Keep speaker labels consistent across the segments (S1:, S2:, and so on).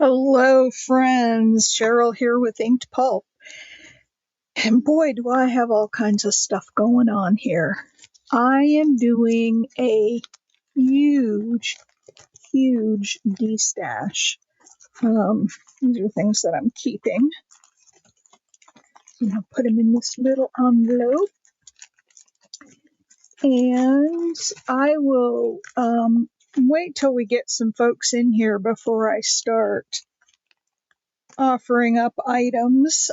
S1: Hello, friends. Cheryl here with Inked Pulp. And boy, do I have all kinds of stuff going on here. I am doing a huge destash. These are things that I'm keeping. I'll put them in this little envelope. And I will wait till we get some folks in here before I start offering up items.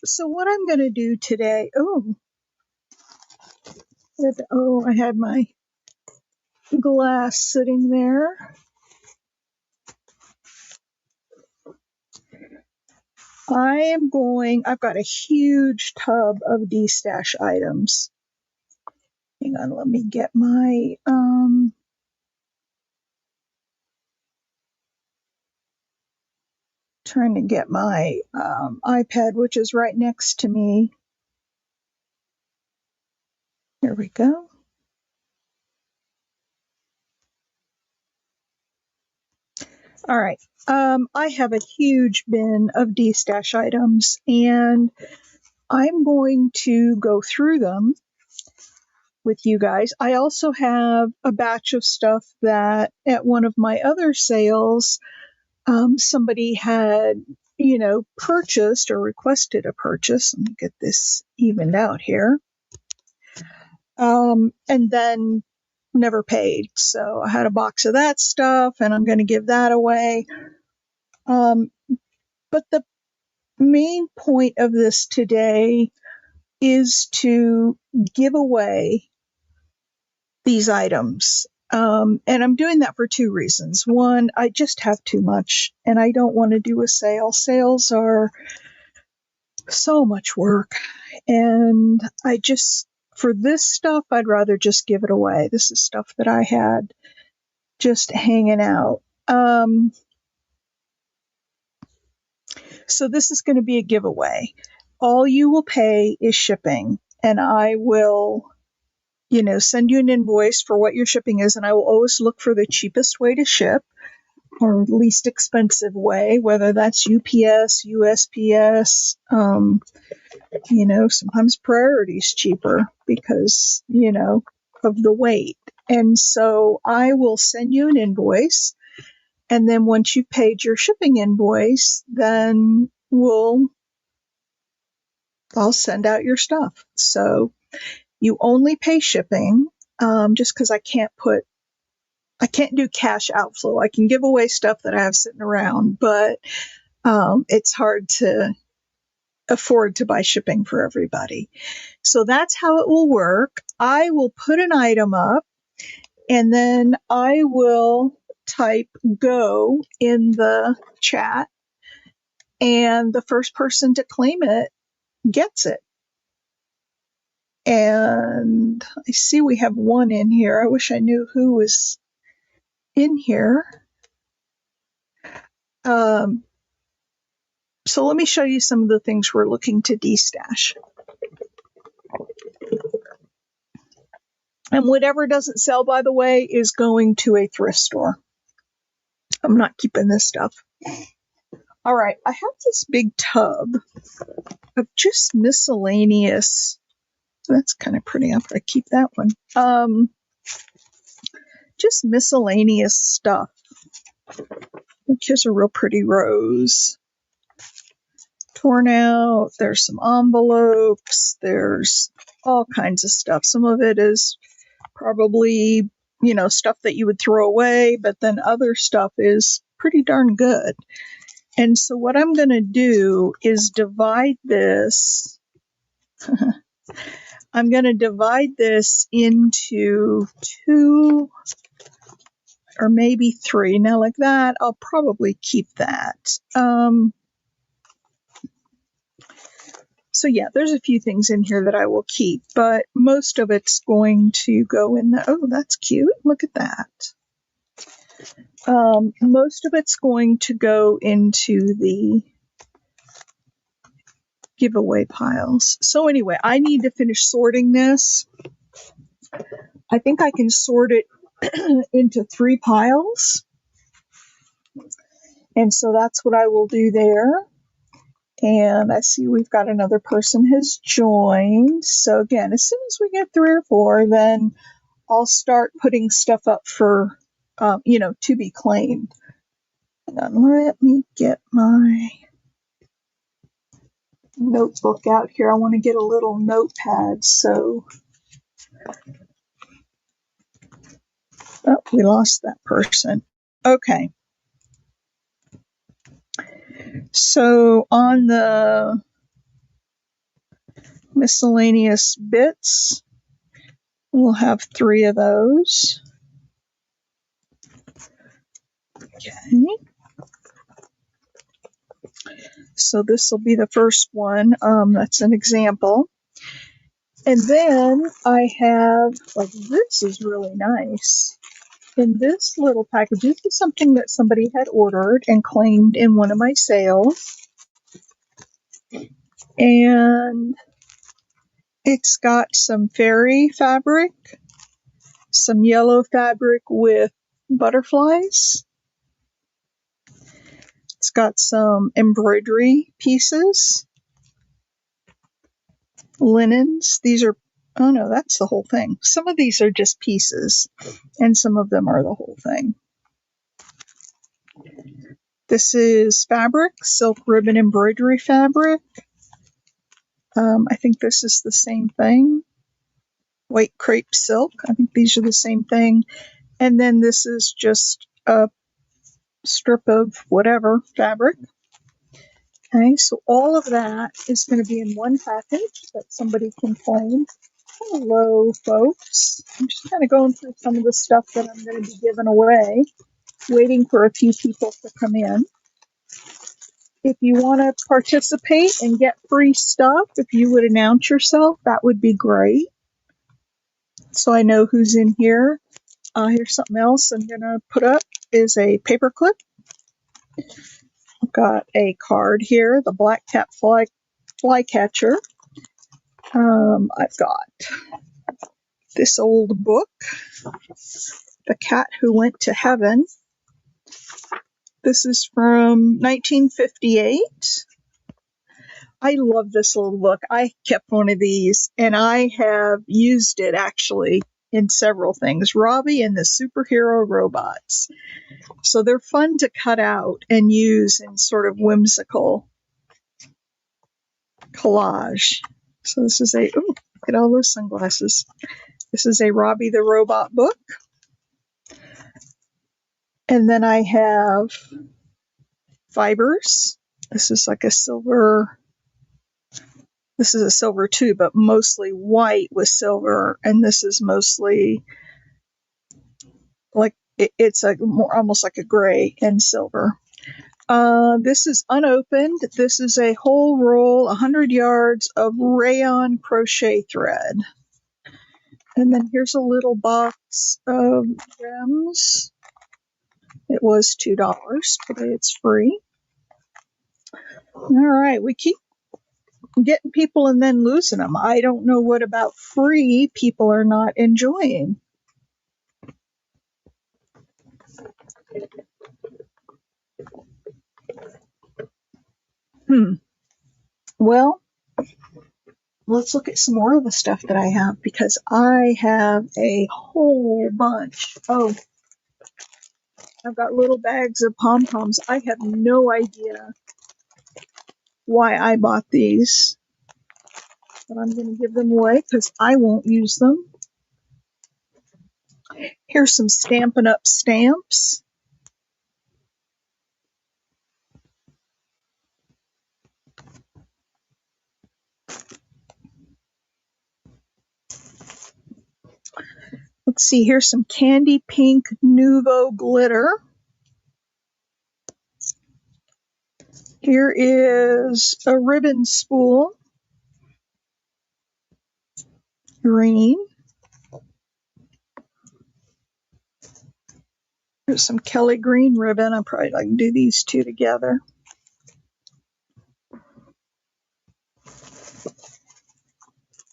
S1: So what I'm going to do today, I had my glass sitting there. I've got a huge tub of destash items. Hang on, let me get my, trying to get my iPad, which is right next to me. Here we go. All right. I have a huge bin of destash items, and I'm going to go through them with you guys. I also have a batch of stuff that at one of my other sales, somebody had, purchased or requested a purchase. Let me get this evened out here. And then never paid. So I had a box of that stuff and I'm going to give that away. But the main point of this today is to give away these items. And I'm doing that for two reasons. One, I just have too much and I don't want to do a sale. Sales are so much work. And for this stuff, I'd rather just give it away. This is stuff that I had just hanging out. So this is going to be a giveaway. All you will pay is shipping, and I will send you an invoice for what your shipping is, and I will always look for the cheapest way to ship or least expensive way, whether that's UPS, USPS, sometimes Priority's cheaper because, of the weight. And so I will send you an invoice, and then once you've paid your shipping invoice, then I'll send out your stuff. So you only pay shipping, just because I can't do cash outflow. I can give away stuff that I have sitting around, but it's hard to afford to buy shipping for everybody. So that's how it will work. I will put an item up, and then I will type go in the chat, and the first person to claim it gets it. And I see we have one in here. I wish I knew who was in here. So let me show you some of the things we're looking to destash. And whatever doesn't sell, by the way, is going to a thrift store. I'm not keeping this stuff. All right, I have this big tub of just miscellaneous. That's kind of pretty. I'm going to keep that one. Just miscellaneous stuff. Here's a real pretty rose. Torn out. There's some envelopes. There's all kinds of stuff. Some of it is probably, stuff that you would throw away, but then other stuff is pretty darn good. And so what I'm going to do is divide this. I'm going to divide this into 2 or maybe 3. Now, like that, I'll probably keep that. So yeah, there's a few things in here that I will keep, but most of it's going to go in the, oh, that's cute. Look at that. Most of it's going to go into the giveaway piles. So anyway, I need to finish sorting this. I think I can sort it into 3 piles. And so that's what I will do there. And I see we've got another person has joined. So again, as soon as we get 3 or 4, then I'll start putting stuff up for, to be claimed. Now, let me get my notebook out here. I want to get a little notepad. So, we lost that person. Okay. So on the miscellaneous bits, we'll have 3 of those. Okay. So this will be the first one. That's an example. And then I have, this is really nice. In this little package, this is something that somebody had ordered and claimed in one of my sales. And it's got some fairy fabric, some yellow fabric with butterflies. It's got some embroidery pieces, linens. Oh no, that's the whole thing. Some of these are just pieces, and some of them are the whole thing. This is fabric, silk ribbon embroidery fabric. I think this is the same thing. White crepe silk. I think these are the same thing. And then this is just a strip of whatever fabric. Okay, so all of that is going to be in one package that somebody can claim. Hello, folks. I'm just kind of going through some of the stuff that I'm going to be giving away, waiting for a few people to come in. If you want to participate and get free stuff, if you would announce yourself, that would be great. So I know who's in here. Here's something else I'm going to put up is a paper clip. I've got a card here, the Black Cat Flycatcher. I've got this old book, The Cat Who Went to Heaven. This is from 1958. I love this little book. I kept one of these, and I have used it actually in several things. Robbie and the Superhero Robots. So they're fun to cut out and use in sort of whimsical collage. So this is look at all those sunglasses. This is a Robbie the Robot book. And then I have fibers. This is like a silver. This is a silver too, but mostly white with silver. And this is mostly like it's almost like a gray and silver. This is unopened. This is a whole roll, 100 yards of rayon crochet thread. And then here's a little box of gems. It was $2. Today it's free. All right, we keep getting people and then losing them. I don't know what about free people are not enjoying. Well, let's look at some more of the stuff that I have because I have a whole bunch. Oh, I've got little bags of pom-poms. I have no idea why I bought these, but I'm going to give them away because I won't use them. Here's some Stampin' Up! Stamps. Let's see, here's some Candy Pink Nouveau Glitter. Here is a ribbon spool. Green. Here's some Kelly Green ribbon. I probably like to do these two together.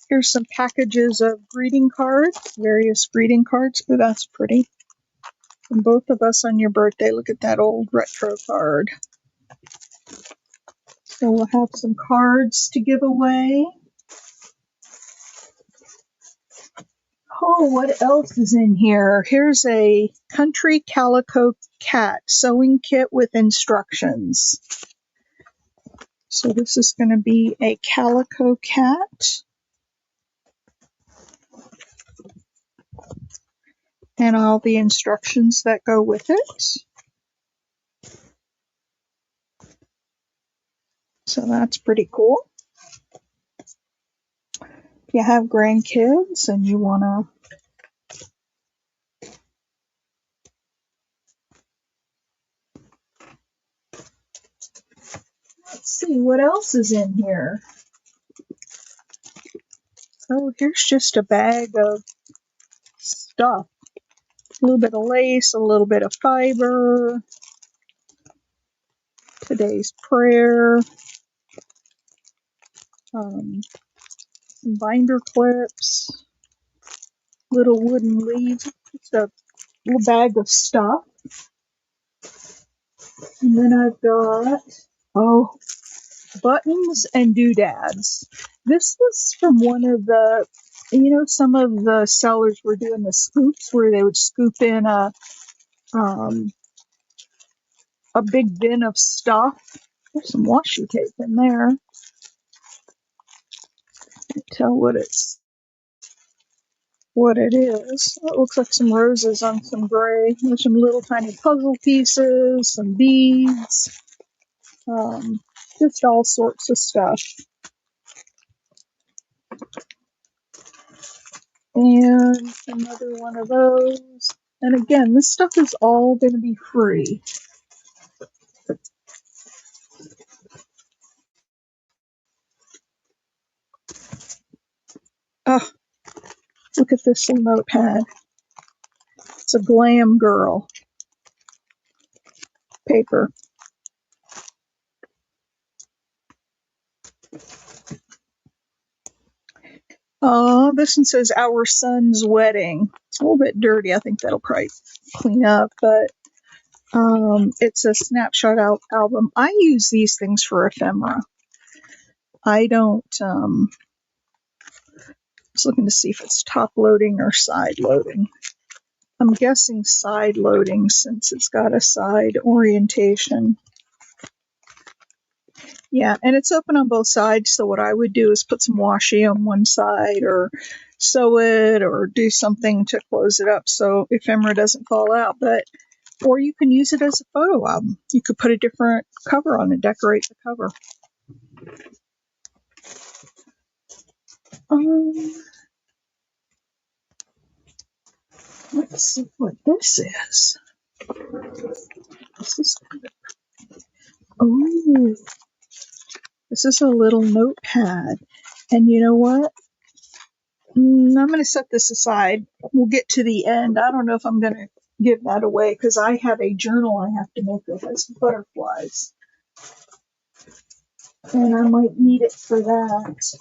S1: Here's some packages of greeting cards, various greeting cards. Oh, that's pretty. from both of us on your birthday. Look at that old retro card. So we'll have some cards to give away. Oh, what else is in here? Here's a country calico cat sewing kit with instructions. So this is going to be a calico cat. And all the instructions that go with it. So that's pretty cool. If you have grandkids and you want to let's see what else is in here. Oh, here's just a bag of stuff. A little bit of lace, a little bit of fiber, today's prayer, some binder clips, little wooden leaves, just a little bag of stuff. And then I've got, buttons and doodads. This was from one of the, some of the sellers were doing the scoops where they would scoop in a big bin of stuff. There's some washi tape in there. Can't tell what it is. It looks like some roses on some gray. There's some little tiny puzzle pieces, some beads, just all sorts of stuff. And another one of those. And again, this stuff is all going to be free. Oh, look at this little notepad. It's a Glam Girl paper. Oh, this one says Our Son's Wedding. It's a little bit dirty. I think that'll probably clean up, but it's a snapshot album. I use these things for ephemera. I don't, I was looking to see if it's top loading or side loading. I'm guessing side loading since it's got a side orientation. Yeah, and it's open on both sides, so what I would do is put some washi on one side or sew it or do something to close it up so ephemera doesn't fall out. Or you can use it as a photo album. You could put a different cover on it, decorate the cover. Let's see what this is. This is a little notepad. And you know what? I'm going to set this aside. We'll get to the end. I don't know if I'm going to give that away because I have a journal I have to make that has butterflies. And I might need it for that.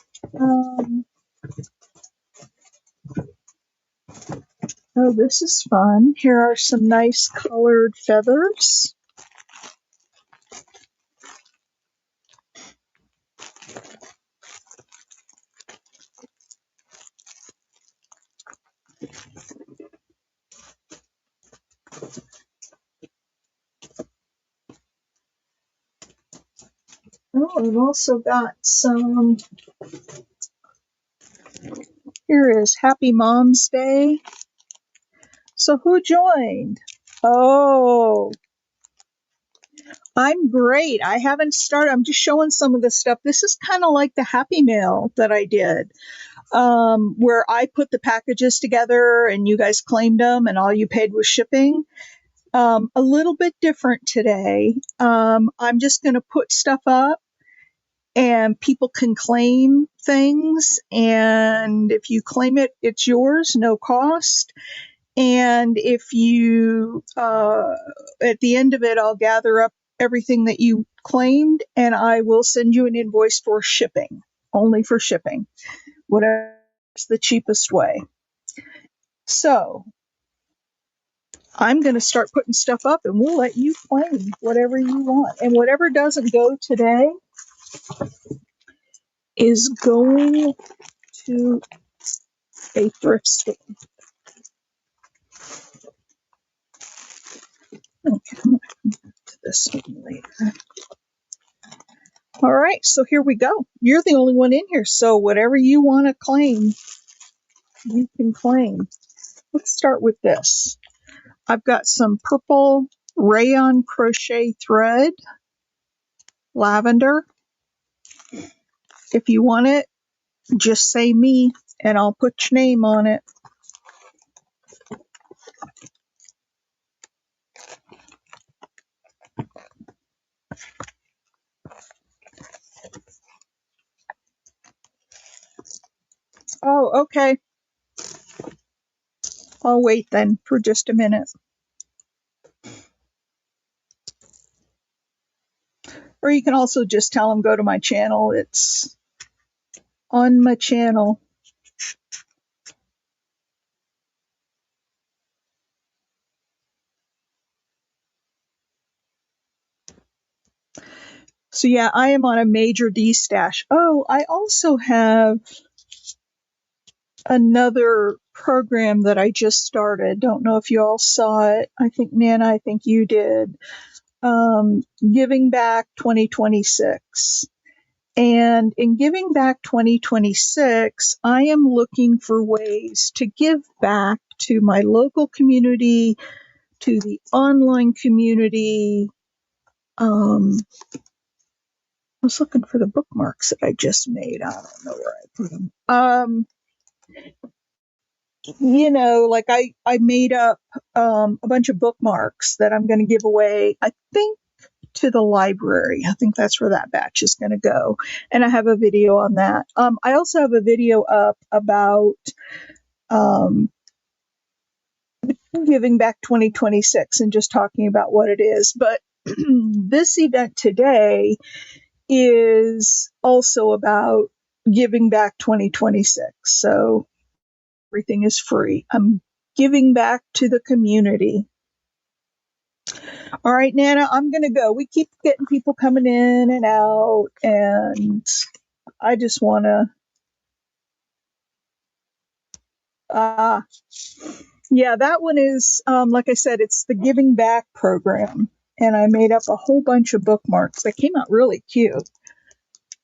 S1: Oh, this is fun. Here are some nice colored feathers. Oh, I've also got some. Here is Happy Mom's Day. So who joined? Oh, I'm great. I haven't started. I'm just showing some of the stuff. This is kind of like the Happy Mail that I did, where I put the packages together and you guys claimed them and all you paid was shipping. A little bit different today. I'm just going to put stuff up and people can claim things. And if you claim it, it's yours, no cost. And if you, at the end of it, I'll gather up everything that you claimed and I will send you an invoice for shipping, only for shipping, whatever's the cheapest way. So I'm going to start putting stuff up, and we'll let you claim whatever you want. And whatever doesn't go today is going to a thrift store. Okay, I'm going to come back to this one later. All right, so here we go. You're the only one in here, so whatever you want to claim, you can claim. Let's start with this. I've got some purple rayon crochet thread, lavender. If you want it, just say me, and I'll put your name on it. Oh, okay. I'll wait then for just a minute. Or you can also just tell them go to my channel. It's on my channel. So yeah, I am on a major Destash. Oh, I also have another program that I just started. Don't know if you all saw it. I think Nana, I think you did. Giving Back 2026. And in Giving Back 2026, I am looking for ways to give back to my local community, to the online community. I was looking for the bookmarks that I just made. I don't know where I put them. Like I made up a bunch of bookmarks that I'm going to give away, I think, to the library. I think that's where that batch is going to go. And I have a video on that. I also have a video up about Giving Back 2026 and just talking about what it is. But this event today is also about Giving Back 2026. So everything is free. I'm giving back to the community. All right, Nana, I'm going to go. We keep getting people coming in and out, and I just want to. Yeah, that one is, like I said, it's the Giving Back program. And I made up a whole bunch of bookmarks. They came out really cute.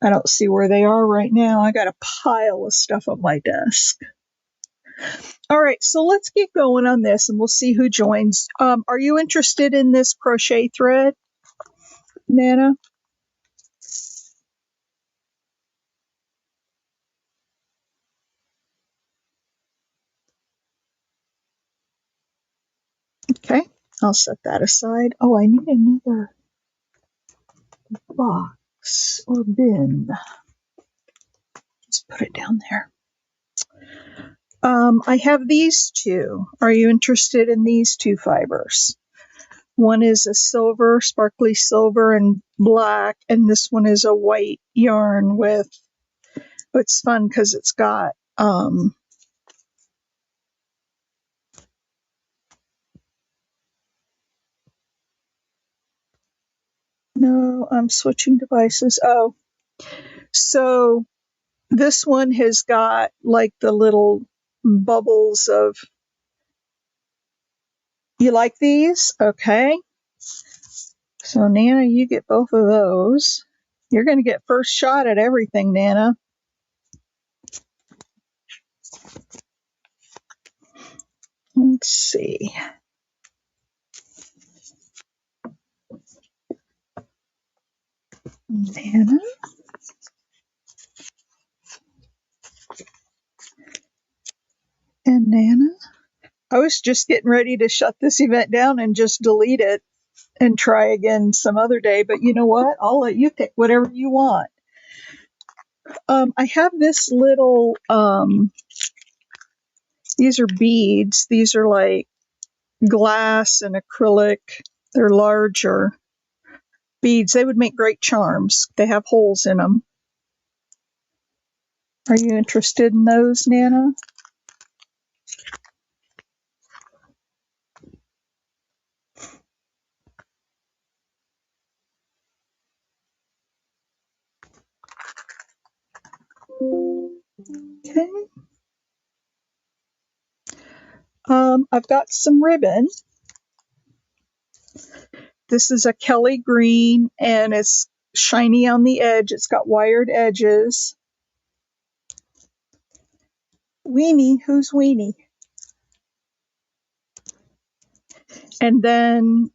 S1: I don't see where they are right now. I got a pile of stuff on my desk. All right, so let's get going on this and we'll see who joins. Are you interested in this crochet thread, Nana? Okay, I'll set that aside. Oh, I need another box or bin. Just put it down there. I have these two. Are you interested in these two fibers? One is a silver, sparkly silver and black, and this one is a white yarn with, it's fun because it's got, no, I'm switching devices. Oh, so this one has got like the little bubbles of, you like these? Okay. So Nana, you get both of those. You're going to get first shot at everything, Nana. Let's see. Nana. And Nana. I was just getting ready to shut this event down and just delete it and try again some other day. But you know what? I'll let you pick whatever you want. I have this little, these are beads. These are like glass and acrylic. They're larger beads. They would make great charms. They have holes in them. Are you interested in those, Nana? Okay. I've got some ribbon. This is a Kelly green and it's shiny on the edge. It's got wired edges. Weenie, who's Weenie? And then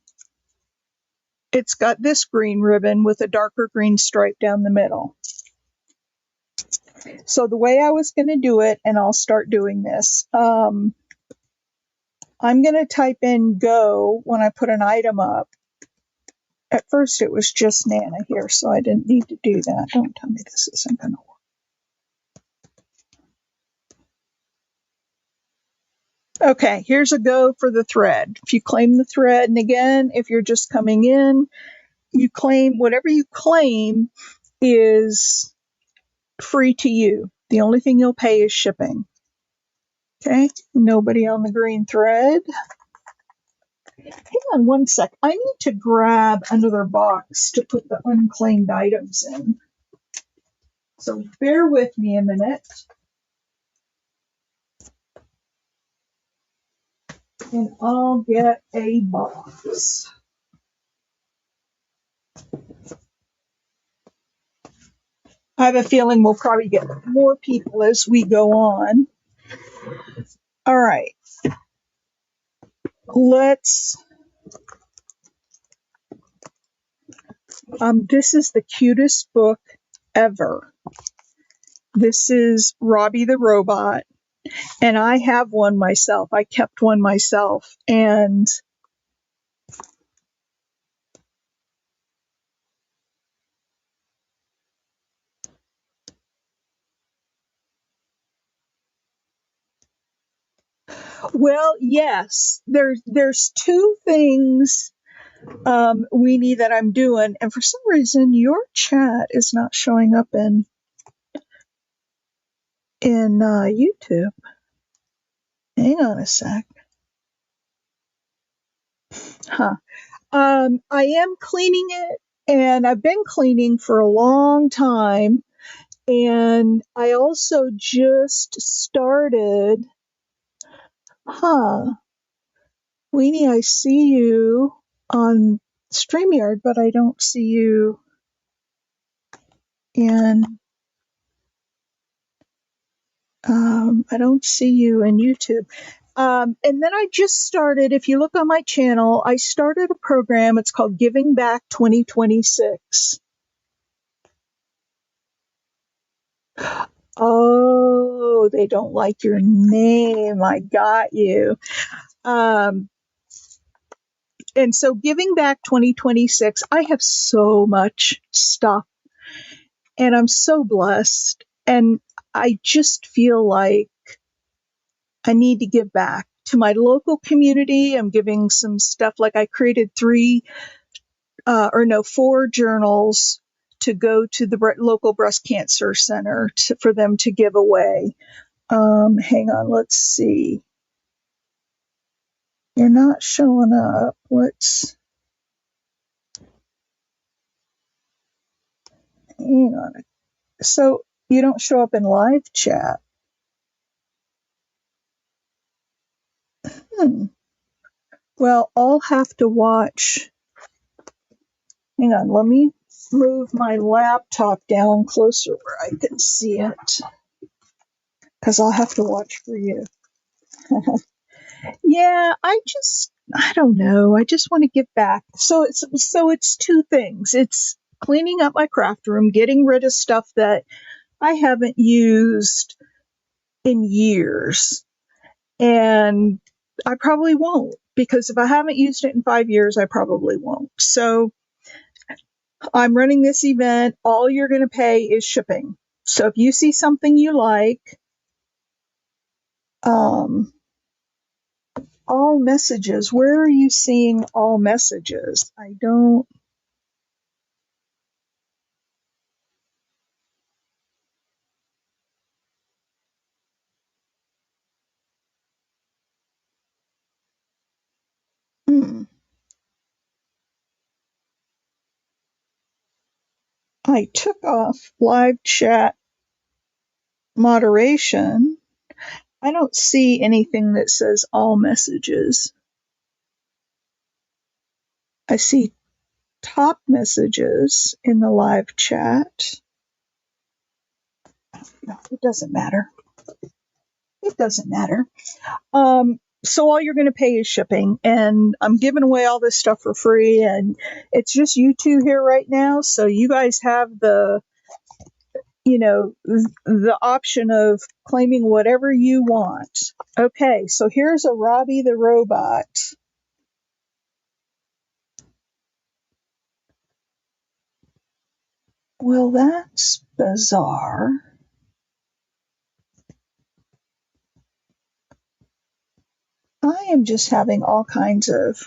S1: it's got this green ribbon with a darker green stripe down the middle. So the way I was going to do it, and I'll start doing this, I'm going to type in go when I put an item up. At first it was just Nana here, so I didn't need to do that. Don't tell me this isn't going to work. Okay, here's a go for the thread. If you claim the thread, and again, if you're just coming in, you claim whatever you claim is free to you. The only thing you'll pay is shipping. Okay, nobody on the green thread. Hang on one sec. I need to grab another box to put the unclaimed items in. So bear with me a minute. And I'll get a box. I have a feeling we'll probably get more people as we go on. All right. This is the cutest book ever. This is Robbie the Robot, and I have one myself. I kept one myself, and well, yes, there's two things, Weenie, that I'm doing, and for some reason your chat is not showing up in YouTube. Hang on a sec. Huh. I am cleaning it, and I've been cleaning for a long time, and I also just started. Weenie, I see you on StreamYard, but I don't see you in. I don't see you in YouTube. And then I just started, if you look on my channel, I started a program. It's called Giving Back 2026. Oh, they don't like your name. I got you. And so Giving Back 2026, I have so much stuff and I'm so blessed. And I just feel like I need to give back to my local community. I'm giving some stuff, like I created 4 journals to go to the local breast cancer center for them to give away. Hang on, let's see. You're not showing up. Hang on. So you don't show up in live chat. Well, I'll have to watch. Hang on, let me move my laptop down closer where I can see it, because I'll have to watch for you. Yeah, I don't know. I just want to give back. So it's two things. It's cleaning up my craft room, getting rid of stuff that I haven't used in years. And I probably won't, because if I haven't used it in 5 years, I probably won't. So I'm running this event. All you're going to pay is shipping. So if you see something you like, all messages, where are you seeing all messages? I don't. I took off live chat moderation, I don't see anything that says all messages. I see top messages in the live chat. No, it doesn't matter. It doesn't matter. So all you're going to pay is shipping, and I'm giving away all this stuff for free, and it's just you two here right now, so you guys have the option of claiming whatever you want. Okay, so here's a Robbie the robot. Well, that's bizarre. I am just having all kinds of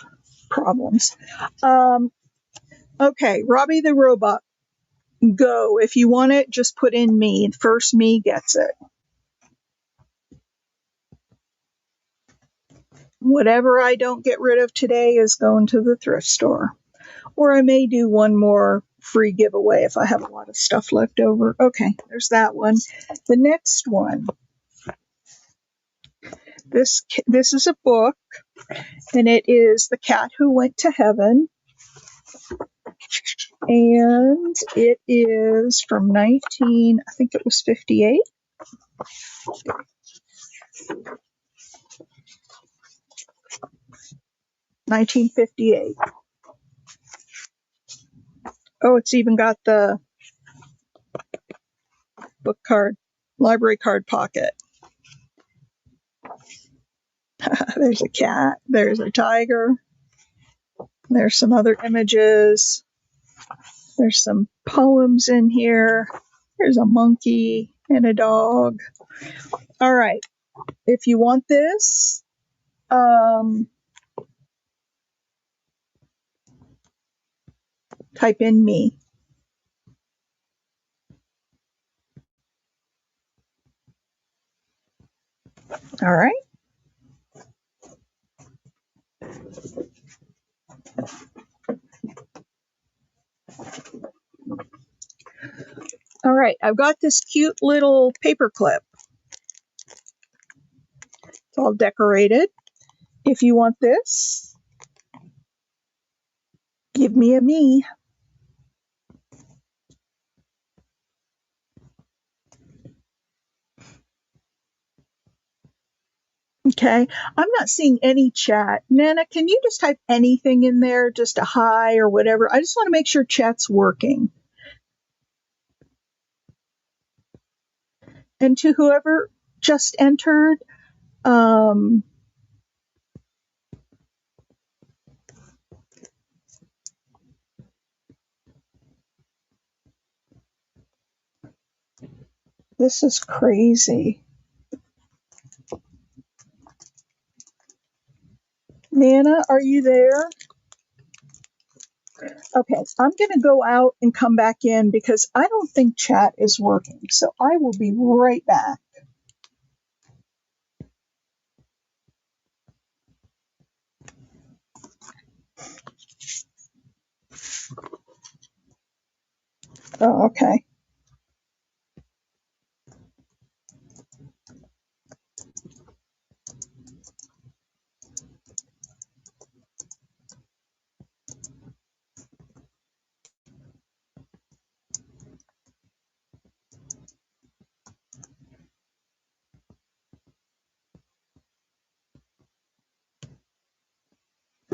S1: problems. Okay, Robbie the robot, go. If you want it, just put in me. First me gets it. Whatever I don't get rid of today is going to the thrift store. Or I may do one more free giveaway if I have a lot of stuff left over. Okay, there's that one. The next one. This is a book, and it is The Cat Who Went to Heaven. And it is from 1958. 1958. Oh, it's even got the book card, library card pocket. There's a cat. There's a tiger. There's some other images. There's some poems in here. There's a monkey and a dog. All right. If you want this, type in me. All right. All right. I've got this cute little paper clip. It's all decorated. If you want this, give me a me. Okay. I'm not seeing any chat. Nana, can you just type anything in there, just a hi or whatever? I just want to make sure chat's working. And to whoever just entered, this is crazy. Nana, are you there? Okay, I'm going to go out and come back in because I don't think chat is working. So I will be right back. Oh, okay.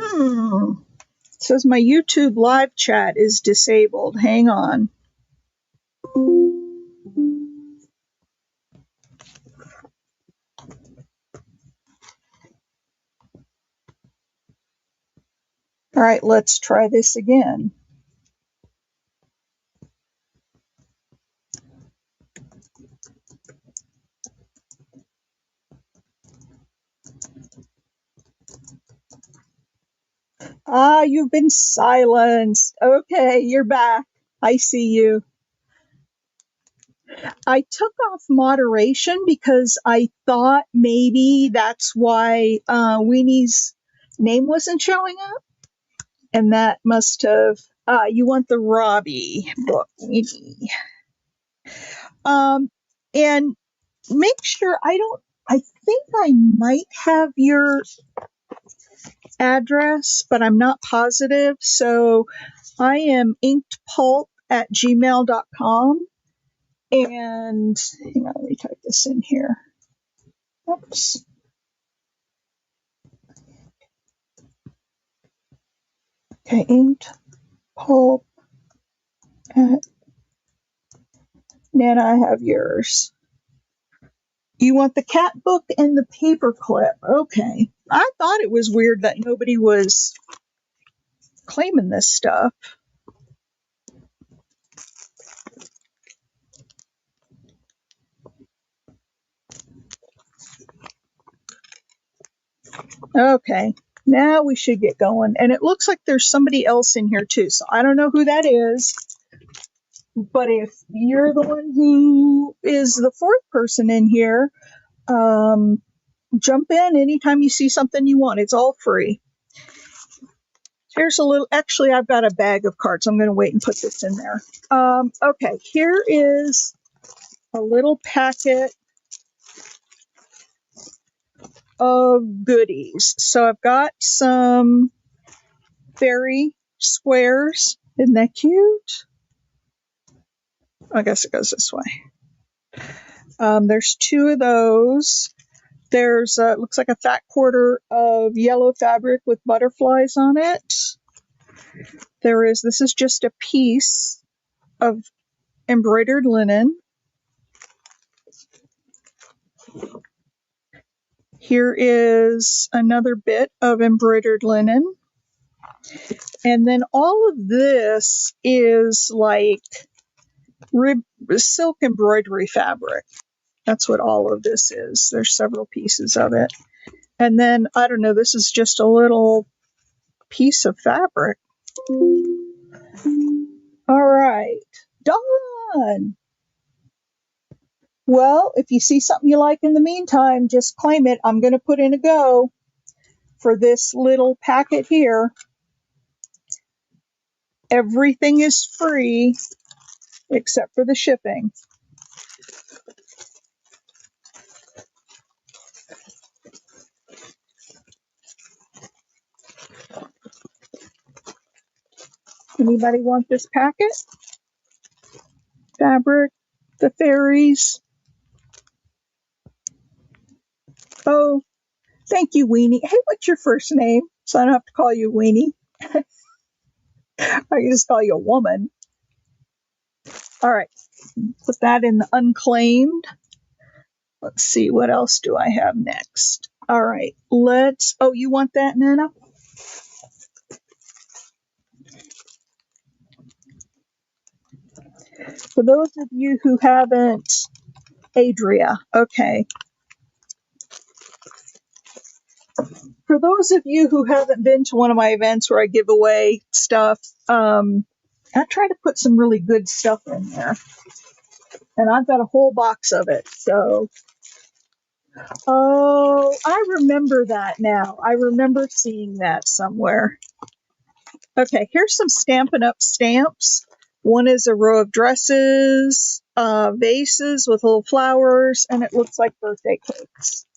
S1: It says my YouTube live chat is disabled. Hang on. All right, let's try this again. Ah, you've been silenced. Okay, you're back. I see you. I took off moderation because I thought maybe that's why Weenie's name wasn't showing up. And that must have, you want the Robbie book, Weenie. And make sure I think I might have your address, but I'm not positive. So I am inkedpulp@gmail.com. And hang on, let me type this in here. Oops. Okay, inkedpulp. Nana, I have yours. You want the cat book and the paper clip. Okay. I thought it was weird that nobody was claiming this stuff. Okay. Now we should get going. And it looks like there's somebody else in here too. So I don't know who that is. But if you're the one who is the fourth person in here, jump in anytime you see something you want. It's all free. Here's a little, actually, I've got a bag of cards. I'm going to wait and put this in there. Okay, here is a little packet of goodies. So I've got some fairy squares. Isn't that cute? I guess it goes this way. There's 2 of those. There's looks like a fat quarter of yellow fabric with butterflies on it. This is just a piece of embroidered linen. Here is another bit of embroidered linen. And then all of this is like silk embroidery fabric. That's what all of this is. There's several pieces of it. And then, I don't know, this is just a little piece of fabric. All right. Done. Well, if you see something you like in the meantime, just claim it. I'm going to put in a go for this little packet here. Everything is free except for the shipping. Anybody want this packet? Fabric, the fairies. Oh, thank you, Weenie. Hey, what's your first name? So I don't have to call you Weenie. I can just call you a woman. All right. Put that in the unclaimed. Let's see, what else do I have next? All right. Oh, you want that, Nana? For those of you who haven't, Adria, okay. For those of you who haven't been to one of my events where I give away stuff, I try to put some really good stuff in there. And I've got a whole box of it. So, oh, I remember that now. I remember seeing that somewhere. Okay, here's some Stampin' Up! Stamps. One is a row of dresses, vases with little flowers, and it looks like birthday cakes.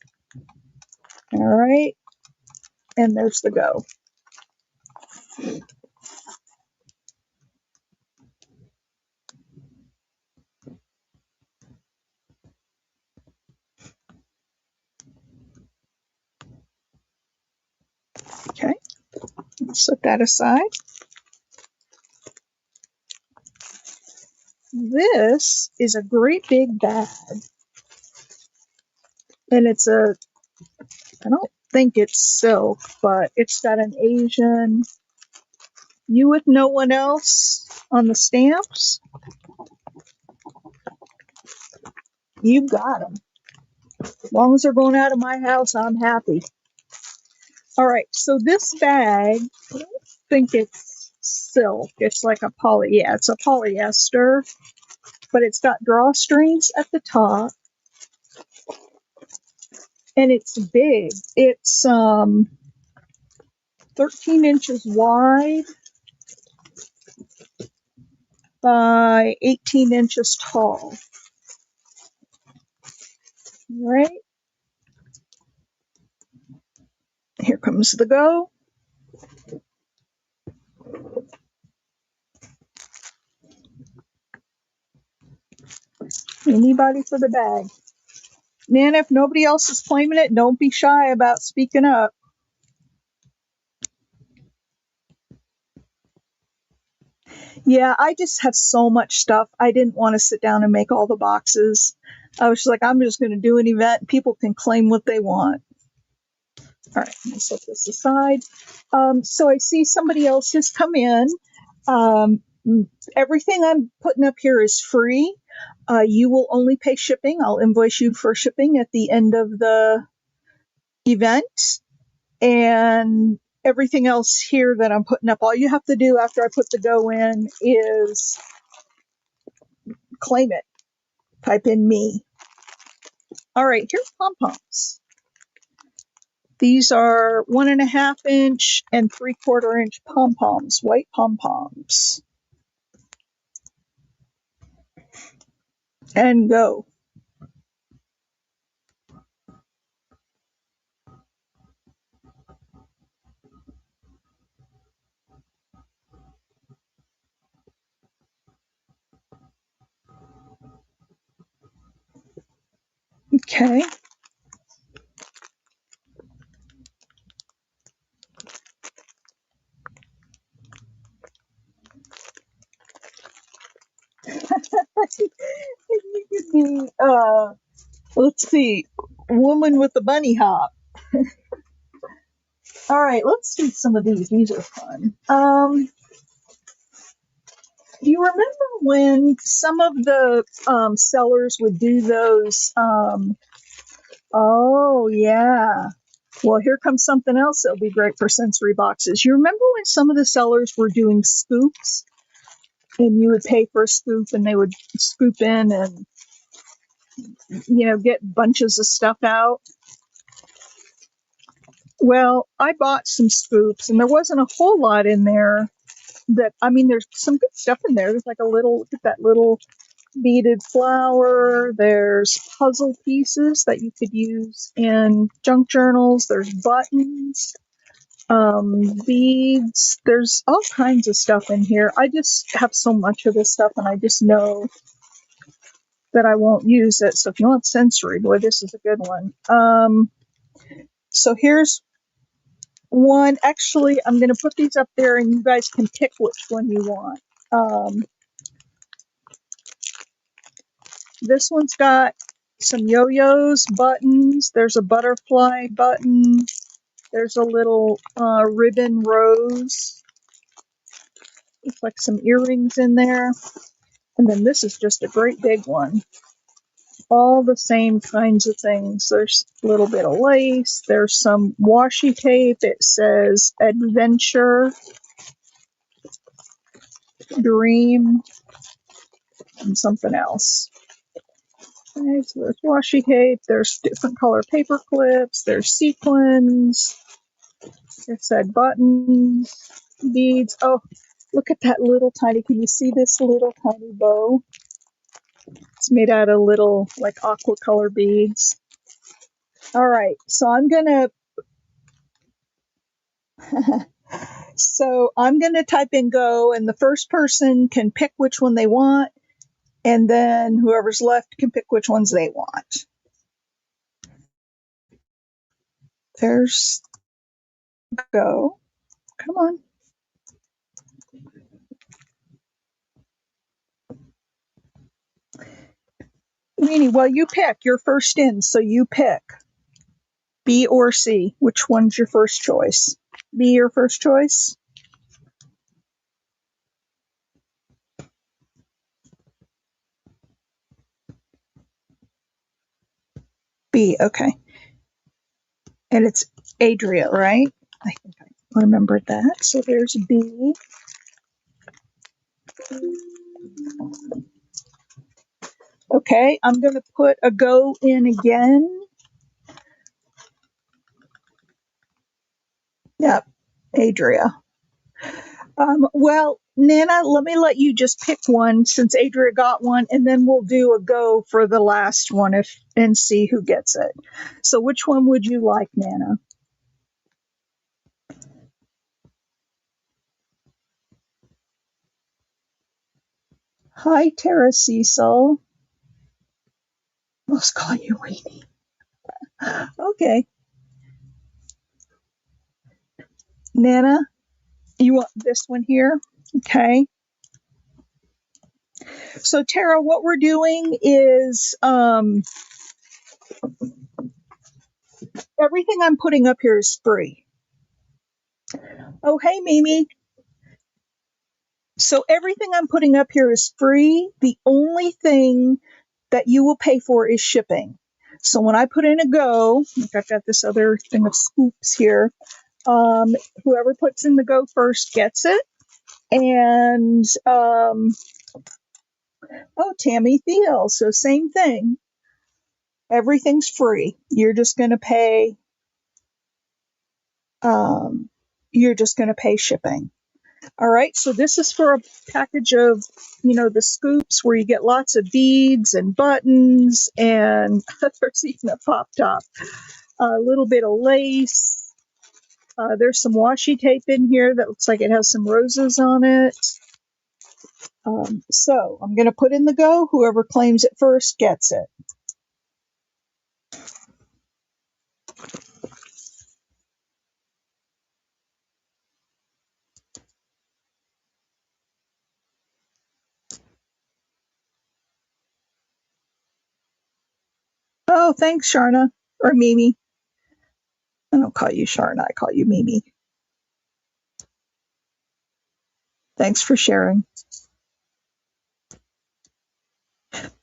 S1: All right, and there's the go. Okay, set that aside. This is a great big bag, and I don't think it's silk, but it's got an Asian "You with no one else" on the stamps. You've got them. As long as they're going out of my house, I'm happy. All right, so this bag, I don't think it's silk. It's like it's a polyester, but it's got drawstrings at the top, and it's big. It's 13 inches wide by 18 inches tall. Right. Here comes the go. Anybody for the bag. Man, if nobody else is claiming it, don't be shy about speaking up. Yeah, I just have so much stuff. I didn't want to sit down and make all the boxes. I was just like, I'm just going to do an event. People can claim what they want. All right, let me set this aside. So I see somebody else has come in. Um, Everything I'm putting up here is free. You will only pay shipping. I'll invoice you for shipping at the end of the event. And everything else here that I'm putting up, all you have to do after I put the go in is claim it. Type in me. All right, here's pom-poms. These are 1.5 inch and 3/4 inch pom-poms, white pom-poms. And go. Okay. You could be, let's see, woman with the bunny hop. All right, let's do some of these. These are fun. Do you remember when some of the sellers would do those? Oh, yeah. Well, here comes something else that'll be great for sensory boxes. You remember when some of the sellers were doing scoops and you would pay for a scoop and they would scoop in and, get bunches of stuff out? Well, I bought some scoops and there wasn't a whole lot in there there's some good stuff in there. There's like look at that little beaded flower. There's puzzle pieces that you could use in junk journals. There's buttons, beads. There's all kinds of stuff in here. I just have so much of this stuff and I just know that I won't use it. So if you want sensory, boy, this is a good one. So here's one. Actually, I'm going to put these up there and you guys can pick which one you want. This one's got some yo-yos, buttons. There's a butterfly button. There's a little ribbon rose. Looks like some earrings in there. And then this is just a great big one. All the same kinds of things. There's a little bit of lace. There's some washi tape. It says adventure, dream, and something else. Okay, so there's washi tape. There's different color paper clips. There's sequins. It said buttons, beads. Oh, look at that little tiny. Can you see this little tiny bow? It's made out of little like aqua color beads. All right, so I'm gonna type in go, and the first person can pick which one they want, and then whoever's left can pick which ones they want. There's go. Come on. Weenie, well, you pick. You're first in, so you pick. B or C. Which one's your first choice? B your first choice? B, okay. And it's Adria, right? I think I remembered that. So there's B. Okay, I'm going to put a go in again. Yep, Adria. Well, Nana, let me let you just pick one since Adria got one, and then we'll do a go for the last one and see who gets it. So which one would you like, Nana? Hi, Tara Cecil. Let's call you Weenie. Okay. Nana, you want this one here? Okay. So Tara, what we're doing is everything I'm putting up here is free. Oh, hey, Mimi. So everything I'm putting up here is free. The only thing that you will pay for is shipping. So when I put in a go, I've got this other thing of scoops here. Whoever puts in the go first gets it. And Tammy Thiel. So same thing. Everything's free. You're just going to pay. You're just going to pay shipping. All right. So this is for a package of, the scoops where you get lots of beads and buttons, and there's even a pop top, a little bit of lace. There's some washi tape in here that looks like it has some roses on it. So I'm going to put in the go. Whoever claims it first gets it. Oh, thanks, Sharna. Or Mimi. I don't call you Sharna. I call you Mimi. Thanks for sharing.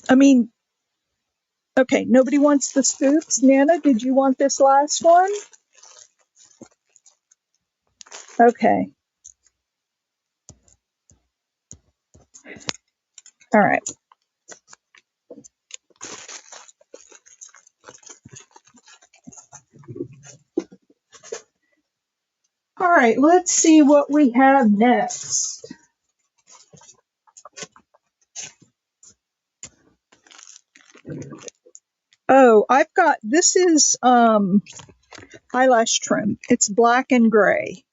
S1: I mean, okay, nobody wants the scoops. Nana, did you want this last one? Okay. All right. All right, let's see what we have next. Oh, I've got, this is eyelash trim. It's black and gray.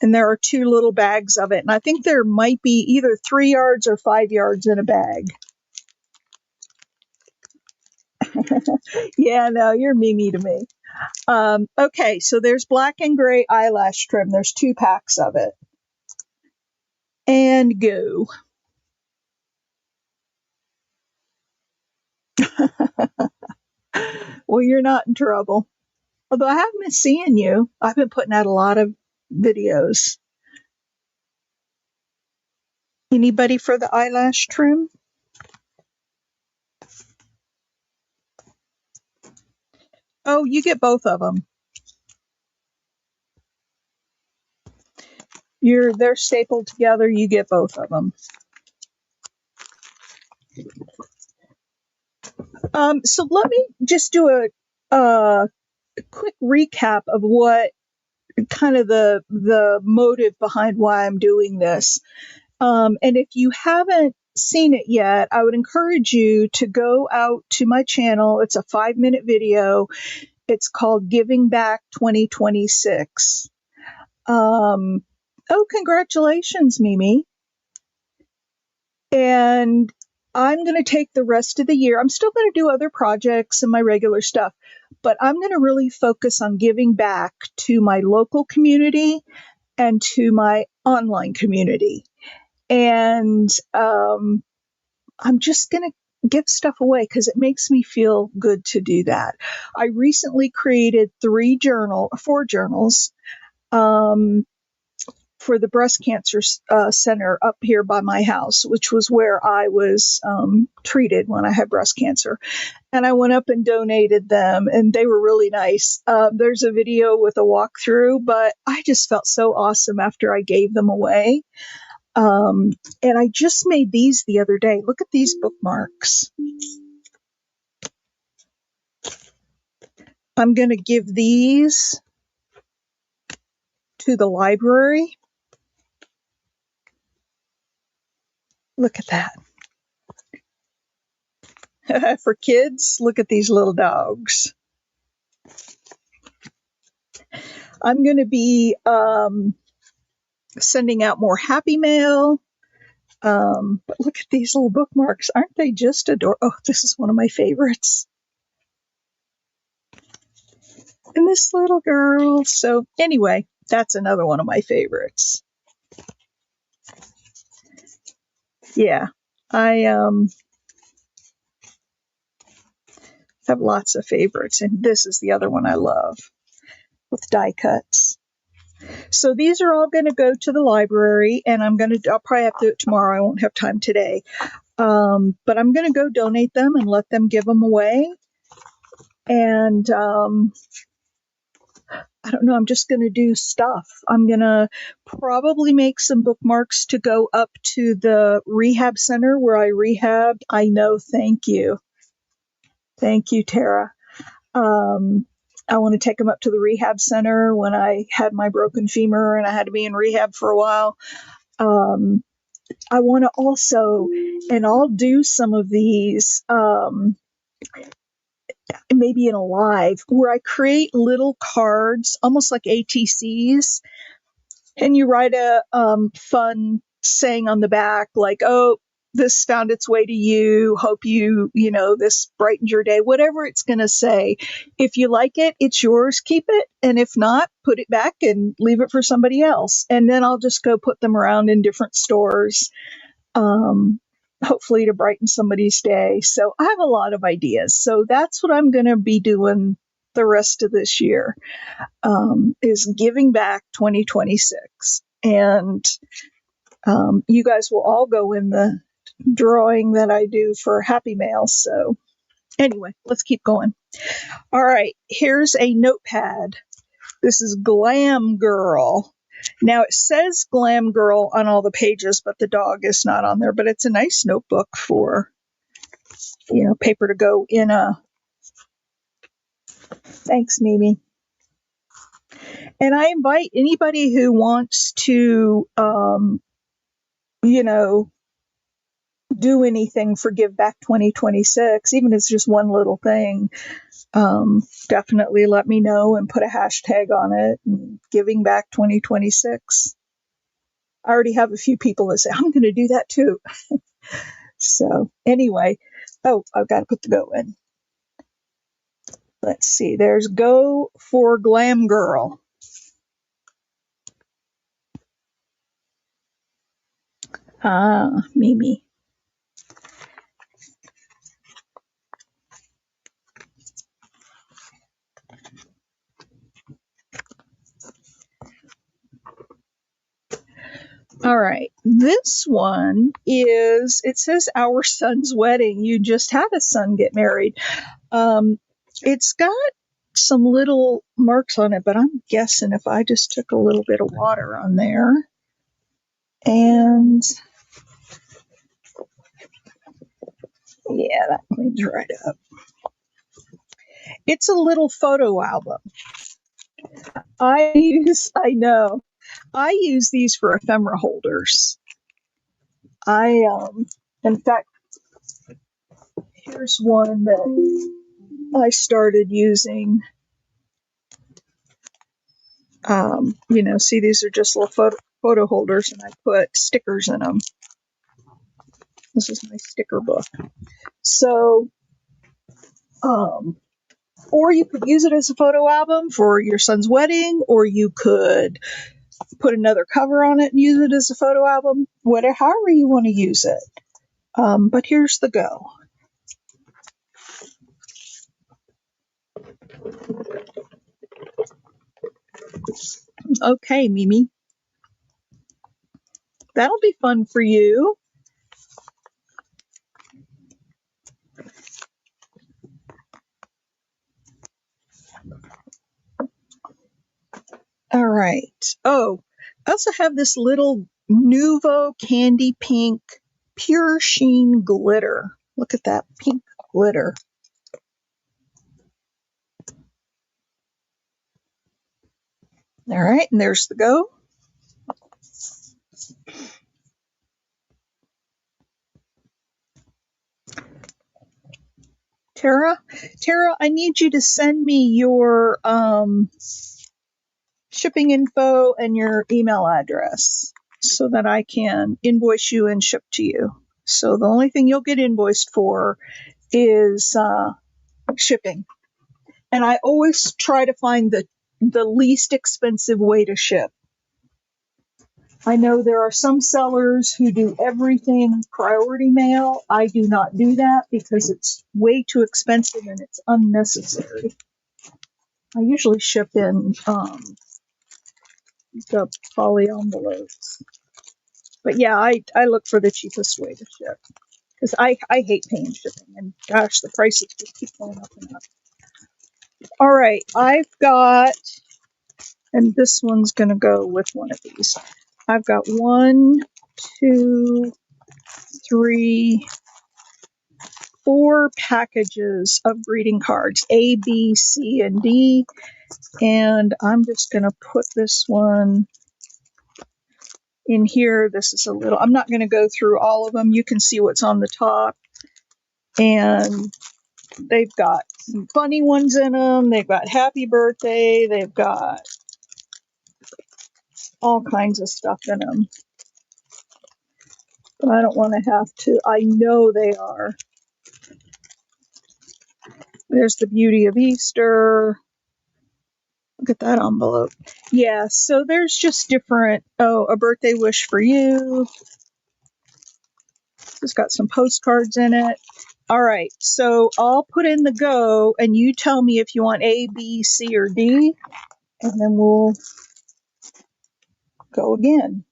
S1: And there are 2 little bags of it. And I think there might be either 3 yards or 5 yards in a bag. Yeah, no, you're Mimi to me. Okay, so there's black and gray eyelash trim. There's 2 packs of it. And go. Well, you're not in trouble. Although I haven't been seeing you. I've been putting out a lot of videos. Anybody for the eyelash trim? Oh, you get both of them. They're stapled together. You get both of them. So let me just do a quick recap of what kind of the motive behind why I'm doing this. And if you haven't seen it yet, I would encourage you to go out to my channel. It's a 5-minute video. It's called Giving Back 2026. Oh, congratulations, Mimi. And I'm going to take the rest of the year. I'm still going to do other projects and my regular stuff, but I'm going to really focus on giving back to my local community and to my online community. And I'm just going to give stuff away because it makes me feel good to do that. I recently created 4 journals for the breast cancer center up here by my house, which was where I was treated when I had breast cancer. And I went up and donated them, and they were really nice. There's a video with a walkthrough, but I just felt so awesome after I gave them away. And I just made these the other day. Look at these bookmarks. I'm going to give these to the library. Look at that. For kids, look at these little dogs. I'm going to be sending out more Happy Mail. But look at these little bookmarks. Aren't they just adorable? Oh, this is one of my favorites. And this little girl. So anyway, that's another one of my favorites. Yeah, I have lots of favorites. And this is the other one I love with die cuts. So these are all going to go to the library, and I'll probably have to do it tomorrow. I won't have time today. But I'm going to go donate them and let them give them away. And I don't know, I'm just going to do stuff. I'm going to probably make some bookmarks to go up to the rehab center where I rehabbed. I know, thank you. Thank you, Tara. I want to take them up to the rehab center when I had my broken femur and I had to be in rehab for a while. I want to also, and I'll do some of these, maybe in a live, where I create little cards, almost like ATCs, and you write a fun saying on the back, like, oh, this found its way to you. Hope this brightened your day, whatever it's going to say. If you like it, it's yours. Keep it. And if not, put it back and leave it for somebody else. And then I'll just go put them around in different stores, hopefully to brighten somebody's day. So I have a lot of ideas. So that's what I'm going to be doing the rest of this year, is giving back 2026. And you guys will all go in the drawing that I do for Happy Mail. So anyway, let's keep going. All right, here's a notepad. This is Glam Girl. Now it says Glam Girl on all the pages, but the dog is not on there. But it's a nice notebook for, paper to go in a. Thanks, Mimi. And I invite anybody who wants to, do anything for Give Back 2026, even if it's just one little thing, definitely let me know and put a hashtag on it, Giving Back 2026. I already have a few people that say, I'm going to do that too. So anyway, I've got to put the go in. Let's see, there's Go for Glam Girl. Mimi. All right. This one it says Our Son's Wedding. You just had a son get married. It's got some little marks on it, but I'm guessing if I just took a little bit of water on there and yeah, that cleans right up. It's a little photo album. I use these for ephemera holders. In fact, here's one that I started using. See, these are just little photo holders, and I put stickers in them. This is my sticker book. So, or you could use it as a photo album for your son's wedding, or you could put another cover on it and use it as a photo album, however you want to use it. But here's the go. Okay, Mimi. That'll be fun for you. All right. Oh, I also have this little Nuvo Candy Pink Pure Sheen glitter. Look at that pink glitter. All right, and there's the go. Tara, I need you to send me your shipping info and your email address so that I can invoice you and ship to you. So the only thing you'll get invoiced for is shipping. And I always try to find the least expensive way to ship. I know there are some sellers who do everything priority mail. I do not do that because it's way too expensive and it's unnecessary. I usually ship in the poly envelopes. But yeah, I look for the cheapest way to ship because I hate paying shipping, and gosh, the prices just keep going up and up. All right, I've got, and this one's going to go with one of these. I've got 1, 2, 3, 4 packages of greeting cards, A, B, C, and D, and I'm just going to put this one in here. This is a little, I'm not going to go through all of them. You can see what's on the top, and they've got some funny ones in them. They've got happy birthday. They've got all kinds of stuff in them. But I don't want to have to. I know they are. There's the beauty of Easter. Look at that envelope. Yeah, so there's just different. Oh, a birthday wish for you. It's got some postcards in it. All right, so I'll put in the go, and you tell me if you want A, B, C, or D, and then we'll go again.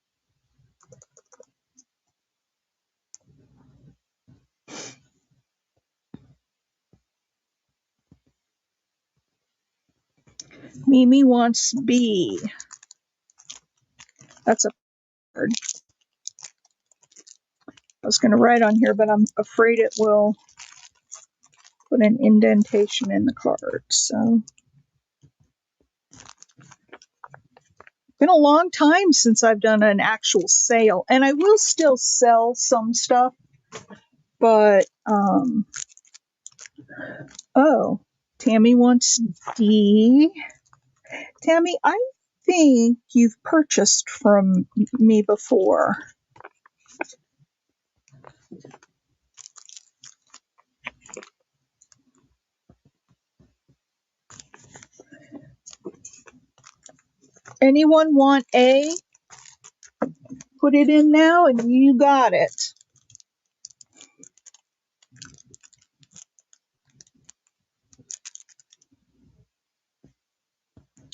S1: Mimi wants B. That's a card. I was going to write on here, but I'm afraid it will put an indentation in the card. So, been a long time since I've done an actual sale, and I will still sell some stuff, but oh, Tammy wants D. Tammy, I think you've purchased from me before. Anyone want A? Put it in now, and you got it.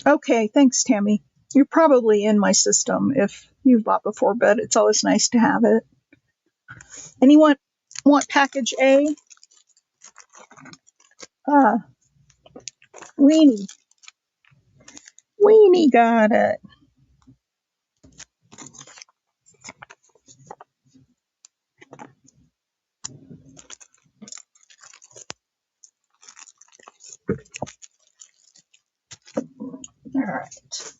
S1: Okay, thanks, Tammy. You're probably in my system if you've bought before, but it's always nice to have it. Anyone want package A? Ah, Weenie. Weenie got it. All right.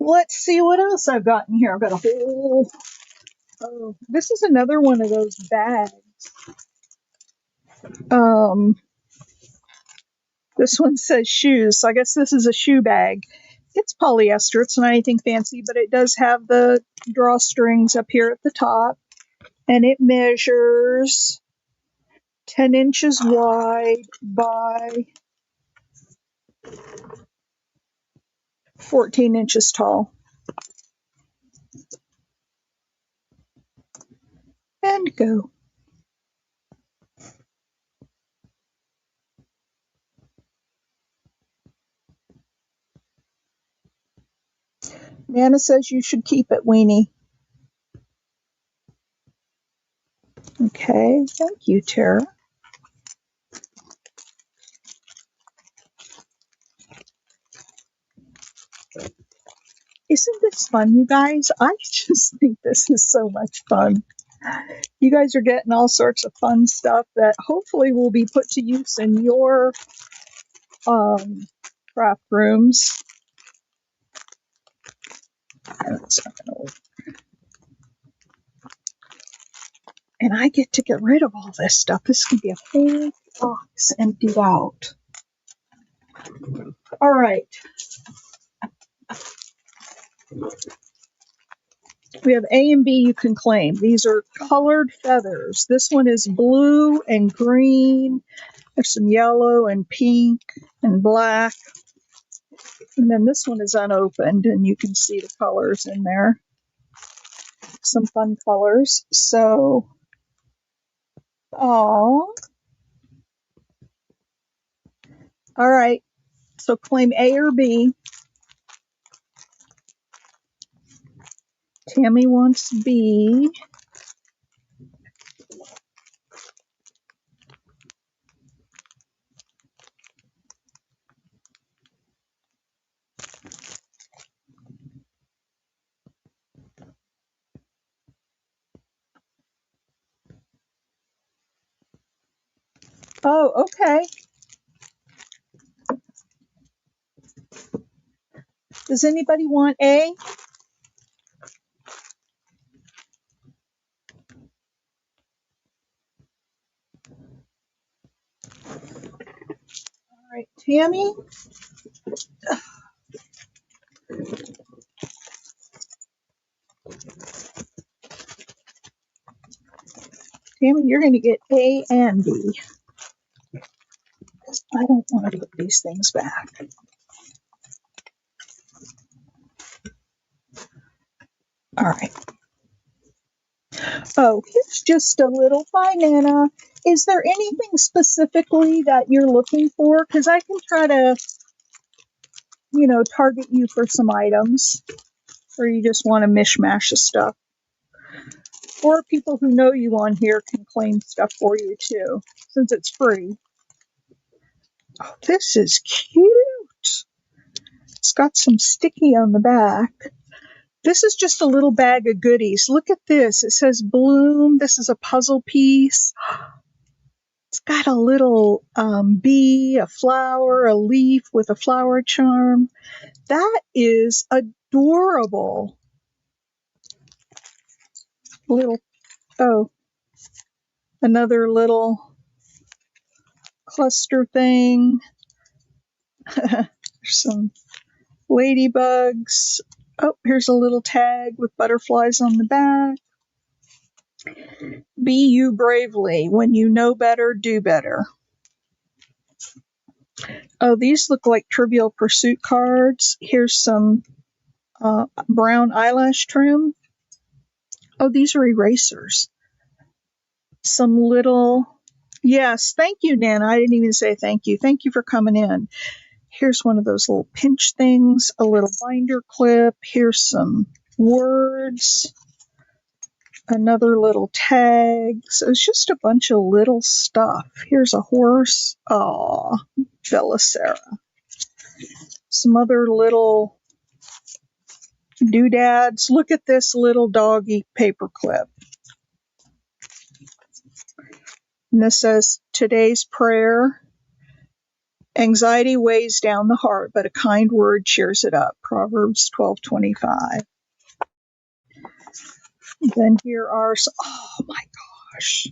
S1: Let's see what else I've got in here. I've got a whole. Oh, this is another one of those bags. This one says shoes, so I guess this is a shoe bag. It's polyester. It's not anything fancy, but it does have the drawstrings up here at the top, and it measures 10 inches wide by 14 inches tall. And go. Nana says you should keep it, Weenie. Okay, thank you, Tara. Isn't this fun, you guys? I just think this is so much fun. You guys are getting all sorts of fun stuff that hopefully will be put to use in your craft rooms. That's not gonna work. And I get to get rid of all this stuff. This can be a whole box emptied out. All right. We have A and B you can claim. These are colored feathers. This one is blue and green. There's some yellow and pink and black. And then this one is unopened, and you can see the colors in there. Some fun colors. So, all right. So claim A or B. Tammy wants B. Oh, okay. Does anybody want A? All right, Tammy. Tammy, you're going to get A and B. I don't want to put these things back. All right. Oh, here's just a little. Bye, Nana. Is there anything specifically that you're looking for? Because I can try to, target you for some items, or you just want a mishmash of stuff. Or people who know you on here can claim stuff for you too, since it's free. Oh, this is cute. It's got some sticky on the back. This is just a little bag of goodies. Look at this. It says bloom. This is a puzzle piece. It's got a little bee, a flower, a leaf with a flower charm. That is adorable. Another little cluster thing. There's some ladybugs. Oh, here's a little tag with butterflies on the back. Be you bravely. When you know better, do better. Oh, these look like Trivial Pursuit cards. Here's some brown eyelash trim. Oh, these are erasers. Some little... Yes, thank you, Nana. I didn't even say thank you. Thank you for coming in. Here's one of those little pinch things, a little binder clip. Here's some words. Another little tag. So it's just a bunch of little stuff. Here's a horse. Aw, Belisara. Some other little doodads. Look at this little doggy paperclip. And this says, today's prayer. Anxiety weighs down the heart, but a kind word cheers it up. Proverbs 12:25. Then here are, oh my gosh.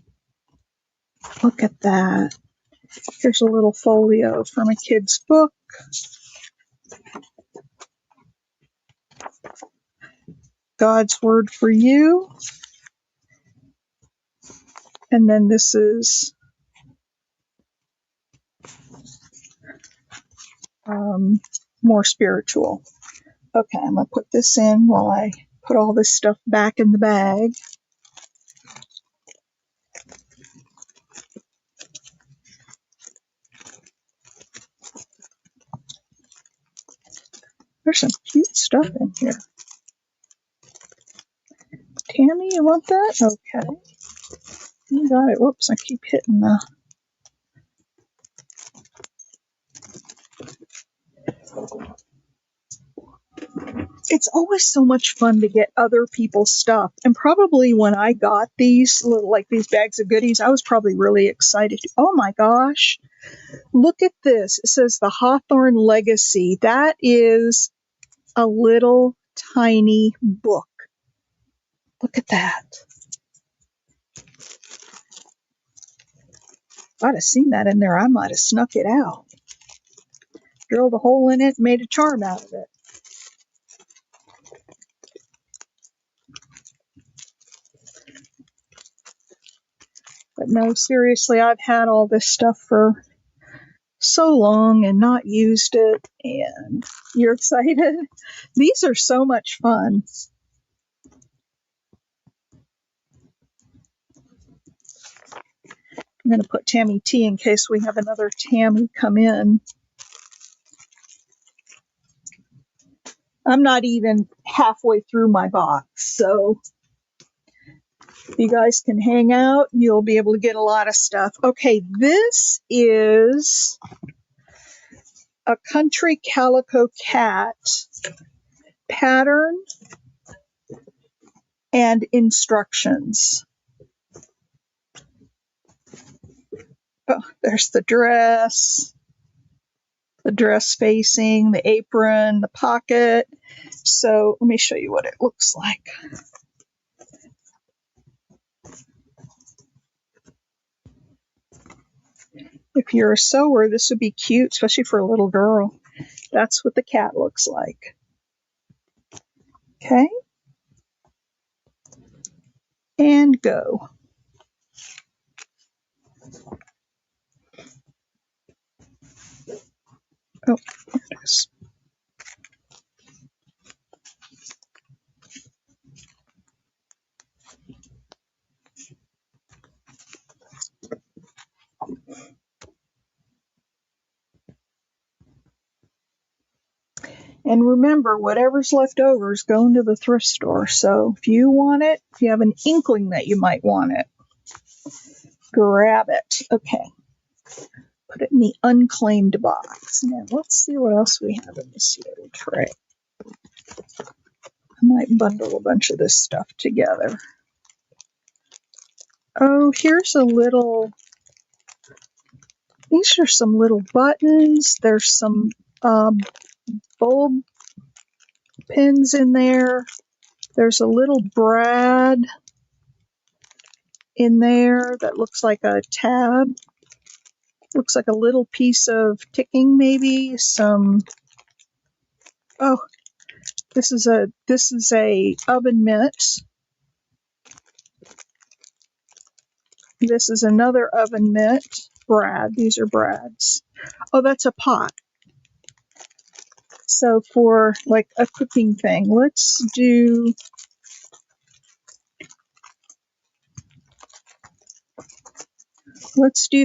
S1: Look at that. Here's a little folio from a kid's book. God's Word for You. And then this is more spiritual. Okay, I'm going to put this in while I put all this stuff back in the bag. There's some cute stuff in here. Tammy, you want that? Okay. You got it. Whoops, I keep hitting the... It's always so much fun to get other people's stuff. And probably when I got these these bags of goodies, I was probably really excited. Oh my gosh. Look at this. It says the Hawthorne Legacy. That is a little tiny book. Look at that. If I'd have seen that in there, I might have snuck it out. Drilled a hole in it and made a charm out of it. But no, seriously, I've had all this stuff for so long and not used it. And you're excited? These are so much fun. I'm going to put Tammy T in case we have another Tammy come in. I'm not even halfway through my box, so if you guys can hang out, you'll be able to get a lot of stuff. Okay, this is a country calico cat pattern and instructions. Oh, there's the dress facing, the apron, the pocket. So let me show you what it looks like. If you're a sewer, this would be cute, especially for a little girl. That's what the cat looks like. Okay. And go. Oh, there it is. And remember, whatever's left over is going to the thrift store. So if you want it, if you have an inkling that you might want it, grab it. Okay. Put it in the unclaimed box. Now, let's see what else we have in this little tray. I might bundle a bunch of this stuff together. Oh, here's a little, these are some little buttons. There's some bulb pins in there. There's a little brad in there that looks like a tab. Looks like a little piece of ticking, maybe some. Oh, this is a oven mitt. This is another oven mitt. Brad. These are brads. Oh, that's a pot. So for like a cooking thing, let's do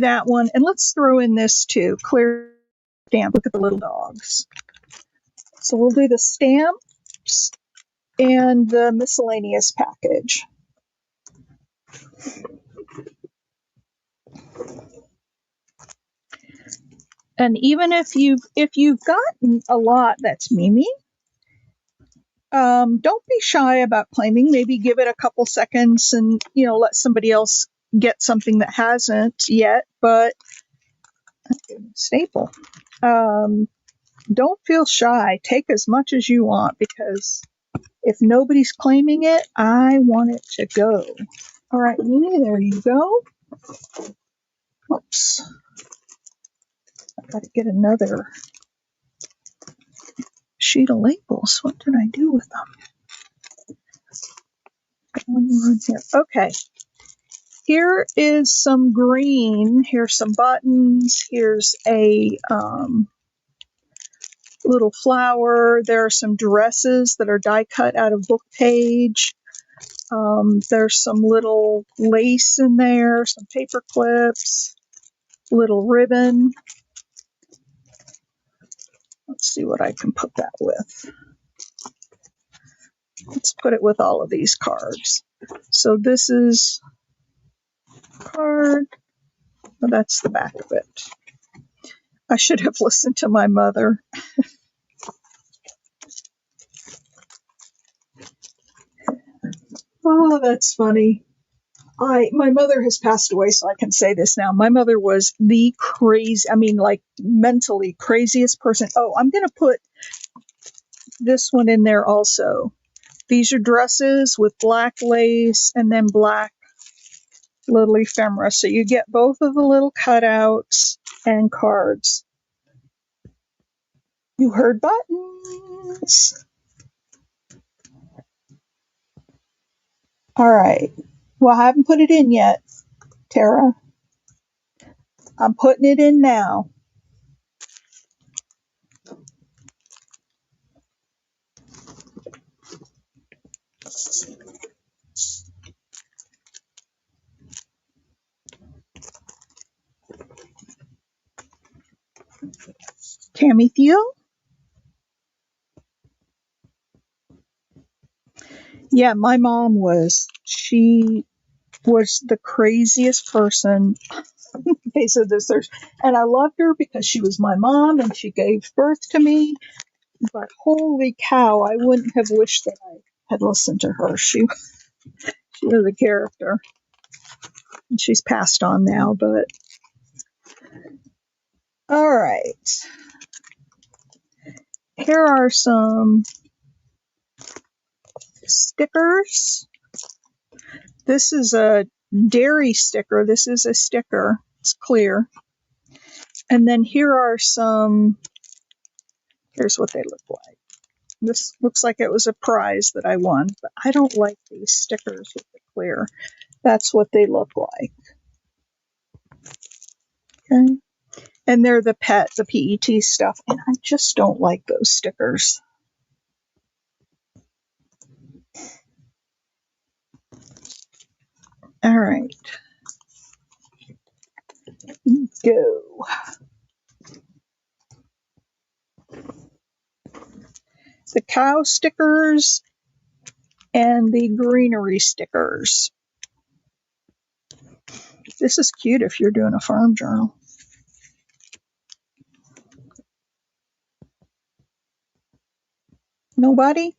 S1: that one, and let's throw in this too. Clear stamp. Look at the little dogs. So we'll do the stamps and the miscellaneous package. And even if you've gotten a lot that's Mimi, don't be shy about claiming. Maybe give it a couple seconds and let somebody else get something that hasn't yet. But staple. Don't feel shy. Take as much as you want, because if nobody's claiming it, I want it to go. All right, Mimi, there you go. Oops. I've got to get another sheet of labels. What did I do with them? Got one more in here. Okay. Here is some green. Here's some buttons. Here's a little flower. There are some dresses that are die cut out of book page. There's some little lace in there, some paper clips, little ribbon. Let's see what I can put that with. Let's put it with all of these cards. So this is card. Oh, that's the back of it. I should have listened to my mother. Oh, that's funny. My mother has passed away, so I can say this now. My mother was the mentally craziest person. Oh, I'm going to put this one in there also. These are dresses with black lace and then black little ephemera. So you get both of the little cutouts and cards. You heard buttons. All right. Well, I haven't put it in yet, Tara. I'm putting it in now. Tammy Theo? Yeah, my mom was. She was the craziest person face of this earth. And I loved her because she was my mom and she gave birth to me. But holy cow, I wouldn't have wished that I had listened to her. She was a character. And she's passed on now, but all right. Here are some stickers. This is a dairy sticker. This is a sticker. It's clear. And then here are some, here's what they look like. This looks like it was a prize that I won, but I don't like these stickers with the clear. That's what they look like. Okay. And they're the PET stuff, and I just don't like those stickers. All right. Go. The cow stickers and the greenery stickers. This is cute if you're doing a farm journal. Nobody?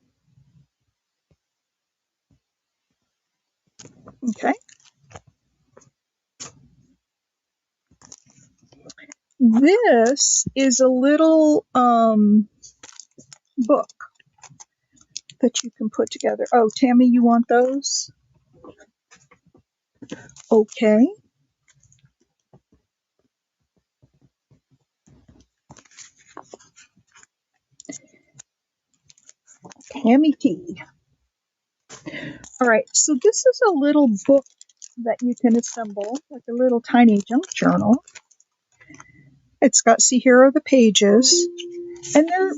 S1: Okay. This is a little book that you can put together. Oh, Tammy, you want those? Okay. Tammy T. All right, so this is a little book that you can assemble, like a little tiny junk journal. It's got, see, here are the pages, and they're,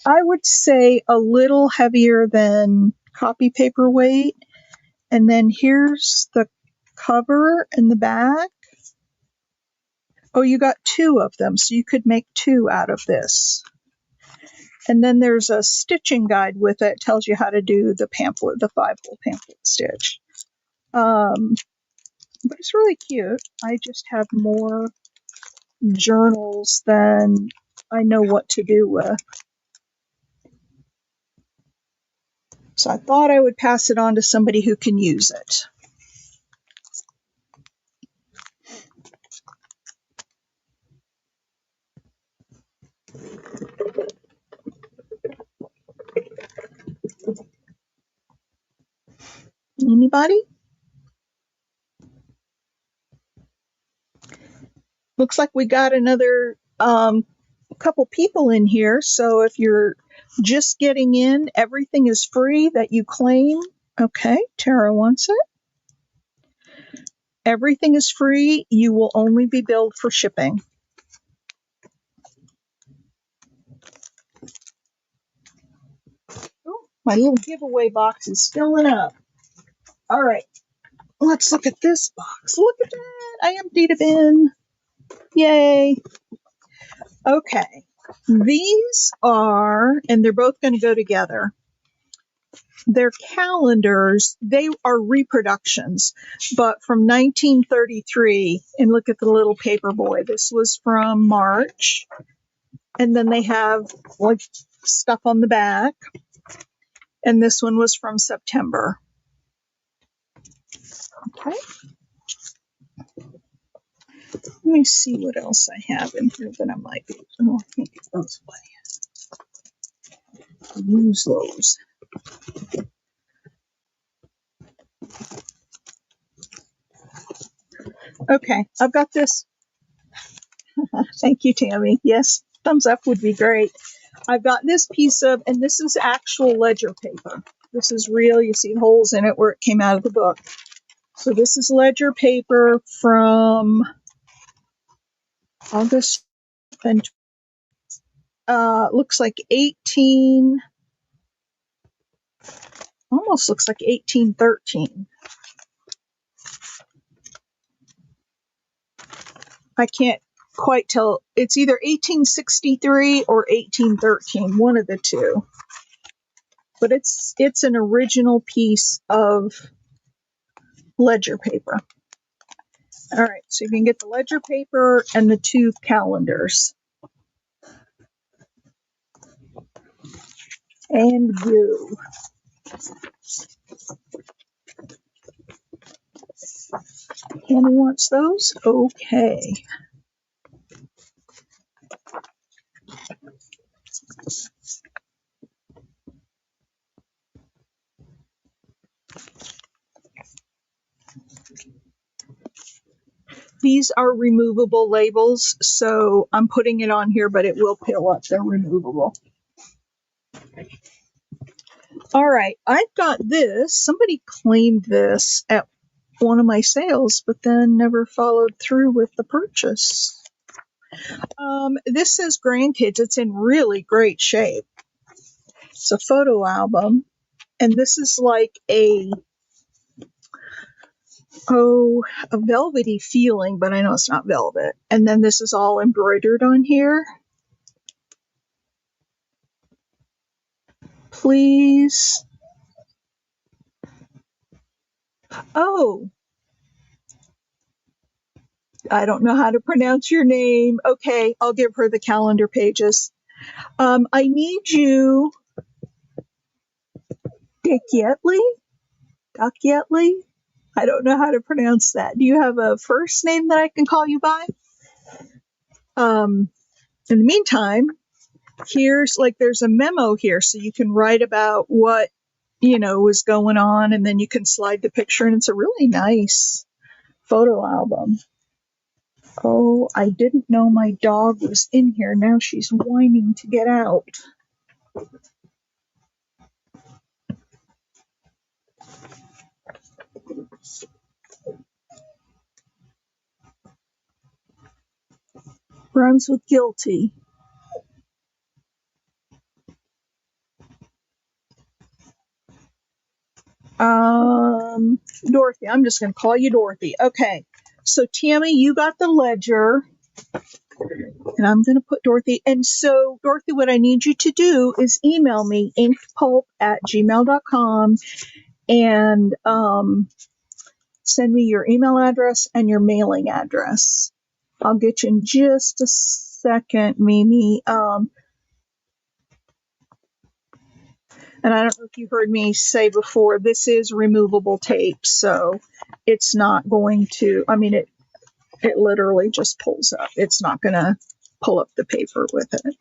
S1: I would say, a little heavier than copy paper weight. And then here's the cover and the back. Oh, you got two of them, so you could make two out of this. And then there's a stitching guide with it. It tells you how to do the pamphlet, the 5-hole pamphlet stitch. But it's really cute. I just have more journals than I know what to do with. So I thought I would pass it on to somebody who can use it. Anybody? Looks like we got another couple people in here. So if you're just getting in, everything is free that you claim. Okay, Tara wants it. Everything is free. You will only be billed for shipping. Oh, my little giveaway box is filling up. All right, let's look at this box. Look at that. I emptied a bin. Yay. Okay. These are, and they're both going to go together. They're calendars. They are reproductions, but from 1933. And look at the little paper boy. This was from March. And then they have like stuff on the back. And this one was from September. Okay. Let me see what else I have in here that I might be. Oh, I can't get those away. I'll use those. Okay, I've got this. Thank you, Tammy. Yes, thumbs up would be great. I've got this piece of, and this is actual ledger paper. This is real. You see holes in it where it came out of the book. So this is ledger paper from August and looks like 18, almost looks like 1813. I can't quite tell. It's either 1863 or 1813, one of the two. But it's an original piece of ledger paper. All right, so you can get the ledger paper and the two calendars. And go. Tammy wants those? Okay. These are removable labels, so I'm putting it on here, but it will peel up. They're removable. All right, I've got this. Somebody claimed this at one of my sales, but then never followed through with the purchase. This says grandkids. It's in really great shape. It's a photo album, and this is like a velvety feeling, but I know it's not velvet. And then this is all embroidered on here. Please. Oh, I don't know how to pronounce your name. Okay, I'll give her the calendar pages. I need you, Dakietli? I don't know how to pronounce that. Do you have a first name that I can call you by? In the meantime, there's a memo here, so you can write about what, was going on, and then you can slide the picture, and it's a really nice photo album. Oh, I didn't know my dog was in here. Now she's whining to get out. Rhymes with guilty. Dorothy. I'm just going to call you Dorothy. Okay. So, Tammy, you got the ledger. And I'm going to put Dorothy. And so, Dorothy, what I need you to do is email me inkedpulp@gmail.com and send me your email address and your mailing address. I'll get you in just a second, Mimi. And I don't know if you heard me say before, this is removable tape, so it's not going to, it literally just pulls up. It's not going to pull up the paper with it.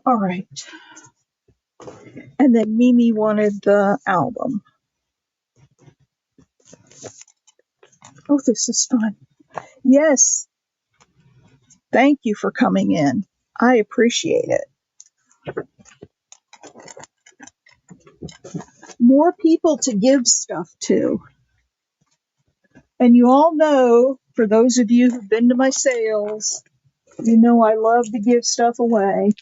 S1: All right. And then Mimi wanted the album. Oh, this is fun. Yes. Thank you for coming in. I appreciate it. More people to give stuff to. And you all know, for those of you who've been to my sales, you know I love to give stuff away.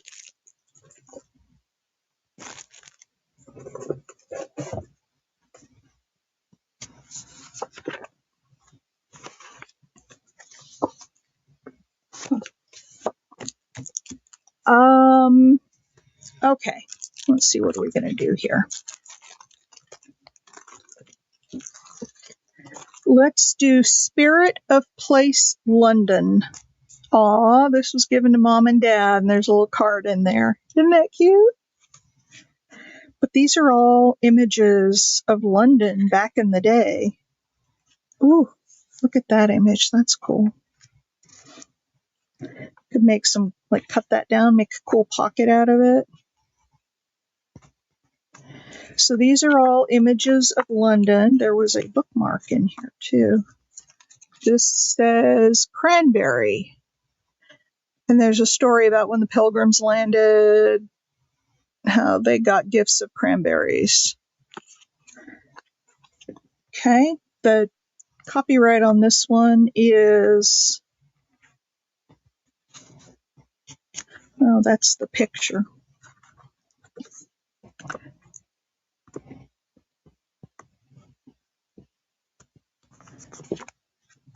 S1: Okay. Let's see, what are we going to do here? Let's do Spirit of Place London. Aw, this was given to Mom and Dad, and there's a little card in there. Isn't that cute? But these are all images of London back in the day. Ooh, look at that image. That's cool. Could make some, cut that down, make a cool pocket out of it. So these are all images of London. There was a bookmark in here too. This says cranberry. And there's a story about when the Pilgrims landed, how they got gifts of cranberries. Okay, the copyright on this one is, oh, that's the picture.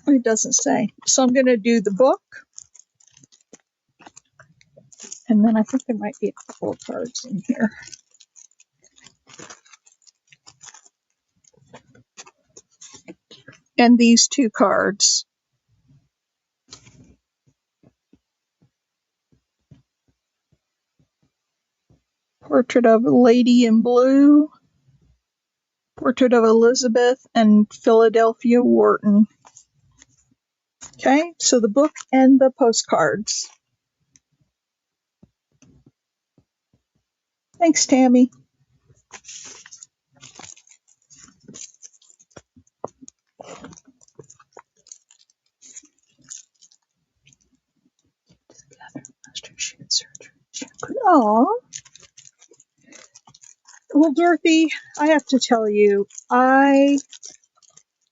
S1: It doesn't say. So I'm going to do the book. And then I think there might be a couple of cards in here. And these two cards. Portrait of a Lady in Blue. Portrait of Elizabeth and Philadelphia Wharton. Okay, so the book and the postcards. Thanks, Tammy. Oh, well, Dorothy, I have to tell you, I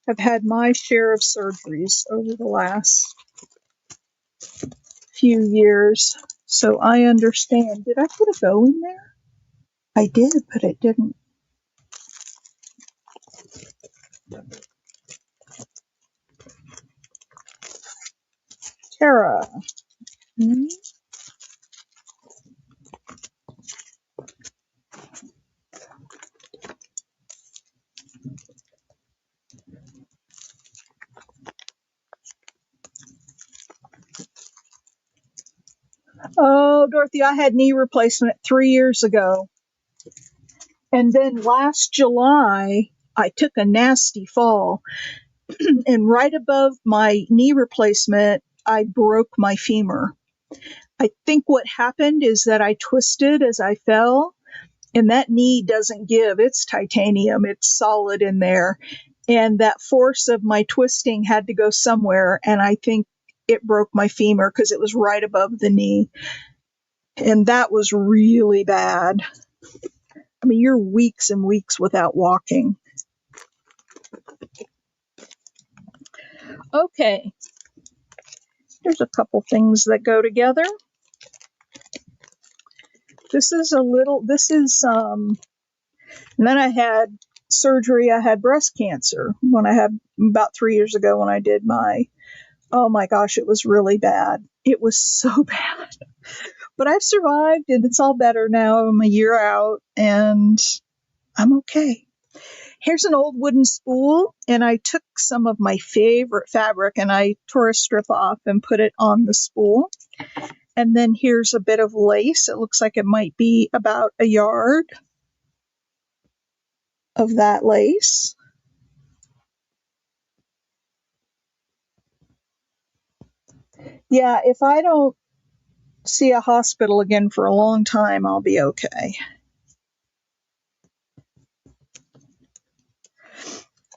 S1: have had my share of surgeries over the last few years, so I understand. Did I put a bow in there? I did, but it didn't. Tara. Hmm? Oh, Dorothy, I had knee replacement 3 years ago. And then last July, I took a nasty fall. And right above my knee replacement, I broke my femur. I think what happened is that I twisted as I fell, and that knee doesn't give. It's titanium. It's solid in there. And that force of my twisting had to go somewhere, and I think it broke my femur because it was right above the knee. And that was really bad. I mean, you're weeks and weeks without walking. Okay. There's a couple things that go together. And then I had surgery. I had breast cancer when I had about 3 years ago when I did oh my gosh, it was really bad. It was so bad. But I've survived and it's all better now. I'm a year out and I'm okay. Here's an old wooden spool, and I took some of my favorite fabric and I tore a strip off and put it on the spool. And then here's a bit of lace. It looks like it might be about a yard of that lace. Yeah, if I don't see a hospital again for a long time, I'll be okay.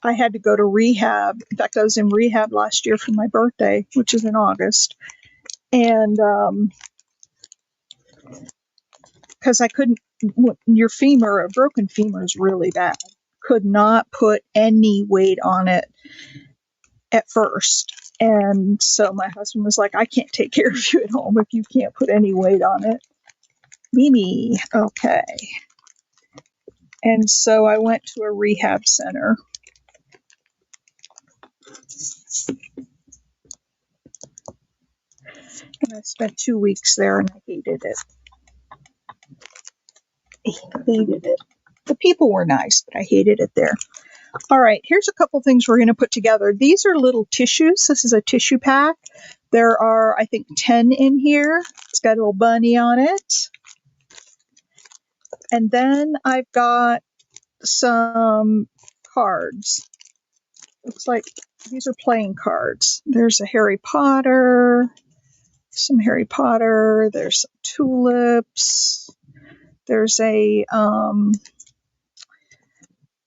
S1: I had to go to rehab. In fact, I was in rehab last year for my birthday, which is in August. And because I couldn't, your femur, a broken femur is really bad. Could not put any weight on it at first. And so my husband was like, I can't take care of you at home if you can't put any weight on it. Mimi, okay. And so I went to a rehab center. And I spent 2 weeks there and I hated it. I hated it. The people were nice, but I hated it there. All right, here's a couple things we're going to put together. These are little tissues. This is a tissue pack. There are, I think, 10 in here. It's got a little bunny on it. And then I've got some cards. Looks like these are playing cards. There's a Harry Potter, some Harry Potter. There's some tulips. There's a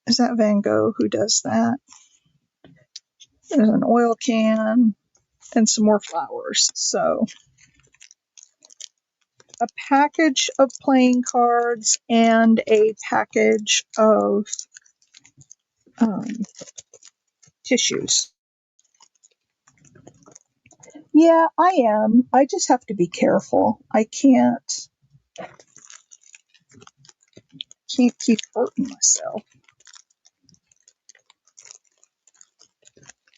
S1: Is that Van Gogh who does that? There's an oil can and some more flowers. So a package of playing cards and a package of um, tissues. Yeah, I am. I just have to be careful. I can't keep hurting myself.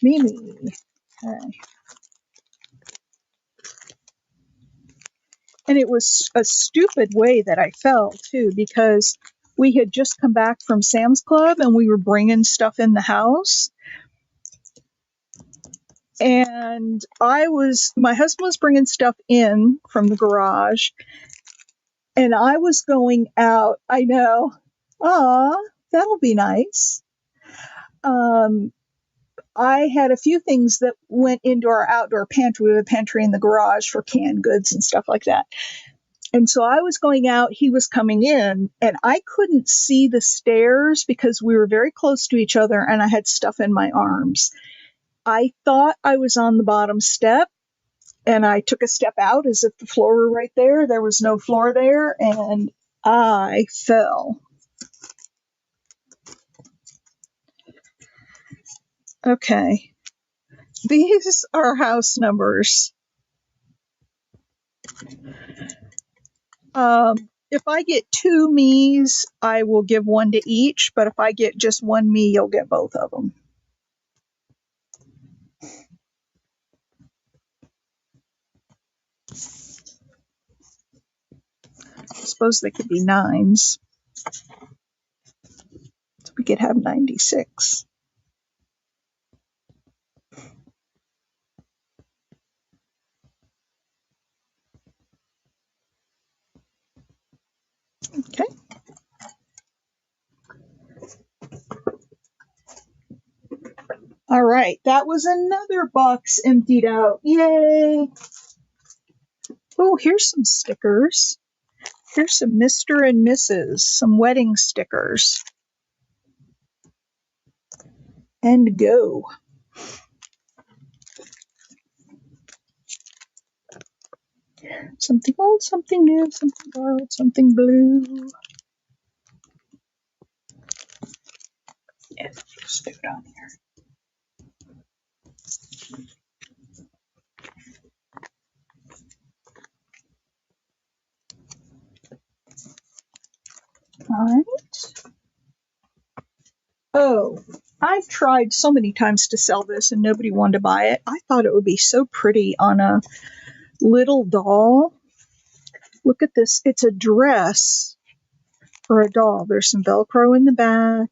S1: Mimi. Okay. And it was a stupid way that I fell, too, because we had just come back from Sam's Club and we were bringing stuff in the house. And my husband was bringing stuff in from the garage, and I was going out. I know. That'll be nice. I had a few things that went into our outdoor pantry. We have a pantry in the garage for canned goods and stuff like that. And so I was going out, he was coming in, and I couldn't see the stairs because we were very close to each other and I had stuff in my arms. I thought I was on the bottom step, and I took a step out as if the floor were right there. There was no floor there, and I fell. Okay. These are house numbers. If I get 2 me's, I will give one to each, but if I get just 1 me, you'll get both of them. I suppose they could be 9s. So we could have 96. Okay. All right. That was another box emptied out. Yay. Oh, here's some stickers. Here's some Mr. and Mrs., some wedding stickers. And go. Something old, something new, something borrowed, something blue. Yeah, just do it on here. All right. Oh, I've tried so many times to sell this and nobody wanted to buy it. I thought it would be so pretty on a little doll. Look at this. It's a dress for a doll. There's some Velcro in the back.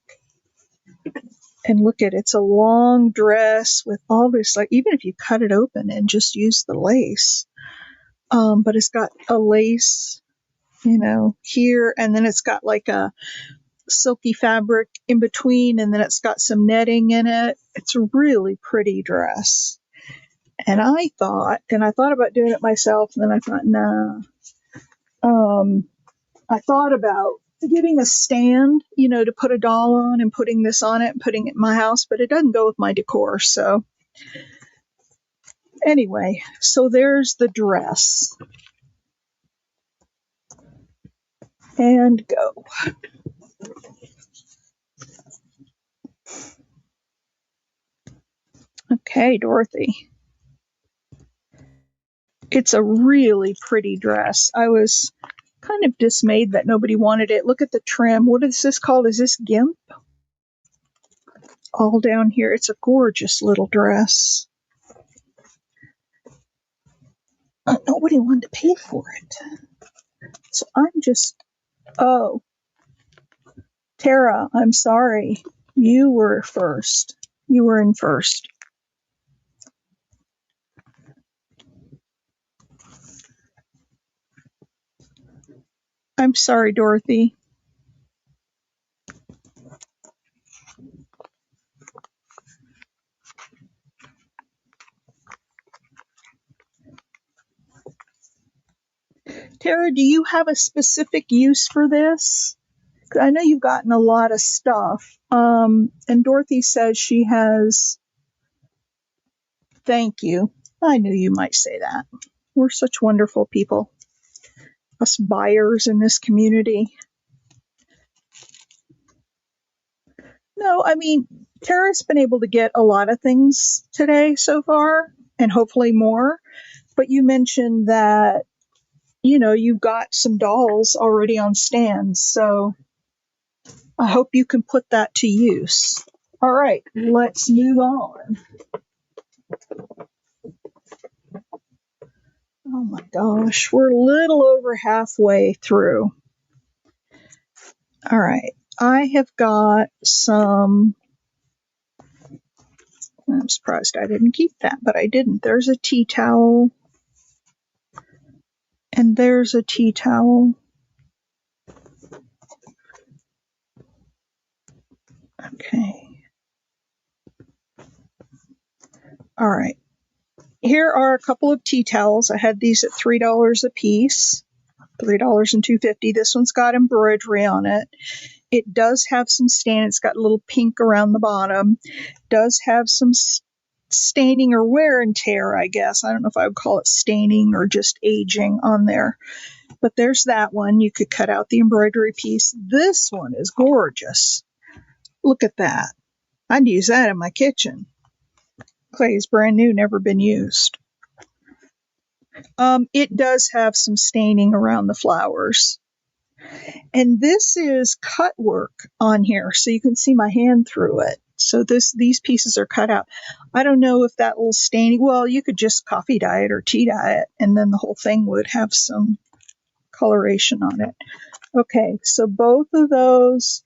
S1: And look at it. It's a long dress with all this, like, even if you cut it open and just use the lace. But it's got a lace, here, and then it's got like a silky fabric in between, and then it's got some netting in it. It's a really pretty dress. And I thought about doing it myself, and then I thought, nah. I thought about getting a stand, to put a doll on and putting this on it and putting it in my house, but it doesn't go with my decor. So anyway, so there's the dress. And go. Okay, Dorothy. It's a really pretty dress. I was kind of dismayed that nobody wanted it. Look at the trim. What is this called? Is this gimp? All down here. It's a gorgeous little dress. Nobody wanted to pay for it. So I'm just... Oh. Tara, I'm sorry. You were first. You were in first. I'm sorry, Dorothy. Tara, do you have a specific use for this? I know you've gotten a lot of stuff. And Dorothy says she has. Thank you. I knew you might say that. We're such wonderful people, us buyers in this community. No, I mean, Tara's been able to get a lot of things today so far, and hopefully more. But you mentioned that, you've got some dolls already on stands, so I hope you can put that to use. All right, let's move on. Oh my gosh, we're a little over halfway through. All right, I have got some. I'm surprised I didn't keep that, but I didn't. There's a tea towel. And there's a tea towel. Okay. All right. Here are a couple of tea towels. I had these at $3 a piece. $3.50. This one's got embroidery on it. It does have some stain. It's got a little pink around the bottom. Does have some staining or wear and tear, I guess. I don't know if I would call it staining or just aging on there. But there's that one. You could cut out the embroidery piece. This one is gorgeous. Look at that. I'd use that in my kitchen. Clay is brand new, never been used. It does have some staining around the flowers. And this is cut work on here, so you can see my hand through it. So these pieces are cut out. I don't know if that little staining, well, you could just coffee dye it or tea dye it, and then the whole thing would have some coloration on it. Okay, so both of those.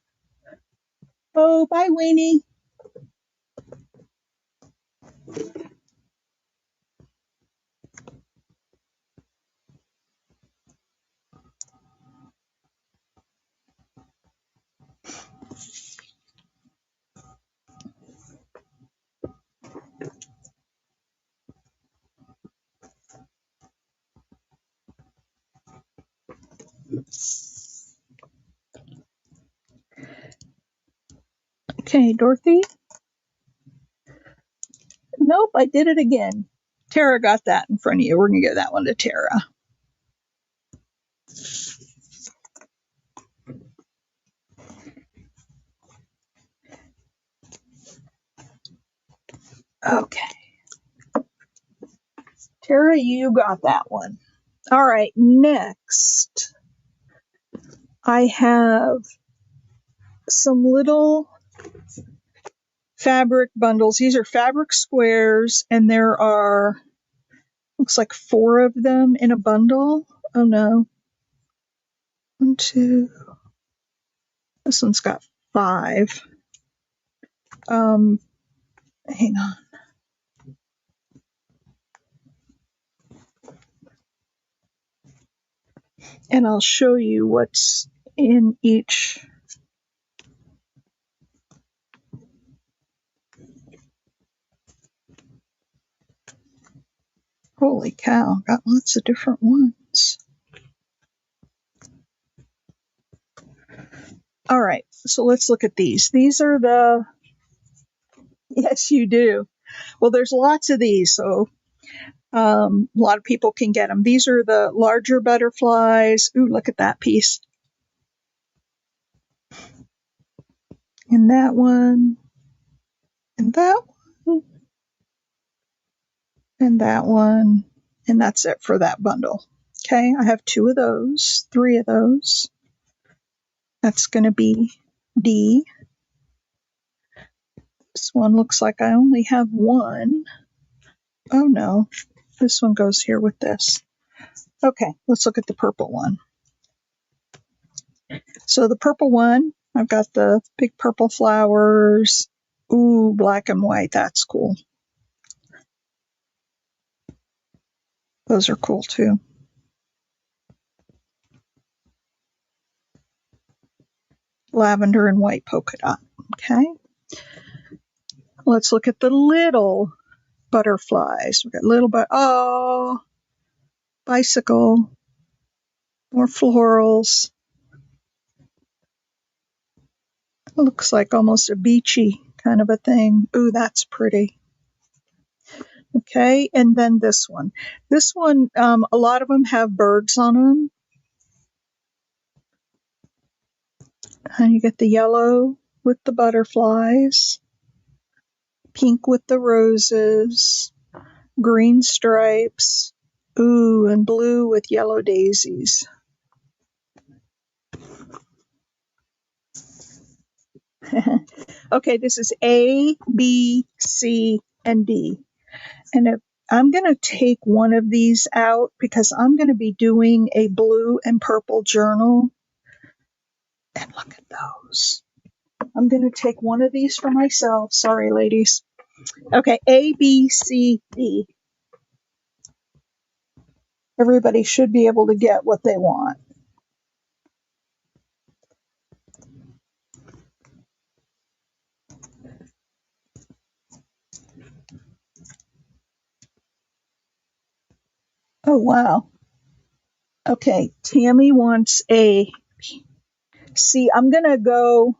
S1: Oh, bye, Weenie. Okay, Dorothy. Nope, I did it again. Tara got that in front of you. We're going to give that one to Tara. Okay. Tara, you got that one. All right, next, I have some little fabric bundles. These are fabric squares, and there are, looks like 4 of them in a bundle. Oh no. 1, 2. This one's got 5. Hang on. And I'll show you what's in each. Holy cow, got lots of different ones. All right, so let's look at these. These are the, yes, you do. Well, there's lots of these, so a lot of people can get them. These are the larger butterflies. Ooh, look at that piece. And that one. And that one. And that one. And that's it for that bundle. Okay, I have 2 of those, 3 of those. That's going to be D. This one looks like I only have 1. Oh no, this one goes here with this. Okay, let's look at the purple one. So the purple one, I've got the big purple flowers. Ooh, black and white, that's cool. Those are cool too. Lavender and white polka dot. Okay. Let's look at the little butterflies. We've got little bicycle. More florals. Looks like almost a beachy kind of a thing. Ooh, that's pretty. Okay, and then this one. This one, a lot of them have birds on them. And you get the yellow with the butterflies, pink with the roses, green stripes, ooh, and blue with yellow daisies. Okay, this is A, B, C, and D. And if I'm going to take one of these out because I'm going to be doing a blue and purple journal. And look at those. I'm going to take one of these for myself. Sorry, ladies. Okay, A, B, C, D. Everybody should be able to get what they want. Oh, wow. Okay, Tammy wants A. C. I'm going to go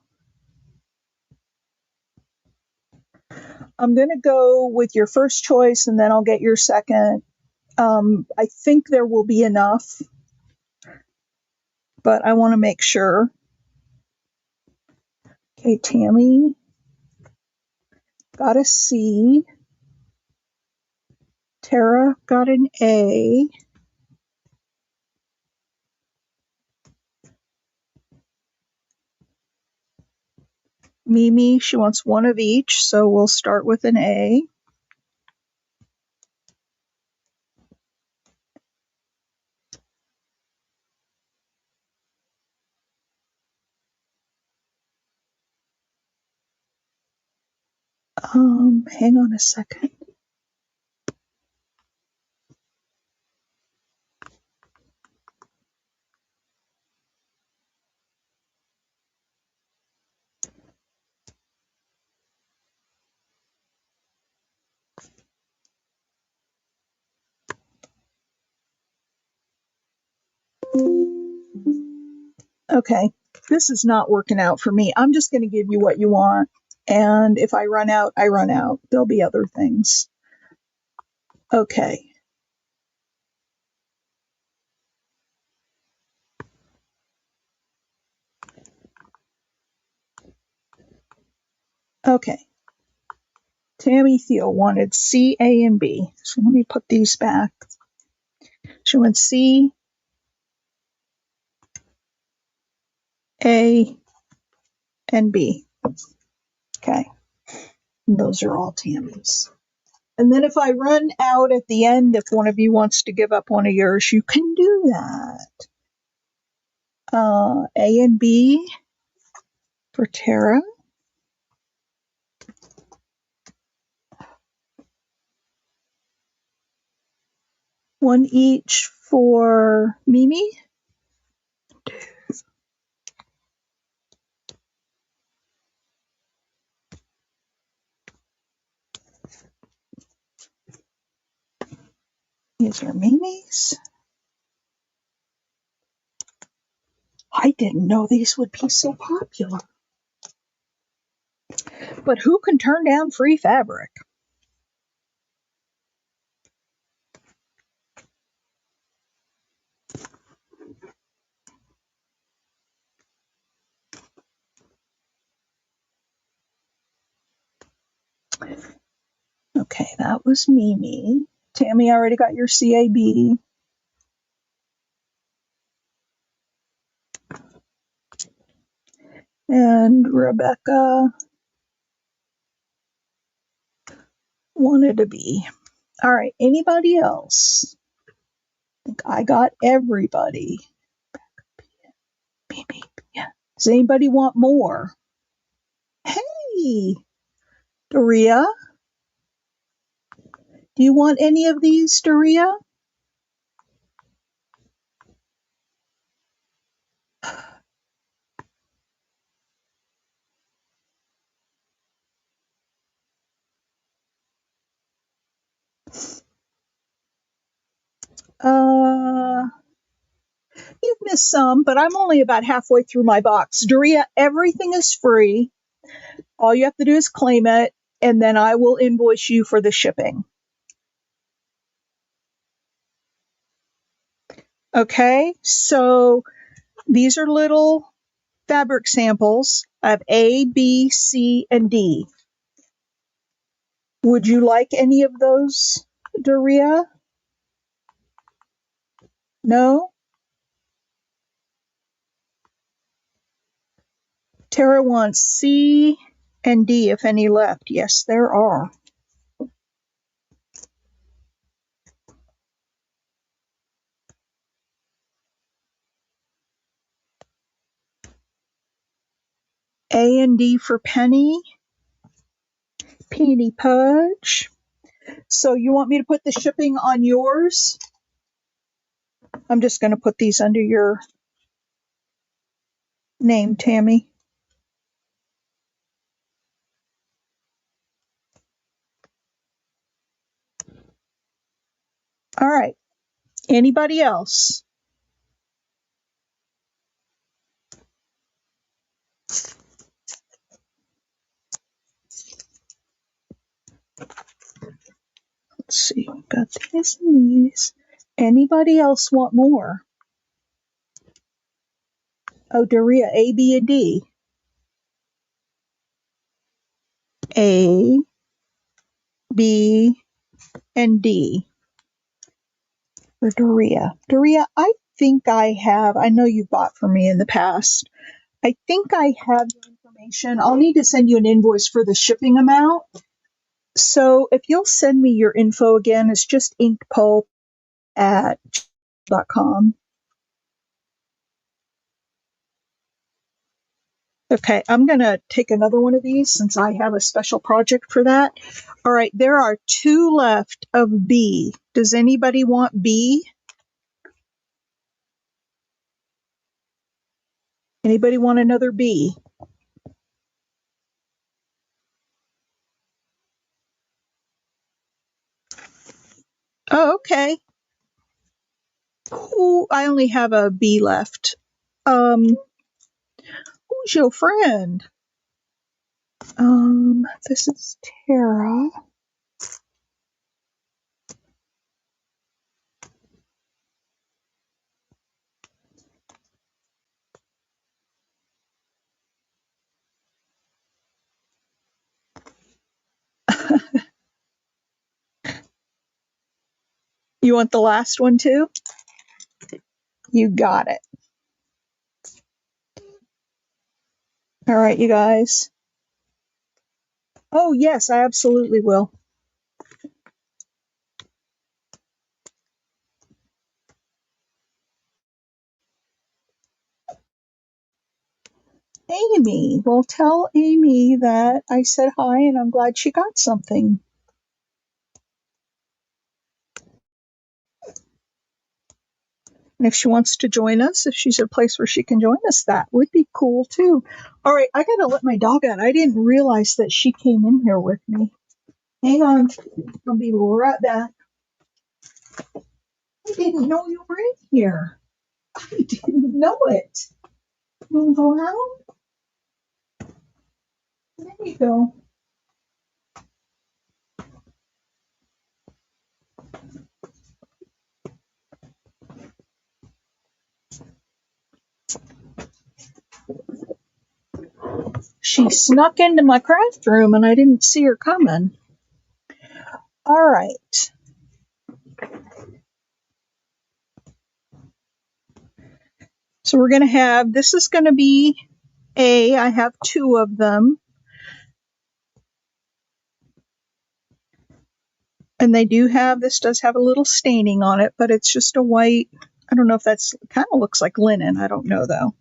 S1: with your first choice and then I'll get your second. I think there will be enough, but I want to make sure. Okay, Tammy got a C. Tara got an A. Mimi, she wants one of each, so we'll start with an A. Hang on a second. Okay, this is not working out for me. I'm just going to give you what you want. And if I run out, I run out. There'll be other things. Okay. Okay. Tammy Thiel wanted C, A, and B. So let me put these back. She wants C, A, and B. Okay. And those are all Tammy's. And then if I run out at the end, if one of you wants to give up one of yours, you can do that. A and B for Tara. One each for Mimi. These are Mimi's. I didn't know these would be so popular. But who can turn down free fabric? Okay, that was Mimi. Tammy already got your CAB. And Rebecca wanted a B. All right, anybody else? I think I got everybody. Mimi, yeah. Does anybody want more? Hey, Doria. Do you want any of these, Doria? Uh, You've missed some, but I'm only about halfway through my box. Doria, everything is free. All you have to do is claim it, and then I will invoice you for the shipping. Okay, so these are little fabric samples of A, B, C, and D. Would you like any of those, Doria? No? Tara wants C and D, if any left. Yes, there are. A and D for Penny. Penny Pudge. So you want me to put the shipping on yours? I'm just going to put these under your name, Tammy. All right. Anybody else? Let's see. We've got these and these. Anybody else want more? Oh, Doria, A, B, and D. A, B, and D for Doria. Doria, I think I know you've bought for me in the past. I think I have your information. I'll need to send you an invoice for the shipping amount. So if you'll send me your info again, it's just inkpulp@gmail.com. Okay, I'm going to take another one of these since I have a special project for that. All right, there are 2 left of B. Does anybody want B? Anybody want another B? Oh, okay. Ooh, I only have a B left. Who's your friend? This is Tara. You want the last one too? You got it. All right, you guys. Oh, yes, I absolutely will. Amy. Well, tell Amy that I said hi and I'm glad she got something. And if she wants to join us, if she's at a place where she can join us, that would be cool too. All right, I gotta let my dog out. I didn't realize that she came in here with me. Hang on, I'll be right back. I didn't know you were in here. I didn't know it. You wanna go out? There you go. She snuck into my craft room and I didn't see her coming. All right. So we're going to have, this is going to be A. I have 2 of them. And they do have, this does have a little staining on it, but it's just a white, I don't know if that's, kind of looks like linen. I don't know though.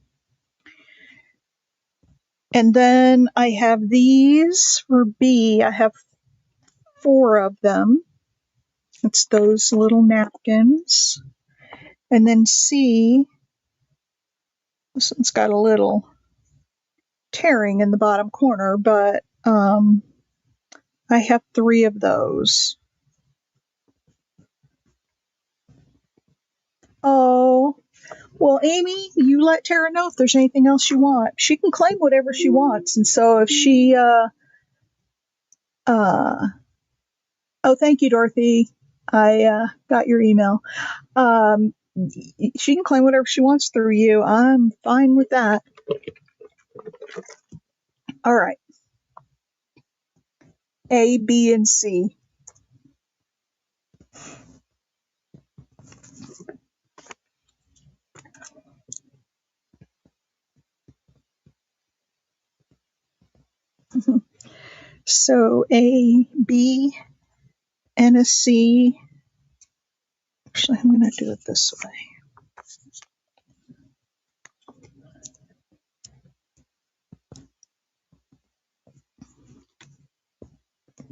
S1: And then I have these for B. I have 4 of them. It's those little napkins. And then C, this one's got a little tearing in the bottom corner, but I have 3 of those. Oh, Well, Amy, you let Tara know if there's anything else you want. She can claim whatever she wants, and so if she, oh, thank you, Dorothy. I got your email. She can claim whatever she wants through you. I'm fine with that. All right. A, B, and C. So A, B, and a C. Actually, I'm going to do it this way.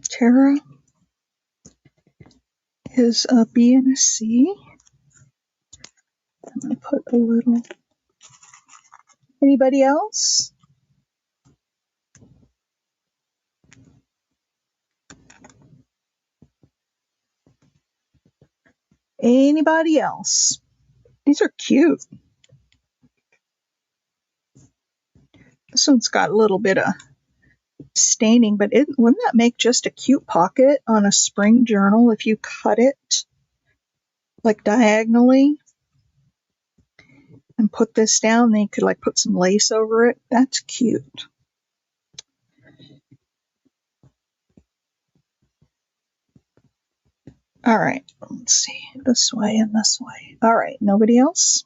S1: Tara is a B and a C. I'm going to put a little. Anybody else? Anybody else? These are cute. This one's got a little bit of staining, but wouldn't that make just a cute pocket on a spring journal if you cut it like diagonally and put this down? Then you could like put some lace over it. That's cute. All right, let's see, this way and this way. All right, nobody else?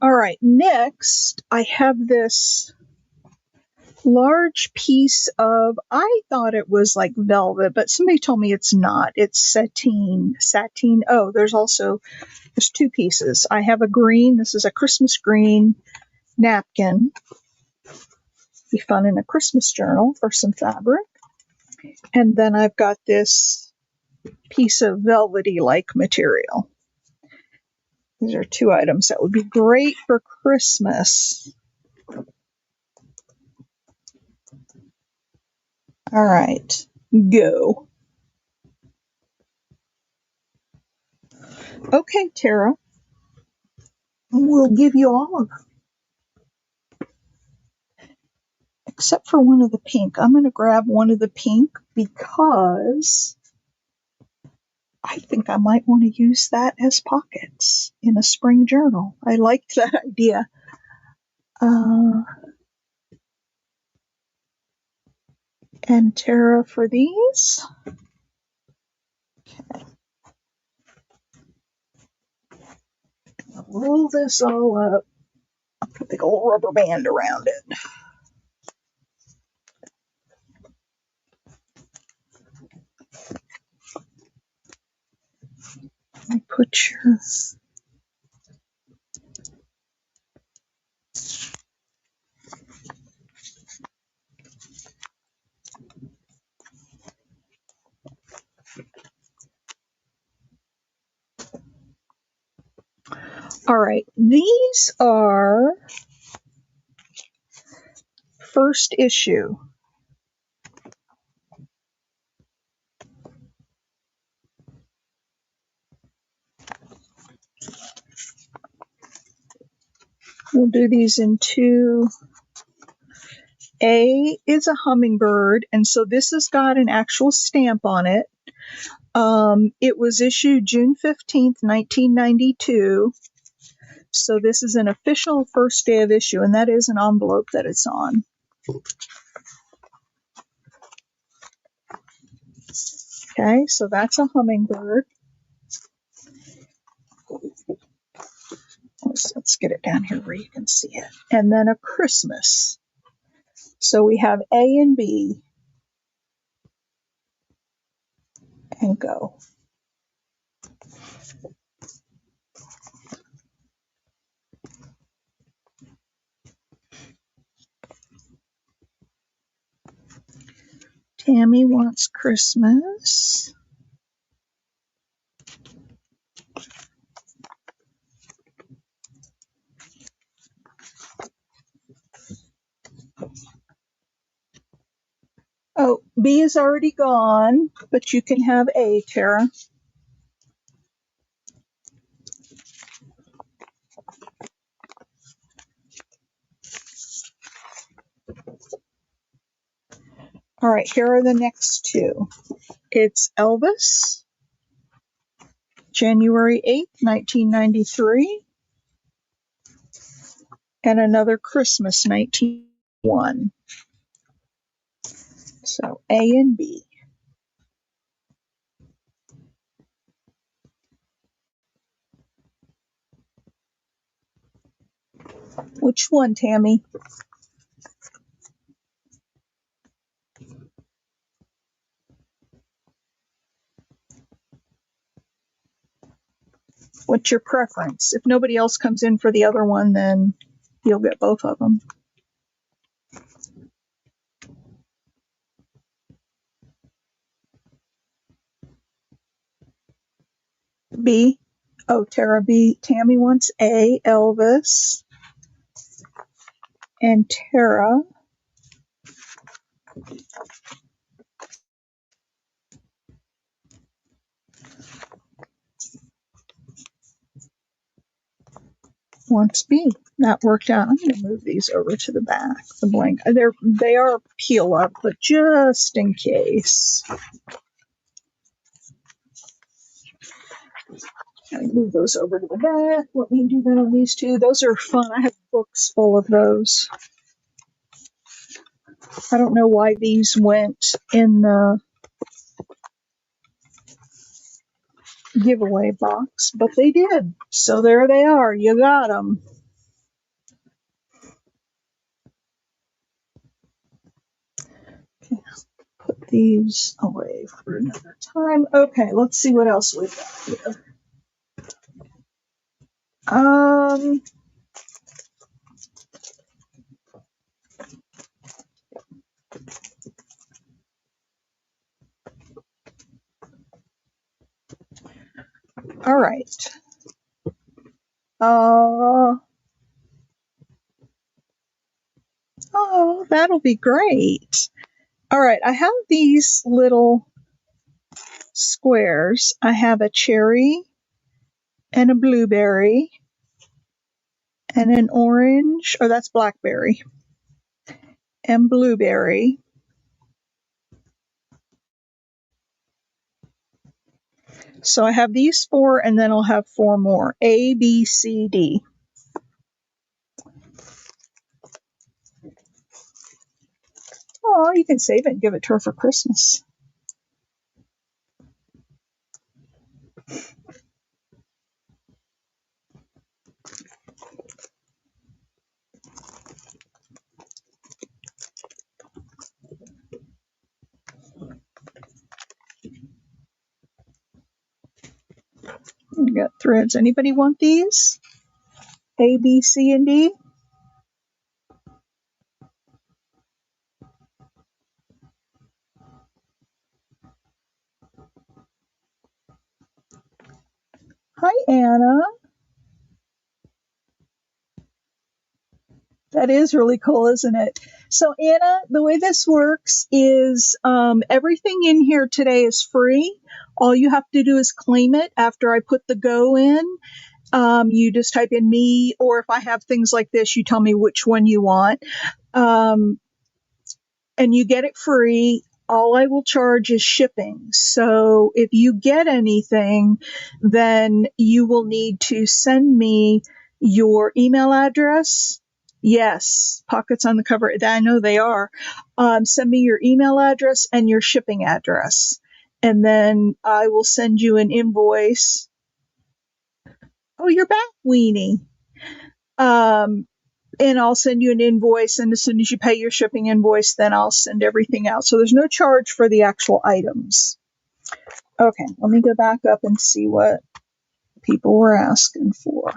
S1: All right, next I have this large piece of, I thought it was like velvet, but somebody told me it's not. It's sateen. Oh, there's two pieces. I have a green, this is a Christmas green napkin. Be fun in a Christmas journal for some fabric. And then I've got this piece of velvety-like material. These are two items that would be great for Christmas. All right, go. Okay, Tara. We'll give you all of them. Except for one of the pink. I'm going to grab one of the pink because I think I might want to use that as pockets in a spring journal. I liked that idea. And Tara for these. Okay. I'll roll this all up. I'll put a big old rubber band around it. I put your all right, these are first issue. We'll do these in two. A is a hummingbird, and so this has got an actual stamp on it. It was issued June 15th, 1992. So this is an official first day of issue, and that is an envelope that it's on. Okay, so that's a hummingbird. Let's get it down here where you can see it. And then a Christmas. So we have A and B. And go. Tammy wants Christmas. Oh, B is already gone, but you can have A, Tara. All right, here are the next two. It's Elvis, January 8th, 1993, and Another Christmas, 1901. So A and B. Which one, Tammy? What's your preference? If nobody else comes in for the other one, then you'll get both of them. B. Oh, Tara B. Tammy wants A, Elvis. And Tara wants B. That worked out. I'm going to move these over to the back. The blank. They are peel up, but just in case. I move those over to the back. Let me do that on these two. Those are fun. I have books full of those. I don't know why these went in the giveaway box, but they did. So there they are. You got them. Okay, put these away for another time. Okay, let's see what else we've got here. All right. Oh, that'll be great. All right, I have these little squares. I have a cherry and a blueberry and an orange, oh, that's blackberry, and blueberry. So I have these four, and then I'll have four more. A, B, C, D. Oh, you can save it and give it to her for Christmas. We got threads. Anybody want these? A, B, C, and D? Hi, Anna. That is really cool, isn't it? So, Anna, the way this works is everything in here today is free. All you have to do is claim it after I put the go in. You just type in me, or if I have things like this, you tell me which one you want. And you get it free. All I will charge is shipping. So if you get anything, then you will need to send me your email address. Yes, pockets on the cover. I know they are. Send me your email address and your shipping address. And then I will send you an invoice. Oh, you're back, Weenie. And I'll send you an invoice, and as soon as you pay your shipping invoice, then I'll send everything out. So there's no charge for the actual items. Okay, let me go back up and see what people were asking for.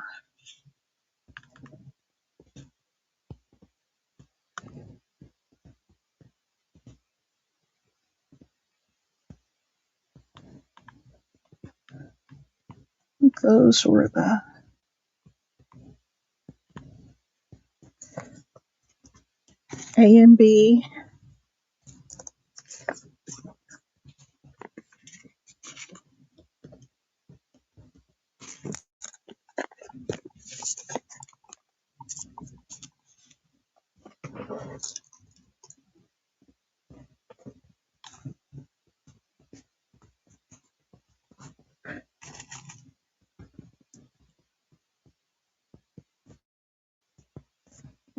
S1: Those were the A and B.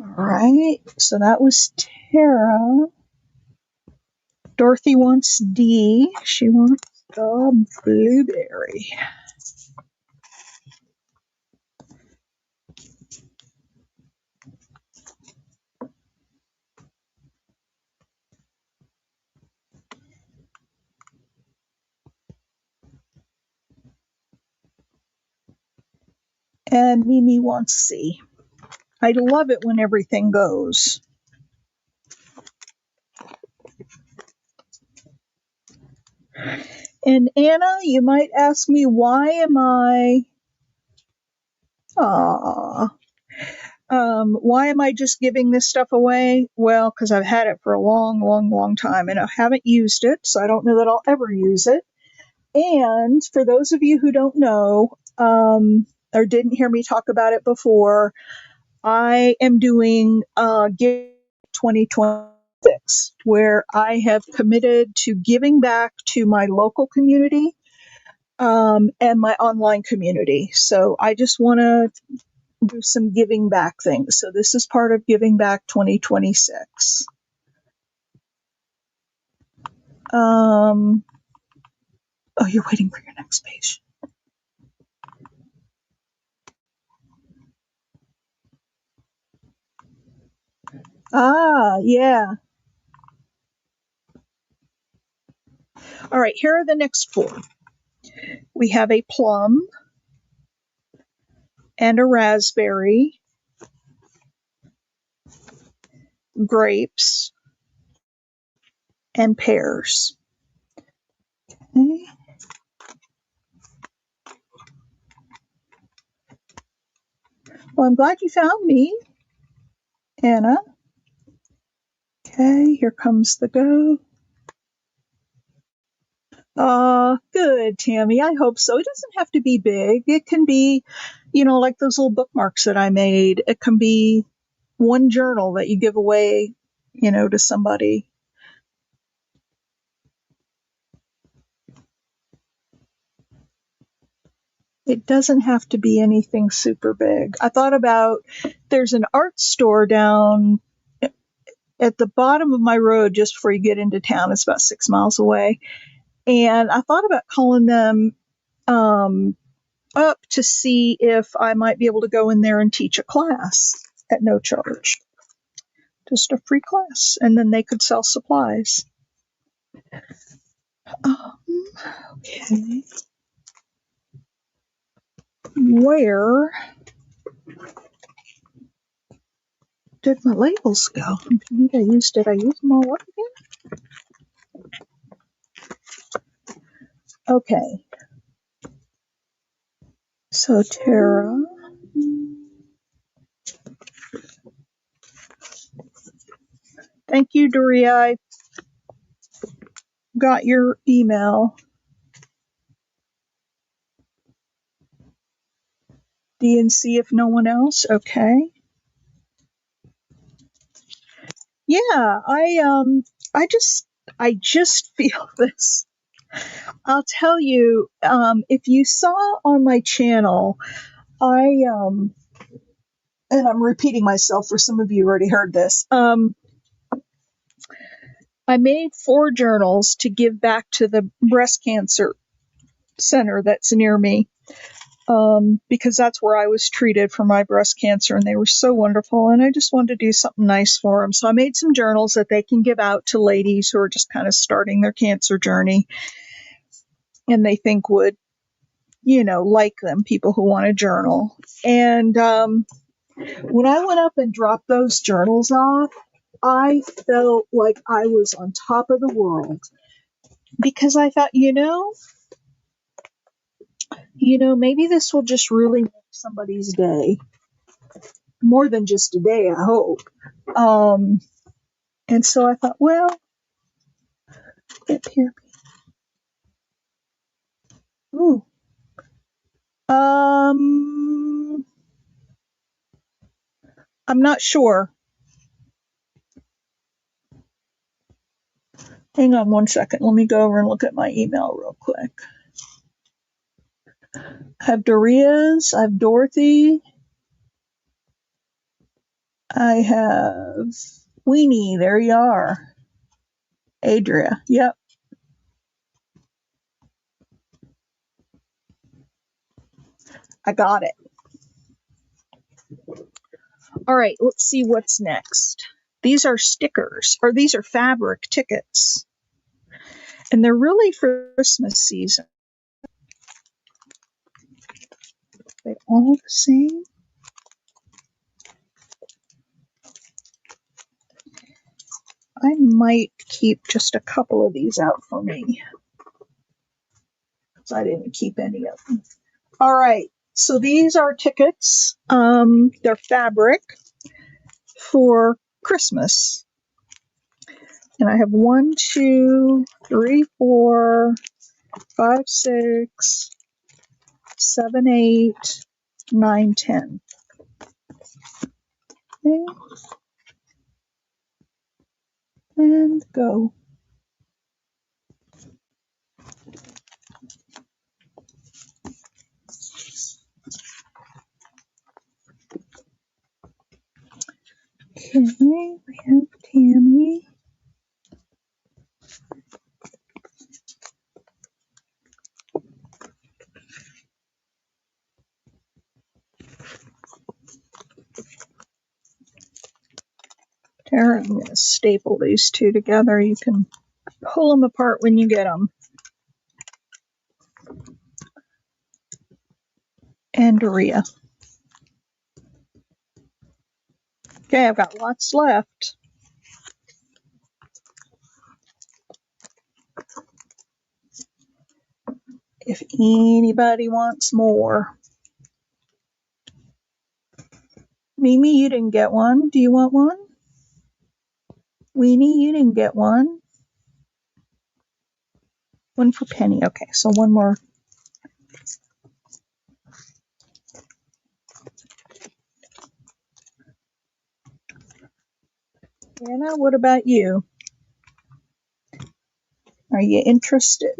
S1: All right, so that was Tara. Dorothy wants D. She wants the blueberry. And Mimi wants C. I love it when everything goes. And Anna, you might ask me, why am I... why am I just giving this stuff away? Well, because I've had it for a long, long, long time, and I haven't used it, so I don't know that I'll ever use it. And for those of you who don't know, or didn't hear me talk about it before, I am doing Give 2026, where I have committed to giving back to my local community and my online community. So I just want to do some giving back things. So this is part of Giving Back 2026. Oh, you're waiting for your next page. Ah, yeah. All right, here are the next four. We have a plum and a raspberry, grapes, and pears. Okay. Well, I'm glad you found me, Anna. Okay, here comes the go. Good, Tammy. I hope so. It doesn't have to be big. It can be, like those little bookmarks that I made. It can be one journal that you give away, to somebody. It doesn't have to be anything super big. I thought about, there's an art store down at the bottom of my road just before you get into town. It's about 6 miles away. And I thought about calling them up to see if I might be able to go in there and teach a class at no charge. Just a free class. And then they could sell supplies. Okay. Where did my labels go? Did I use them all up again? Okay. So Tara. Thank you, Doria. I got your email. DNC if no one else. Okay. Yeah, I just feel this. I'll tell you, if you saw on my channel, and I'm repeating myself for some of you who already heard this. I made 4 journals to give back to the breast cancer center that's near me, because that's where I was treated for my breast cancer, and they were so wonderful, and I just wanted to do something nice for them. So I made some journals that they can give out to ladies who are just kind of starting their cancer journey, and they think would, like them, people who want a journal. And when I went up and dropped those journals off, I felt like I was on top of the world, because I thought, maybe this will just really make somebody's day. More than just a day, I hope. And so I thought, well, get here. Ooh. I'm not sure. Hang on one second. Let me go over and look at my email real quick. I have Doria's, I have Dorothy, I have Weenie. There you are. Adria. Yep. I got it. All right, let's see what's next. These are stickers, or these are fabric tickets. And they're really for Christmas season. They all the same? I might keep just a couple of these out for me, because I didn't keep any of them. All right, so these are tickets. They're fabric for Christmas. And I have 1, 2, 3, 4, 5, 6, 7, 8, 9, 10. Okay. And go. Okay, we have Tammy. Tara, I'm going to staple these two together. You can pull them apart when you get them. And Doria. Okay, I've got lots left. If anybody wants more. Mimi, you didn't get one. Do you want one? Weenie, you didn't get one. One for Penny. Okay, so one more. Anna, what about you? Are you interested?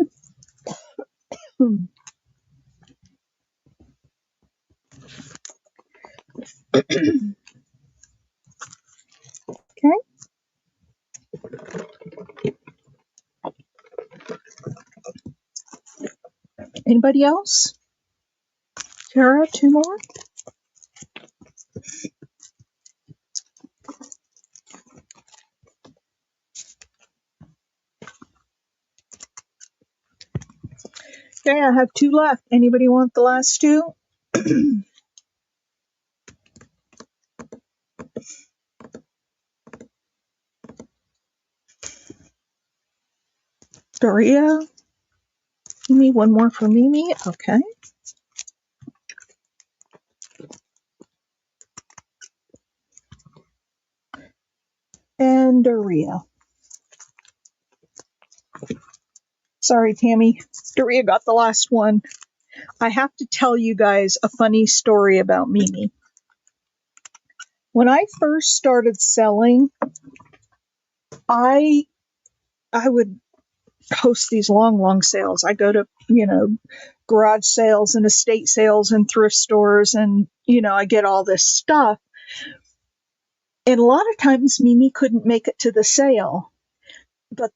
S1: Okay. Anybody else? Tara, 2 more? Okay, I have 2 left. Anybody want the last 2? Doria? Mimi, one more for Mimi. Okay. And Doria. Sorry, Tammy. Doria got the last one. I have to tell you guys a funny story about Mimi. When I first started selling, I would host these long sales. I go to, garage sales and estate sales and thrift stores, and, I get all this stuff. And a lot of times Mimi couldn't make it to the sale. But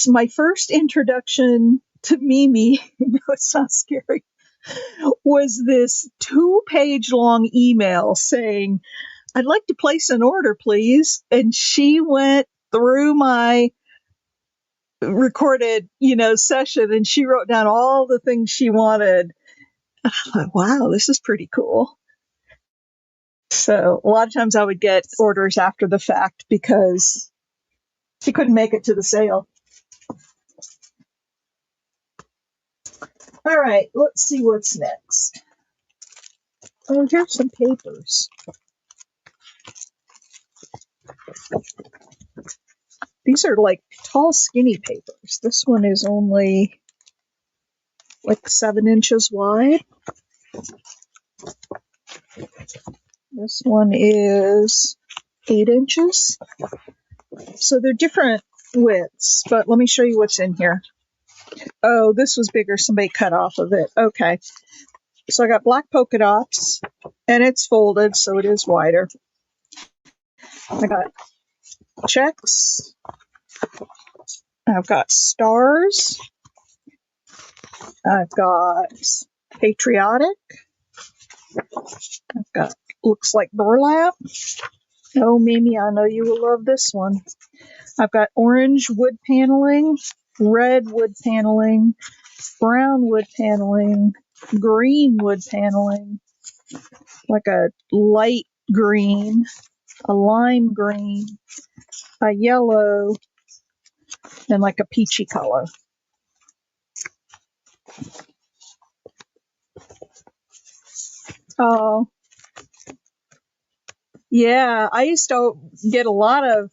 S1: my first introduction to Mimi, it's not scary, was this 2-page long email saying, "I'd like to place an order, please." And she went through my recorded, session, and she wrote down all the things she wanted. I thought, wow, this is pretty cool. So a lot of times I would get orders after the fact because she couldn't make it to the sale. All right, let's see what's next. Oh, here's some papers. These are like tall, skinny papers. This one is only like 7 inches wide. This one is 8 inches. So they're different widths, but let me show you what's in here. Oh, this was bigger. Somebody cut off of it. Okay. So I got black polka dots, and it's folded, so it is wider. I got checks. I've got stars. I've got patriotic. I've got looks like burlap. Oh, Mimi, I know you will love this one. I've got orange wood paneling, red wood paneling, brown wood paneling, green wood paneling, like a light green, a lime green, a yellow, and like a peachy color. Oh, yeah. I used to get a lot of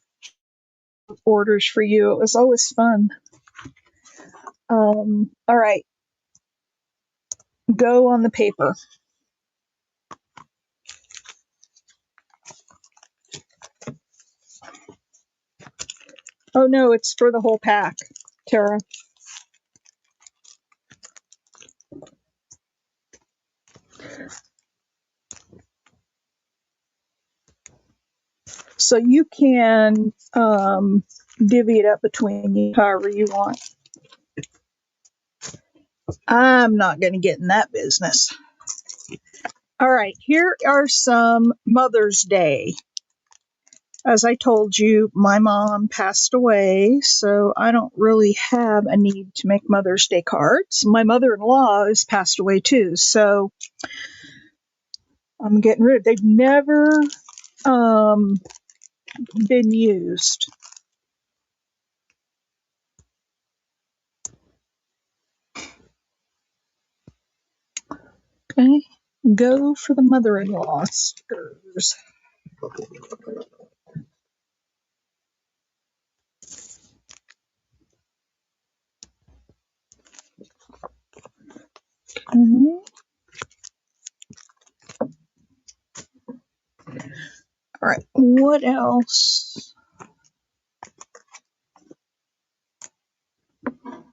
S1: orders for you. It was always fun. All right. Go on the paper. Oh, no, it's for the whole pack, Tara. So you can divvy it up between you however you want. I'm not going to get in that business. All right, here are some Mother's Day. As I told you, my mom passed away, so I don't really have a need to make Mother's Day cards. My mother-in-law has passed away too, so I'm getting rid of. They've never been used. Okay, go for the mother-in-law stickers. Okay. All right, what else?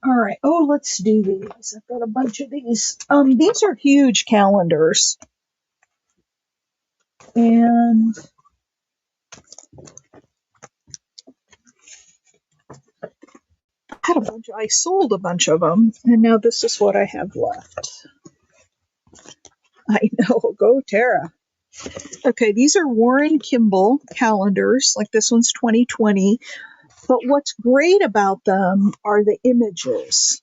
S1: All right. Oh, let's do these. I've got a bunch of these. These are huge calendars, and I sold a bunch of them, and now this is what I have left. I know. Go, Tara. Okay, these are Warren Kimball calendars. Like this one's 2020. But what's great about them are the images.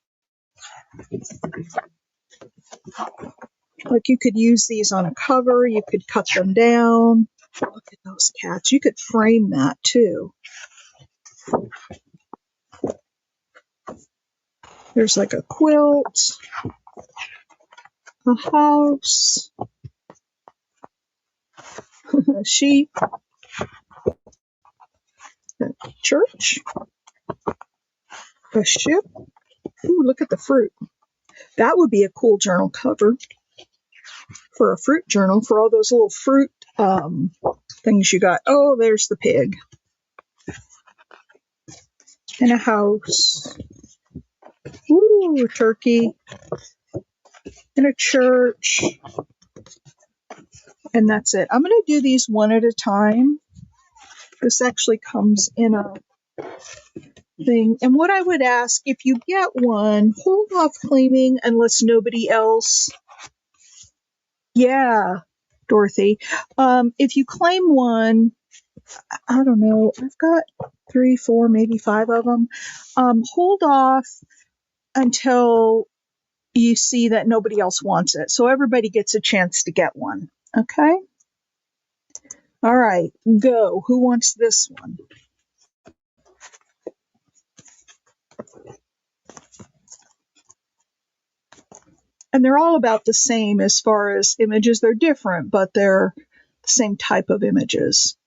S1: Like you could use these on a cover, you could cut them down. Look at those cats. You could frame that too. There's like a quilt, a house, a sheep, a church, a ship. Ooh, look at the fruit. That would be a cool journal cover for a fruit journal for all those little fruit things you got. Oh, there's the pig. And a house. Ooh, a turkey. And a church. And that's it. I'm going to do these one at a time. This actually comes in a thing. And what I would ask, if you get one, hold off claiming unless nobody else. Yeah, Dorothy. If you claim one, I don't know, I've got 3, 4, maybe 5 of them. Hold off until you see that nobody else wants it. So everybody gets a chance to get one. Okay? All right, go. Who wants this one? And they're all about the same as far as images. They're different, but they're the same type of images.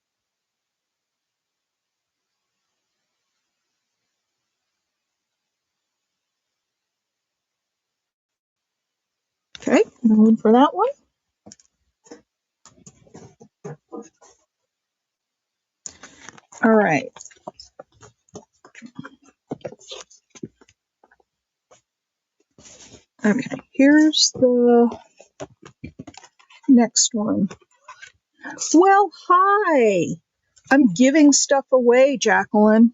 S1: Okay, going for that one. All right. Okay, here's the next one. Well, hi. I'm giving stuff away, Jacqueline.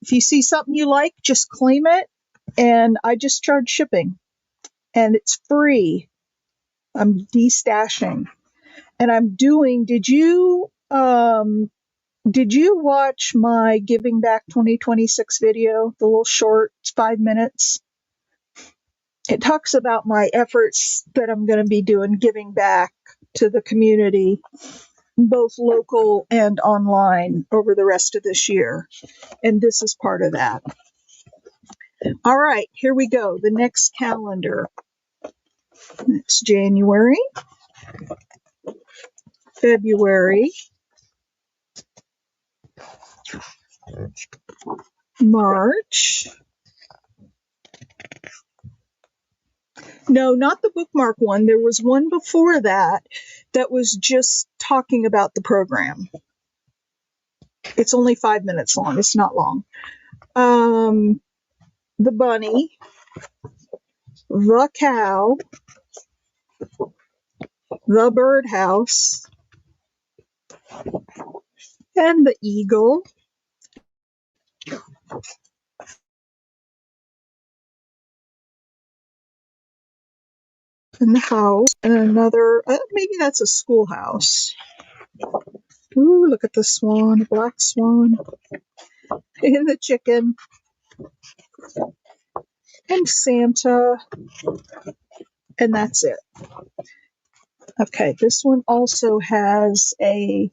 S1: If you see something you like, just claim it, and I just charge shipping, and it's free. I'm destashing, and I'm doing. Did you watch my Giving Back 2026 video? The little short, it's 5 minutes. It talks about my efforts that I'm going to be doing, giving back to the community, both local and online, over the rest of this year. And this is part of that. All right, here we go. The next calendar. It's January, February, March. No, not the bookmark one. There was one before that that was just talking about the program. It's only 5 minutes long. It's not long. The bunny, the cow, the birdhouse, and the eagle, and the house, and another, maybe that's a schoolhouse. Ooh, look at the swan, black swan, and the chicken, and Santa, and that's it. Okay, this one also has a,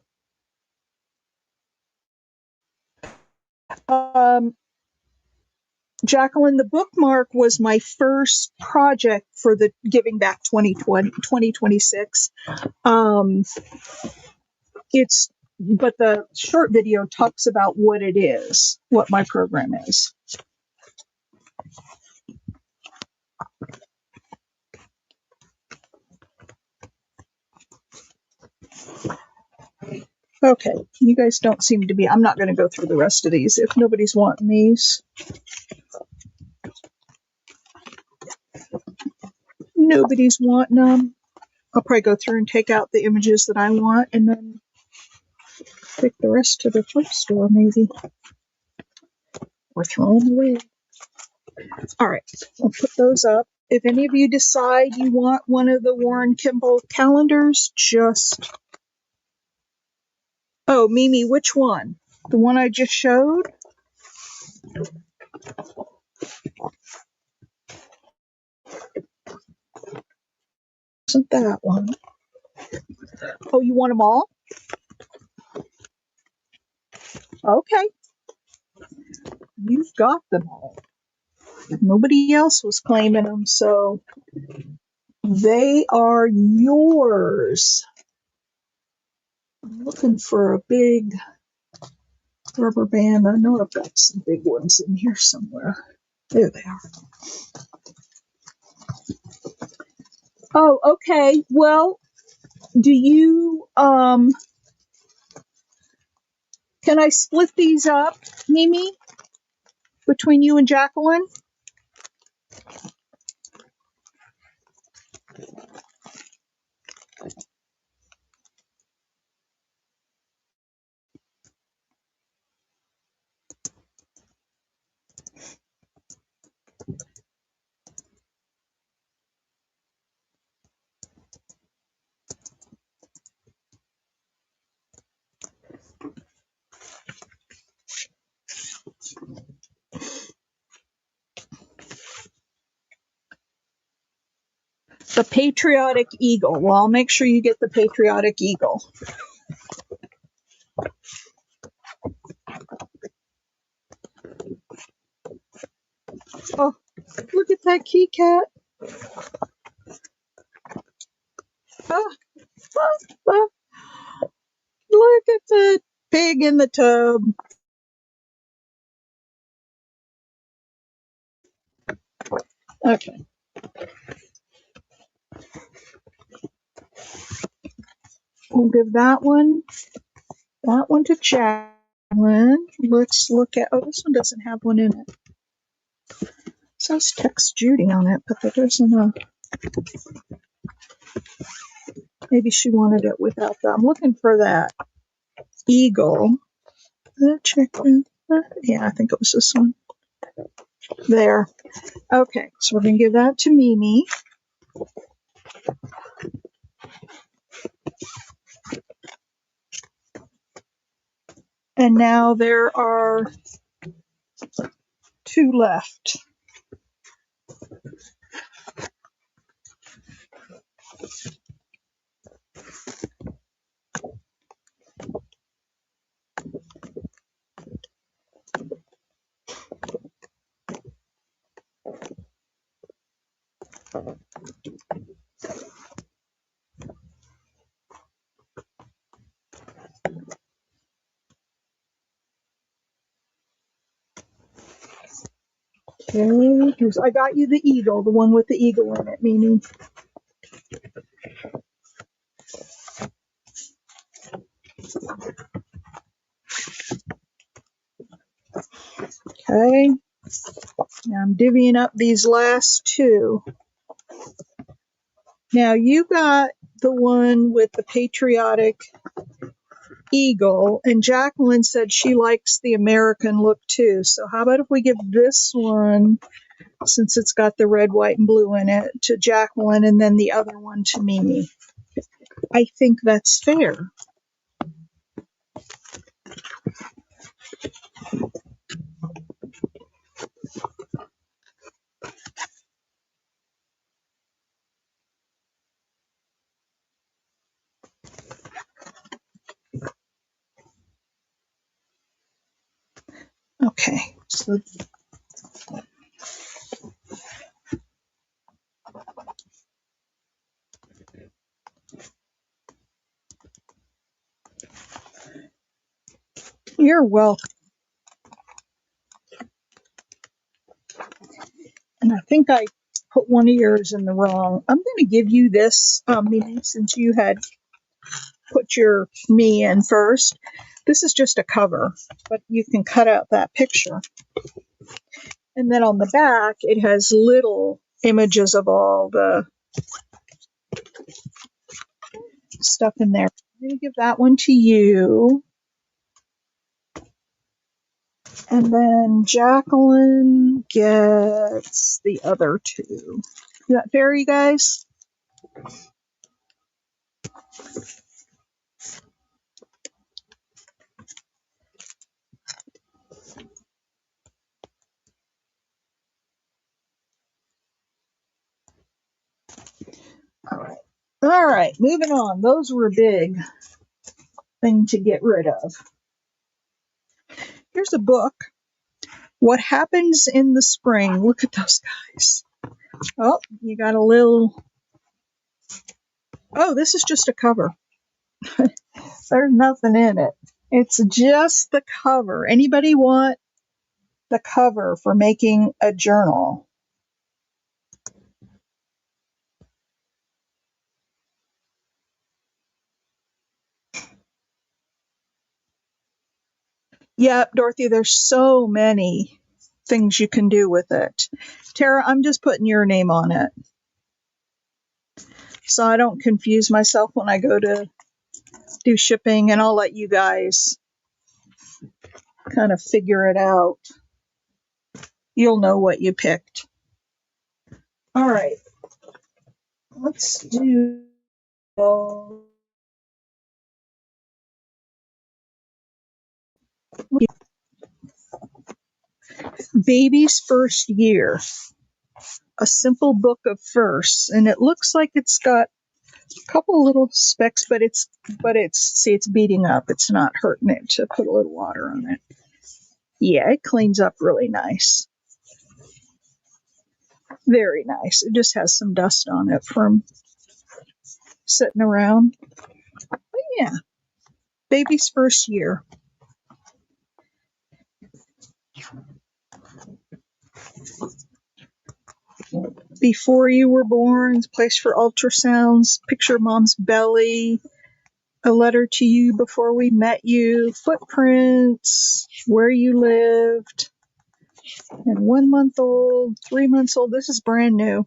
S1: Jacqueline, the bookmark was my first project for the Giving Back 2026. But the short video talks about what it is, what my program is. Okay, you guys don't seem to be, I'm not going to go through the rest of these if nobody's wanting these. Nobody's wanting them. I'll probably go through and take out the images that I want and then take the rest to the thrift store maybe. Or throw them away. All right, I'll put those up. If any of you decide you want one of the Warren Kimball calendars, just... Oh, Mimi, which one? The one I just showed? Isn't that one? Oh, you want them all? Okay. You've got them all. Nobody else was claiming them, so they are yours. I'm looking for a big rubber band. I know I've got some big ones in here somewhere. There they are. Oh, okay. Well, do you, can I split these up, Mimi, between you and Jacqueline? The Patriotic Eagle. Well, I'll make sure you get the Patriotic Eagle. Oh, look at that key cat. Ah, ah, ah. Look at the pig in the tub. Okay. We'll give that one to Jacqueline. Let's look at, oh, this one doesn't have one in it. It says text Judy on it, but there isn't a, maybe she wanted it without that. I'm looking for that. eagle. Check. Yeah, I think it was this one. There. Okay, so we're going to give that to Mimi. And now there are 2 left. Okay, I got you the eagle, the one with the eagle in it, Mimi. Okay, now I'm divvying up these last 2. Now you got the one with the patriotic eagle, and Jacqueline said she likes the American look too. So how about if we give this one, since it's got the red, white, and blue in it, to Jacqueline, and then the other one to Mimi? I think that's fair. Okay, so you're welcome. And I think I put one of yours in the wrong. I'm going to give you this, Mimi, since you had put your me in first. This is just a cover, but you can cut out that picture. And then on the back, it has little images of all the stuff in there. I'm going to give that one to you. And then Jacqueline gets the other 2. Is that fair, you guys? All right. All right, moving on. Those were a big thing to get rid of. Here's a book. What Happens in the Spring. Look at those guys. Oh, you got a little. Oh, this is just a cover. There's nothing in it. It's just the cover. Anybody want the cover for making a journal? Yep, Dorothy, there's so many things you can do with it. Tara, I'm just putting your name on it, so I don't confuse myself when I go to do shipping, and I'll let you guys kind of figure it out. You'll know what you picked. All right, let's do Baby's First Year, a simple book of firsts, and it looks like it's got a couple little specks, but it's see, it's beating up. It's not hurting it to put a little water on it. Yeah, it cleans up really nice. Very nice. It just has some dust on it from sitting around. But yeah, Baby's First Year. Before You Were Born, Place for Ultrasounds, Picture of Mom's Belly, A Letter to You Before We Met You, Footprints, Where You Lived, and 1 month old, 3 months old. This is brand new.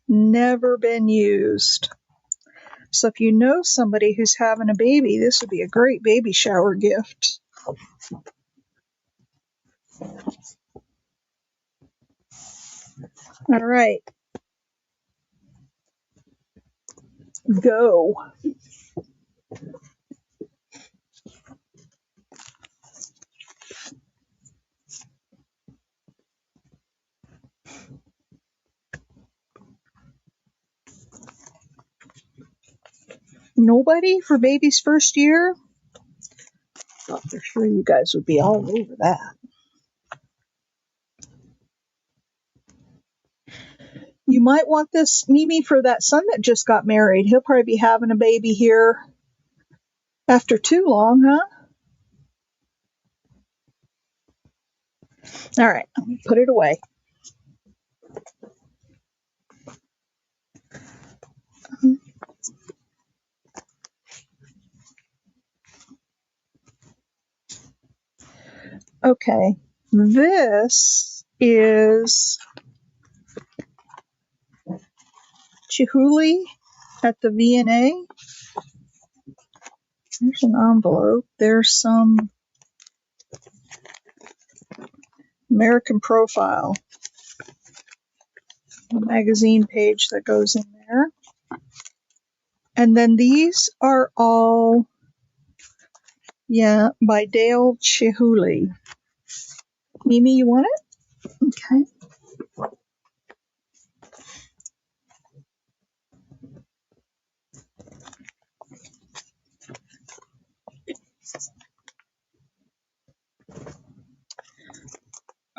S1: Never been used. So if you know somebody who's having a baby, this would be a great baby shower gift. All right. Go. Nobody for baby's first year? Oh, for sure you guys would be all over that. You might want this, Mimi, for that son that just got married. He'll probably be having a baby here after too long, huh? All right, put it away. Okay, this is Chihuly at the V&A. There's an envelope. There's some American Profile, a magazine page that goes in there. And then these are all, by Dale Chihuly. Mimi, you want it? Okay.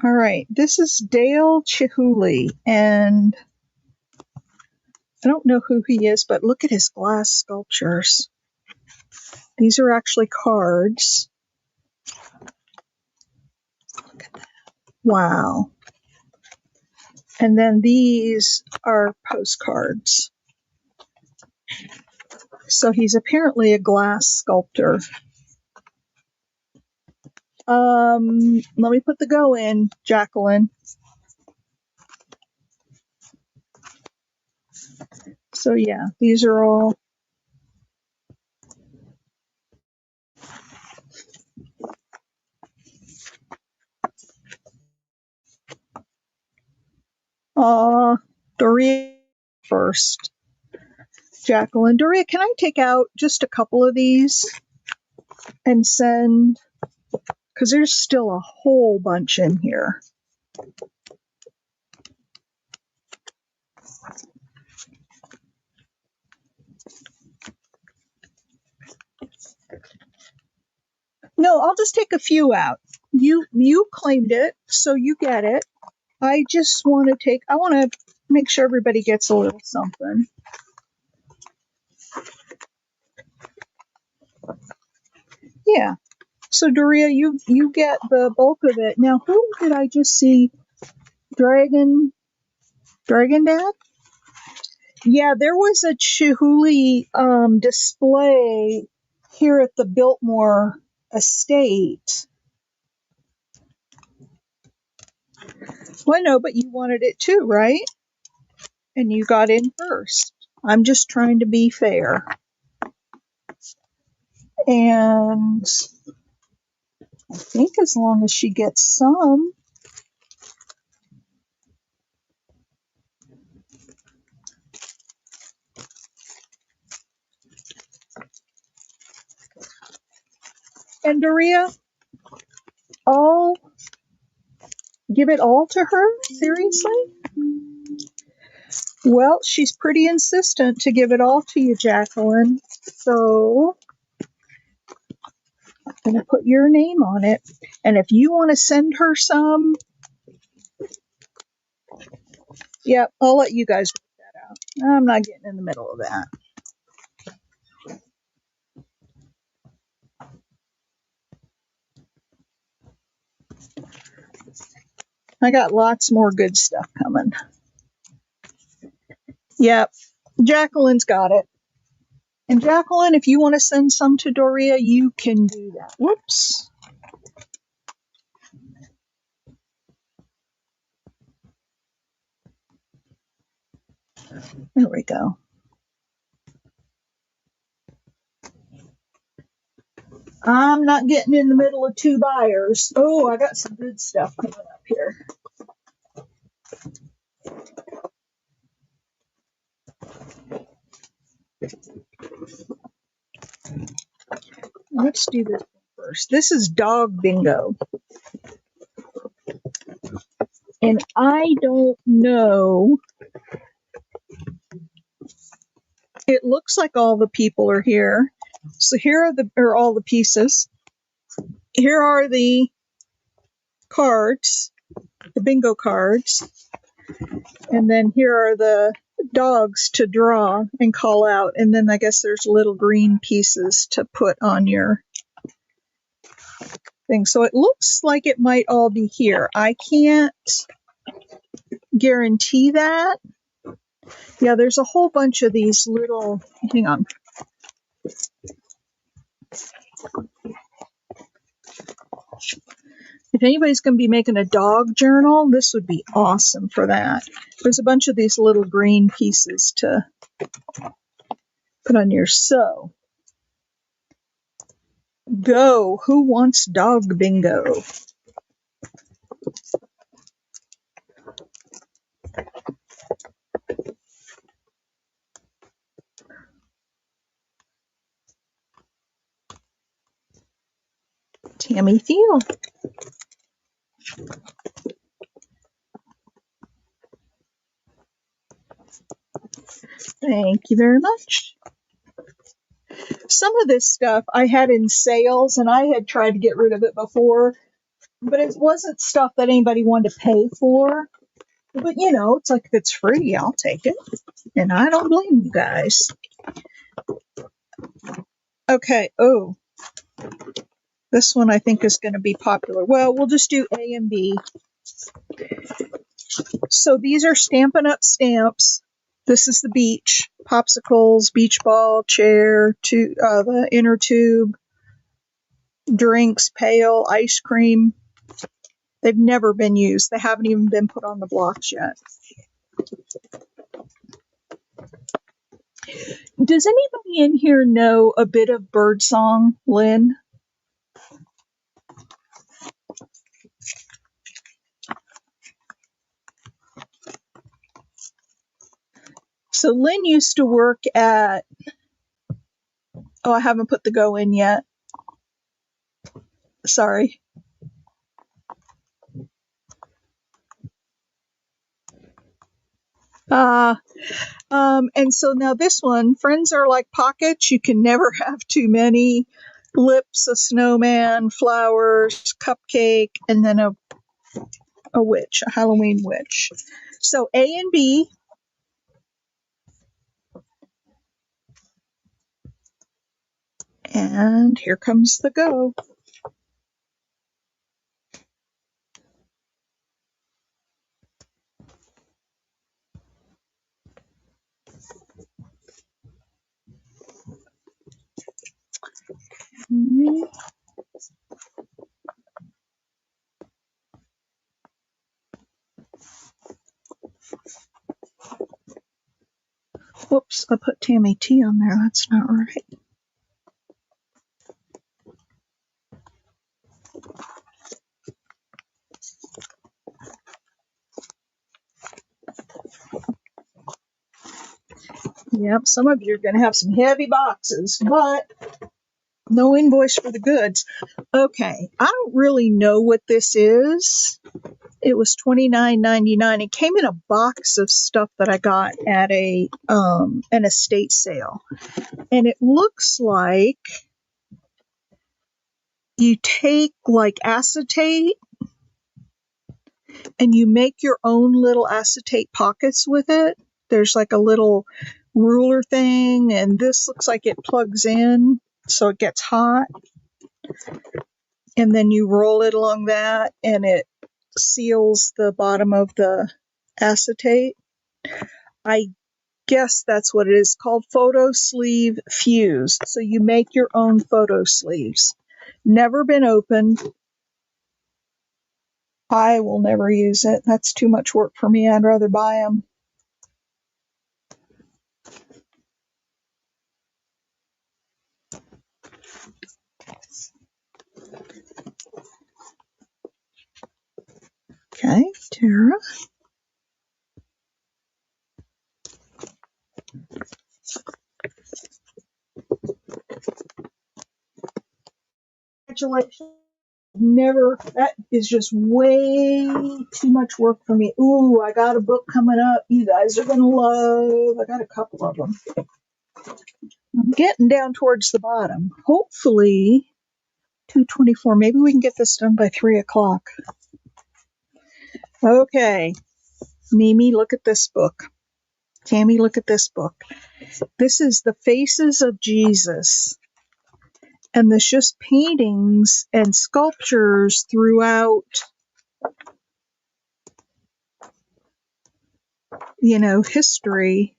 S1: All right, this is Dale Chihuly, and I don't know who he is, but look at his glass sculptures. These are actually cards. Look at that. Wow. And then these are postcards. So he's apparently a glass sculptor. Let me put the go in, Jacqueline. So yeah, these are all Doria first. Jacqueline, Doria, can I take out just a couple of these and send, because there's still a whole bunch in here. No, I'll just take a few out. You claimed it, so you get it. I just want to make sure everybody gets a little something. Yeah. So Doria, you get the bulk of it. Now, who did I just see? Dragon Dad? Yeah, there was a Chihuly display here at the Biltmore estate. Well, no, but you wanted it too, right? And you got in first. I'm just trying to be fair. And I think as long as she gets some. And Doria, I'll give it all to her? Seriously? Well, she's pretty insistent to give it all to you, Jacqueline. So I'm going to put your name on it. And if you want to send her some, yeah, I'll let you guys work that out. I'm not getting in the middle of that. I got lots more good stuff coming. Yep, Jacqueline's got it. And Jacqueline, if you want to send some to Doria, you can do that. Whoops. There we go. I'm not getting in the middle of two buyers. Oh, I got some good stuff coming up here. Let's do this first. This is dog bingo. And I don't know. It looks like all the people are here. So here are all the pieces. Here are the cards, the bingo cards. And then here are the dogs to draw and call out. And then I guess there's little green pieces to put on your thing. So it looks like it might all be here. I can't guarantee that. Yeah, there's a whole bunch of these little, hang on. If anybody's going to be making a dog journal, this would be awesome for that. There's a bunch of these little green pieces to put on your so. Go. Who wants dog bingo? Tammy Thiel. Thank you very much. Some of this stuff I had in sales, and I had tried to get rid of it before, but it wasn't stuff that anybody wanted to pay for. But, you know, it's like if it's free, I'll take it. And I don't blame you guys. Okay. Oh, this one I think is going to be popular. Well, we'll just do A and B. So these are Stampin' Up! Stamps. This is the beach. Popsicles, beach ball, chair, the inner tube, drinks, pail, ice cream. They've never been used. They haven't even been put on the blocks yet. Does anybody in here know a bit of birdsong, Lynn? So Lynn used to work at, I haven't put the go in yet. Sorry. And so now this one, friends are like pockets. You can never have too many. Lips, a snowman, flowers, cupcake, and then a witch, a Halloween witch. So A and B. And here comes the go. Whoops, I put Tammy T on there. That's not right. Yep, some of you are going to have some heavy boxes, but no invoice for the goods. Okay, I don't really know what this is. It was $29.99. It came in a box of stuff that I got at an estate sale. And it looks like you take like acetate and you make your own little acetate pockets with it. There's like a little ruler thing, and this looks like it plugs in so it gets hot. And then you roll it along that, and it seals the bottom of the acetate. I guess that's what it is, called photo sleeve fuse. So you make your own photo sleeves. Never been opened. I will never use it. That's too much work for me. I'd rather buy them. Tara. Congratulations. Never, that is just way too much work for me. Ooh, I got a book coming up you guys are going to love. I got a couple of them. I'm getting down towards the bottom. Hopefully, 2:24. Maybe we can get this done by 3 o'clock. Okay. Mimi, look at this book. Tammy, look at this book. This is The Faces of Jesus. And there's just paintings and sculptures throughout, history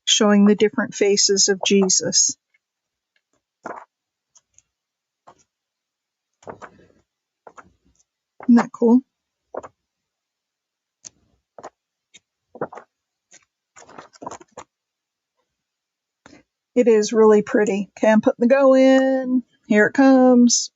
S1: showing the different faces of Jesus. Isn't that cool? It is really pretty. Okay, I'm putting the go in. Here it comes.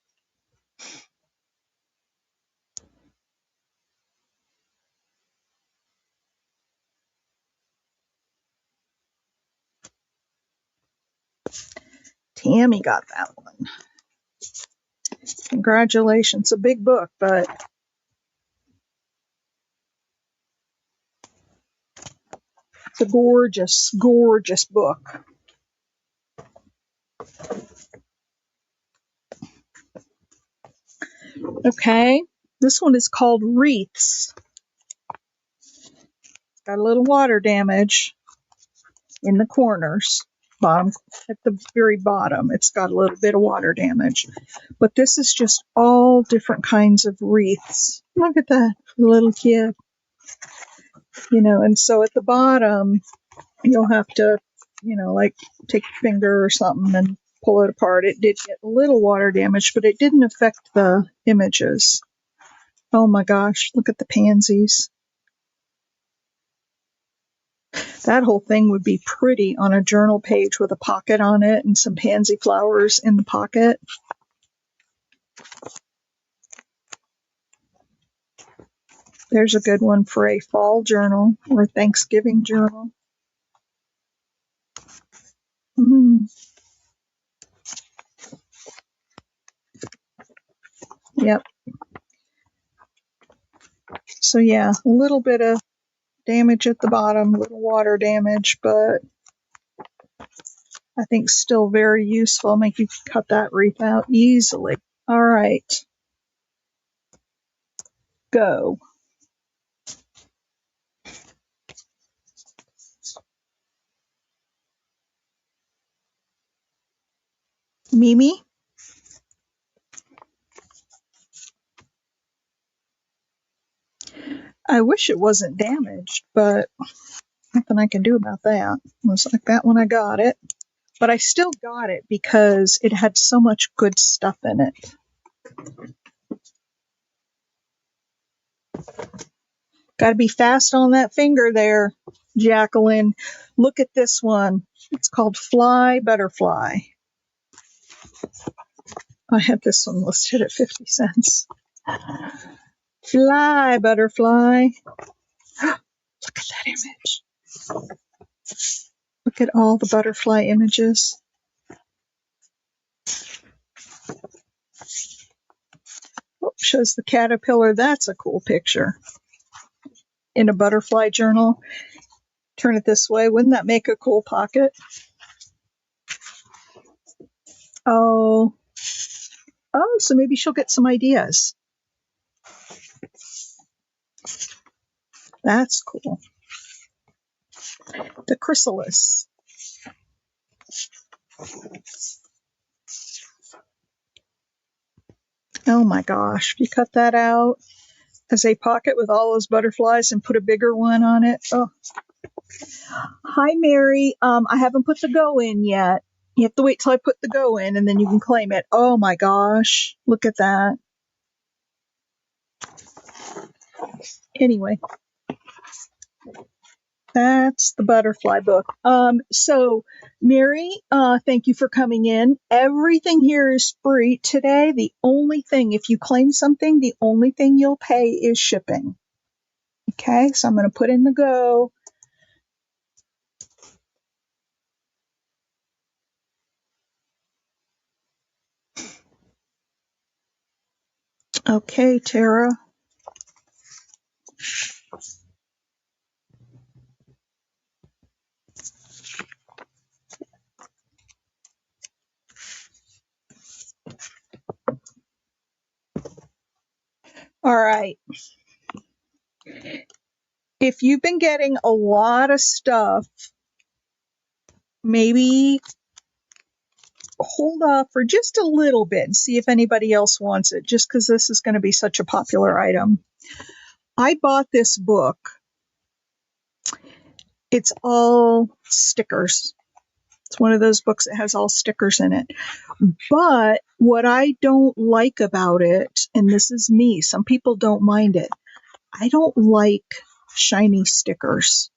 S1: Tammy got that one. Congratulations. A big book, but it's a gorgeous, gorgeous book. Okay, this one is called Wreaths. Got a little water damage in the corners. Bottom, at the very bottom, it's got a little bit of water damage. But this is just all different kinds of wreaths. Look at that, for the little kid. And so at the bottom, you'll have to, like take your finger or something and pull it apart. It did get a little water damage, but it didn't affect the images. Oh my gosh, look at the pansies. That whole thing would be pretty on a journal page with a pocket on it and some pansy flowers in the pocket. There's a good one for a fall journal or Thanksgiving journal. Yep. So yeah, a little bit of damage at the bottom, a little water damage, but I think still very useful. Make you cut that wreath out easily. All right. Go. Mimi? I wish it wasn't damaged, but nothing I can do about that. It was like that when I got it. But I still got it because it had so much good stuff in it. Got to be fast on that finger there, Jacqueline. Look at this one. It's called Fly Butterfly. I had this one listed at 50 cents. Fly Butterfly. Look at that image. Look at all the butterfly images. Oh, shows the caterpillar. That's a cool picture. In a butterfly journal. Turn it this way. Wouldn't that make a cool pocket? Oh, so maybe she'll get some ideas. That's cool. The chrysalis. Oh my gosh, if you cut that out as a pocket with all those butterflies and put a bigger one on it. Oh. Hi, Mary. I haven't put the go in yet. You have to wait till I put the go in and then you can claim it. Oh my gosh, look at that. Anyway, that's the butterfly book. So Mary, thank you for coming in. Everything here is free today. The only thing, if you claim something, the only thing you'll pay is shipping. Okay, so I'm going to put in the go. Okay, Tara. All right. If you've been getting a lot of stuff, maybe hold off for just a little bit and see if anybody else wants it, just because this is going to be such a popular item. I bought this book. It's all stickers. It's one of those books that has all stickers in it. But what I don't like about it, and this is me, some people don't mind it, I don't like shiny stickers.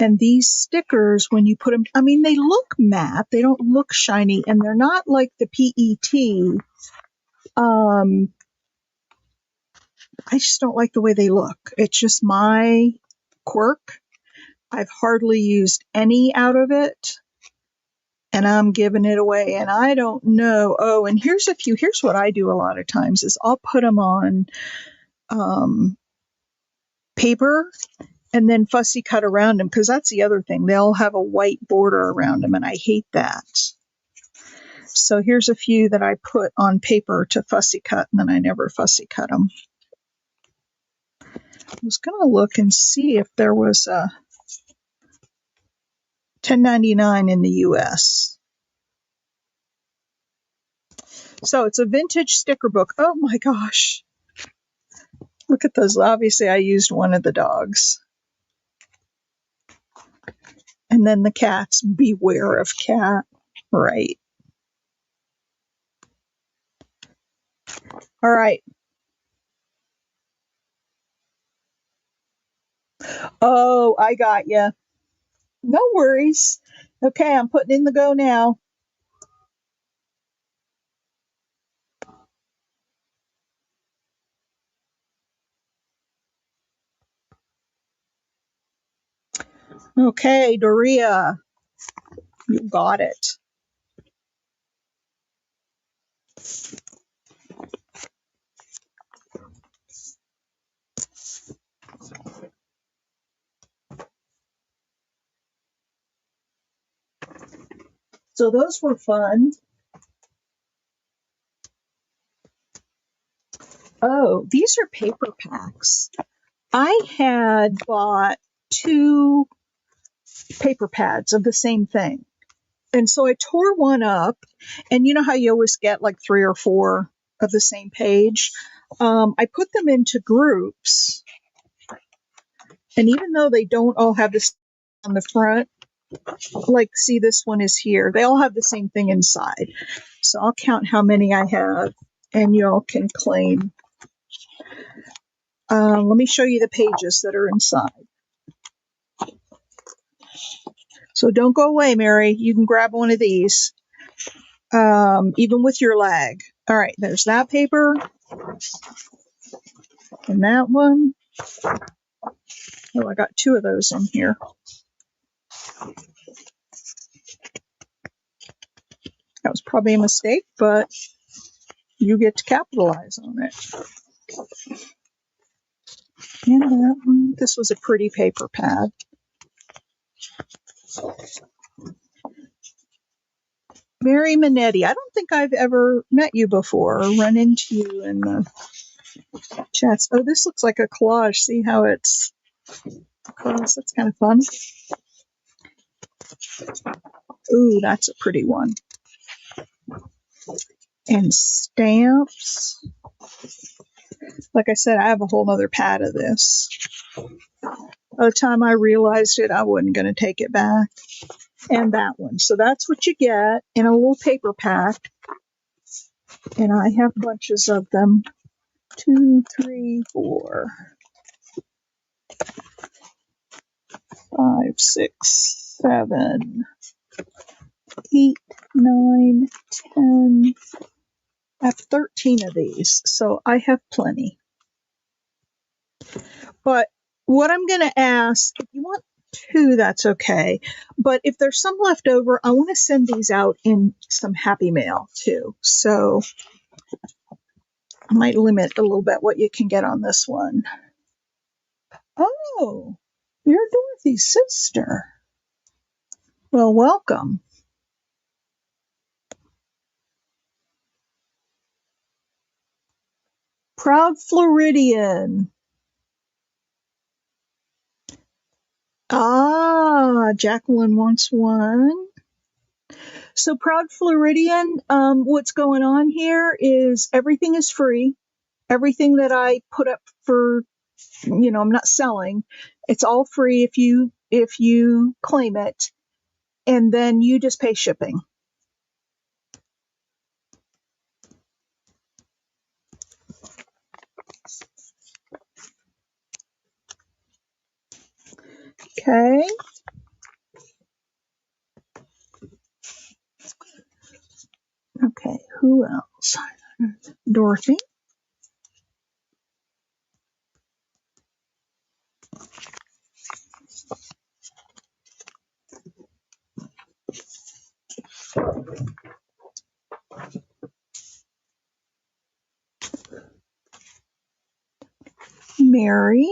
S1: And these stickers, when you put them, I mean, they look matte, they don't look shiny, and they're not like the PET. I just don't like the way they look. It's just my quirk. I've hardly used any out of it, and I'm giving it away, and I don't know. Oh, and here's a few. Here's what I do a lot of times is I'll put them on paper and then fussy cut around them, because that's the other thing. They'll have a white border around them, and I hate that. So here's a few that I put on paper to fussy cut, and then I never fussy cut them. I was going to look and see if there was a $10.99 in the US. So it's a vintage sticker book. Oh my gosh. Look at those. Obviously, I used one of the dogs. And then the cats. Beware of cat. Right. All right. Oh, I got you. No worries. Okay, I'm putting in the go now. Okay, Doria, you got it. So those were fun. Oh, these are paper packs. I had bought 2 paper pads of the same thing. And so I tore one up, and you know how you always get like 3 or 4 of the same page? I put them into groups, and even though they don't all have this on the front, like, see, this one is here, they all have the same thing inside. So I'll count how many I have, and y'all can claim. Let me show you the pages that are inside. So don't go away, Mary. You can grab one of these, even with your lag. All right, there's that paper, and that one. Oh, I got 2 of those in here. That was probably a mistake, but you get to capitalize on it. And that one. This was a pretty paper pad. Mary Minetti. I don't think I've ever met you before or run into you in the chats. Oh, this looks like a collage. See how it's closed? That's kind of fun. Ooh, that's a pretty one. And stamps. Like I said, I have a whole other pad of this. By the time I realized it, I wasn't going to take it back. And that one. So that's what you get in a little paper pack. And I have bunches of them. 2, 3, 4, 5, 6, 7, 8, 9, 10. I have 13 of these, so I have plenty. But what I'm going to ask, if you want two, that's okay. But if there's some left over, I want to send these out in some Happy Mail too. So I might limit a little bit what you can get on this one. Oh, you're Dorothy's sister. Well, welcome. Proud Floridian. Ah, Jacqueline wants one. So Proud Floridian, what's going on here is everything is free. Everything that I put up for, I'm not selling. It's all free if you claim it, and then you just pay shipping. Okay. Okay, who else? Dorothy. Mary.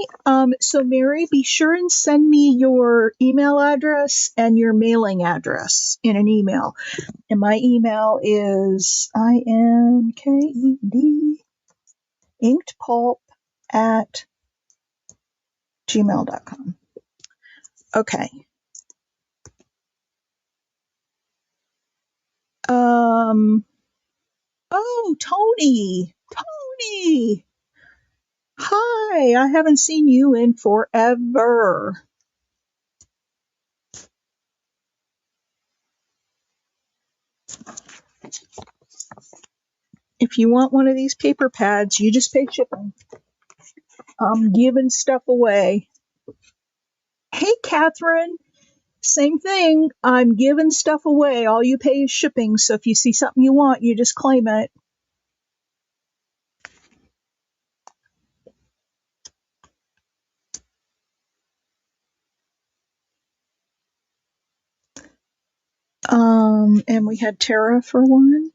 S1: So Mary, be sure and send me your email address and your mailing address in an email. And my email is inked inkedpulp at gmail.com. Okay. Oh, Tony. Tony. Hi. I haven't seen you in forever. If you want one of these paper pads, you just pay shipping. I'm giving stuff away. Hey, Catherine. Same thing. I'm giving stuff away. All you pay is shipping. So if you see something you want, you just claim it. And we had Tara for one.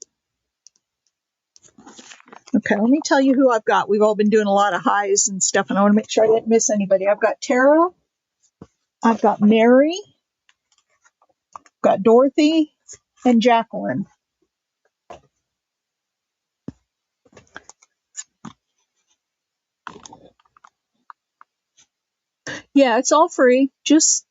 S1: Okay, let me tell you who I've got. We've all been doing a lot of highs and stuff, and I want to make sure I didn't miss anybody. I've got Tara. I've got Mary. I've got Dorothy and Jacqueline. Yeah, it's all free. Just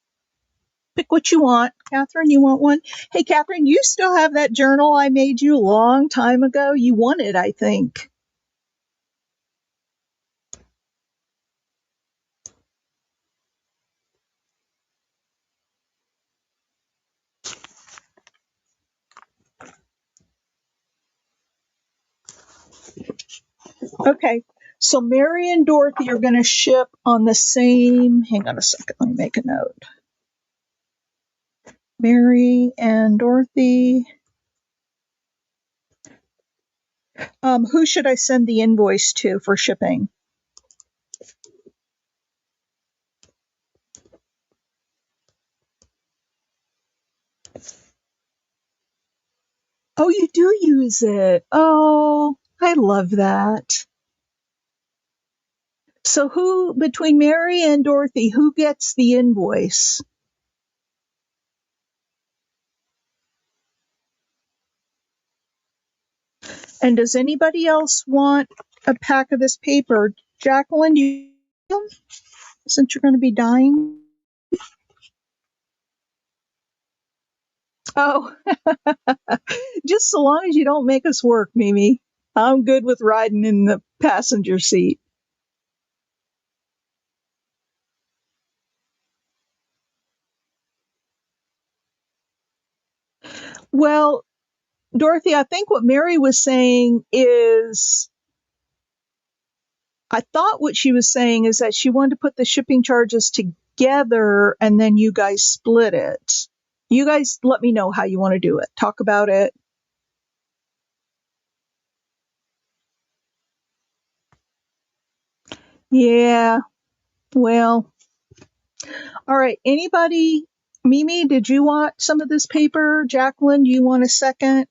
S1: pick what you want. Catherine, you want one? Hey, Catherine, you still have that journal I made you a long time ago? You won it, I think. Okay, so Mary and Dorothy are going to ship on the same. Hang on a second, let me make a note. Mary and Dorothy. Who should I send the invoice to for shipping? Oh, you do use it. Oh, I love that. So who, between Mary and Dorothy, who gets the invoice? And does anybody else want a pack of this paper? Jacqueline, do you, since you're going to be dying? Oh, just so long as you don't make us work, Mimi. I'm good with riding in the passenger seat. Well, Dorothy, I think what Mary was saying is, I thought what she was saying is that she wanted to put the shipping charges together and then you guys split it. You guys let me know how you want to do it. Talk about it. Yeah. Well, all right. Anybody? Mimi, did you want some of this paper? Jacqueline, do you want a second?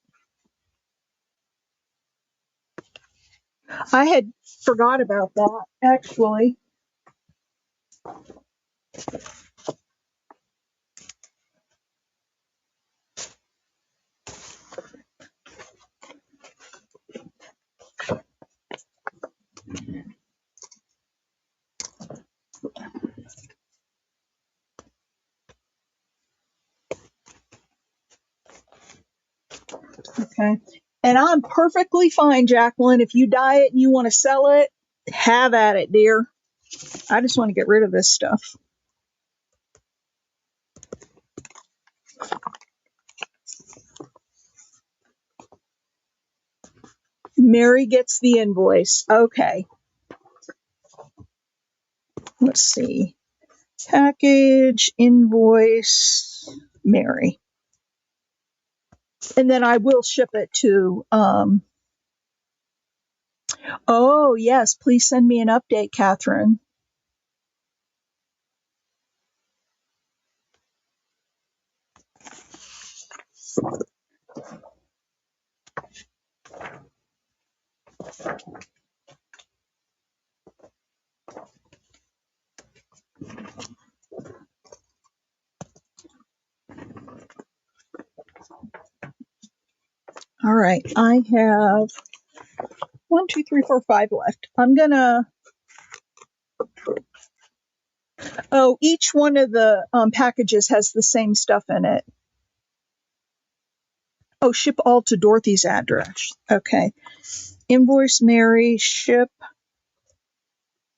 S1: I had forgot about that, actually. Okay. And I'm perfectly fine, Jacqueline. If you dye it and you want to sell it, have at it, dear. I just want to get rid of this stuff. Mary gets the invoice. Okay. Let's see. Package, invoice, Mary. And then I will ship it to, oh, yes, please send me an update, Catherine. All right, I have 1, 2, 3, 4, 5 left. I'm gonna. Oh, each one of the packages has the same stuff in it. Oh, ship all to Dorothy's address. Okay. Invoice Mary, ship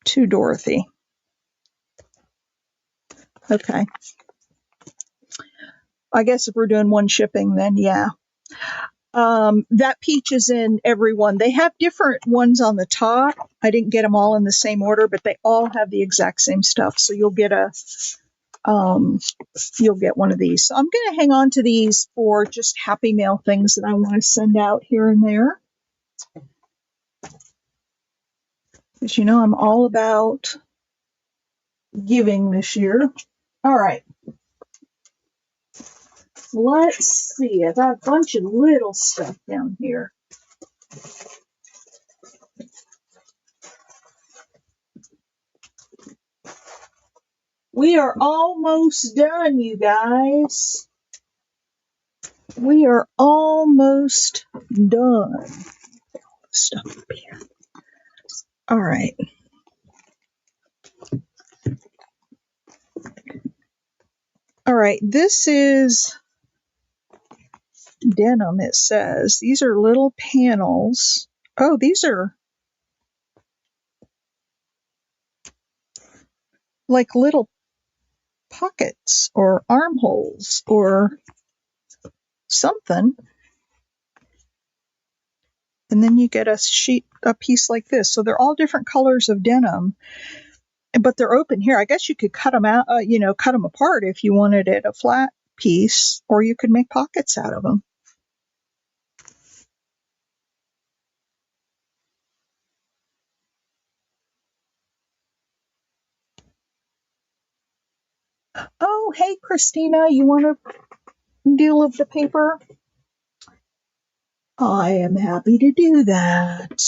S1: to Dorothy. Okay. I guess if we're doing one shipping, then yeah. That peach is in every one. They have different ones on the top. I didn't get them all in the same order, but they all have the exact same stuff. So you'll get you'll get one of these. So I'm going to hang on to these for just happy mail things that I want to send out here and there. Because you know I'm all about giving this year. All right. Let's see. I've got a bunch of little stuff down here. We are almost done, you guys. We are almost done. Stuff up here. All right. All right. This is denim, it says. These are little panels. Oh, these are like little pockets or armholes or something. And then you get a piece like this. So they're all different colors of denim, but they're open here. I guess you could cut them out, cut them apart if you wanted it a flat piece, or you could make pockets out of them. Oh, hey, Christina, you want a deal of the paper? I am happy to do that.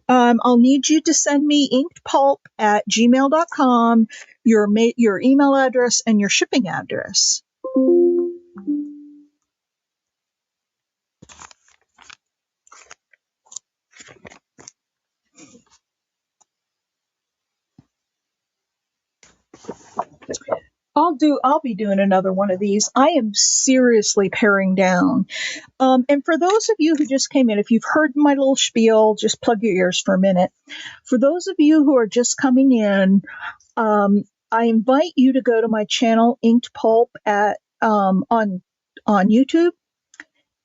S1: I'll need you to send me inkedpulp@gmail.com, your email address, and your shipping address. I'll be doing another one of these. I am seriously paring down. And for those of you who just came in, if you've heard my little spiel, just plug your ears for a minute. For those of you who are just coming in, I invite you to go to my channel, Inked Pulp, on YouTube,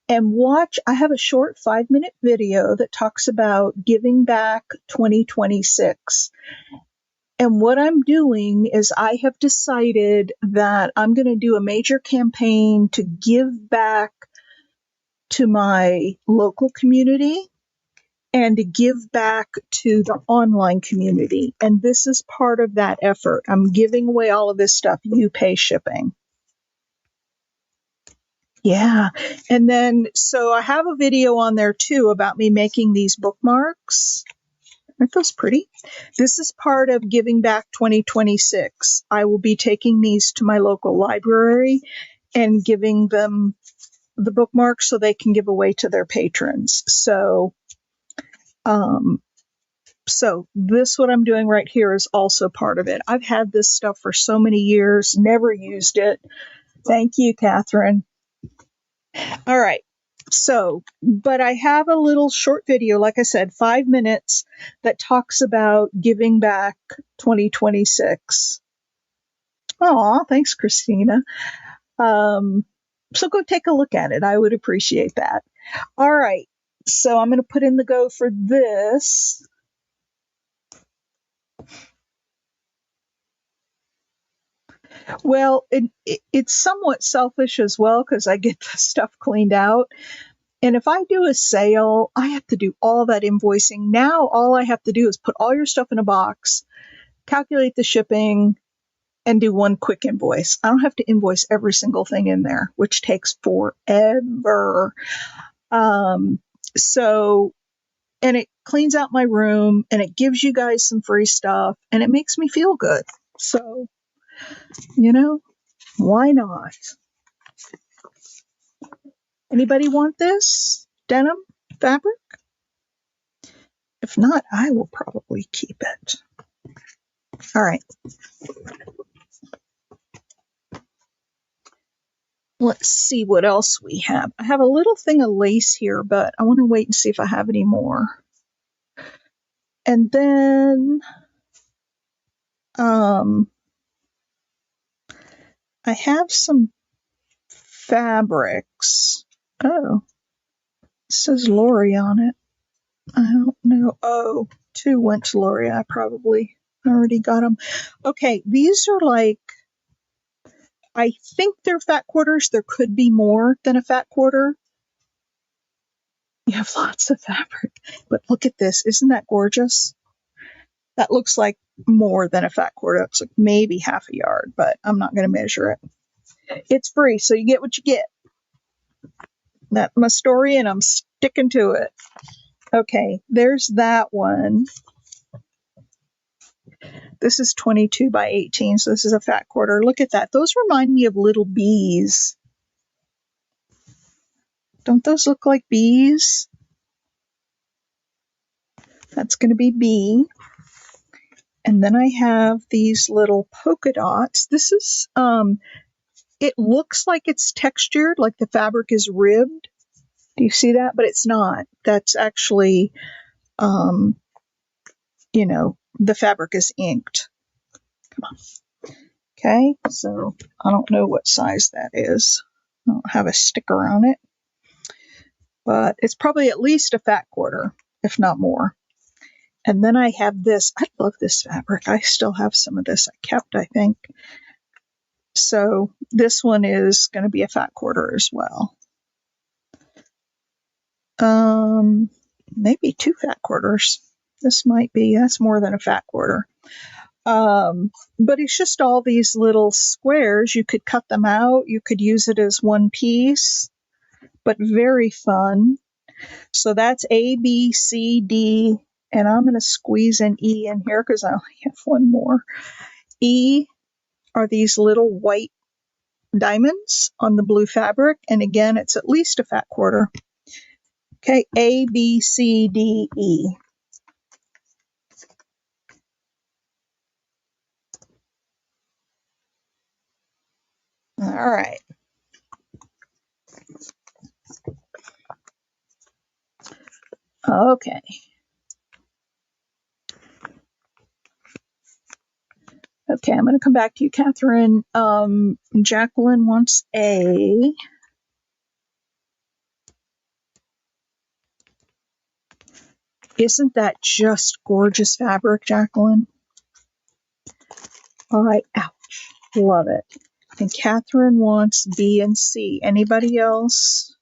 S1: and watch. I have a short 5-minute video that talks about giving back 2026. And what I'm doing is I have decided that I'm going to do a major campaign to give back to my local community and to give back to the online community. And this is part of that effort. I'm giving away all of this stuff. You pay shipping. Yeah. And then, so I have a video on there too about me making these bookmarks. Aren't those pretty? This is part of Giving Back 2026. I will be taking these to my local library and giving them the bookmarks so they can give away to their patrons. So this, what I'm doing right here, is also part of it. I've had this stuff for so many years, never used it. Thank you, Catherine. All right. So, but I have a little short video, like I said, 5 minutes, that talks about Giving Back 2026. Aw, thanks, Christina. So go take a look at it. I would appreciate that. All right. So I'm going to put in the go for this. Well, it's somewhat selfish as well because I get the stuff cleaned out. And if I do a sale, I have to do all that invoicing. Now, all I have to do is put all your stuff in a box, calculate the shipping, and do one quick invoice. I don't have to invoice every single thing in there, which takes forever. So, and it cleans out my room, and it gives you guys some free stuff, and it makes me feel good. So, why not? Anybody want this denim fabric? If not, I will probably keep it. All right. Let's see what else we have. I have a little thing of lace here, but I want to wait and see if I have any more. And then I have some fabrics. Oh, it says Lori on it. I don't know. Oh, 2 went to Lori. I probably already got them. Okay, these are like, I think they're fat quarters. There could be more than a fat quarter. You have lots of fabric. But look at this. Isn't that gorgeous? That looks like more than a fat quarter. That's like maybe half a yard, but I'm not going to measure it. It's free, so you get what you get. That's my story, and I'm sticking to it. Okay, there's that one. This is 22 by 18, so this is a fat quarter. Look at that. Those remind me of little bees. Don't those look like bees? That's going to be B. And then I have these little polka dots. This is, it looks like it's textured, like the fabric is ribbed. Do you see that? But it's not. That's actually, the fabric is inked. Come on. Okay, so I don't know what size that is. I don't have a sticker on it. But it's probably at least a fat quarter, if not more. And then I have this. I love this fabric. I still have some of this I kept, I think. So this one is going to be a fat quarter as well. Maybe 2 fat quarters. This might be, that's more than a fat quarter. But it's just all these little squares. You could cut them out. You could use it as one piece, but very fun. So that's A, B, C, D, and I'm going to squeeze an E in here because I only have one more. E are these little white diamonds on the blue fabric, and again, it's at least a fat quarter. Okay, A, B, C, D, E. All right. Okay. Okay, I'm going to come back to you, Catherine. Jacqueline wants A. Isn't that just gorgeous fabric, Jacqueline? All right, ouch, love it. And Catherine wants B and C. Anybody else?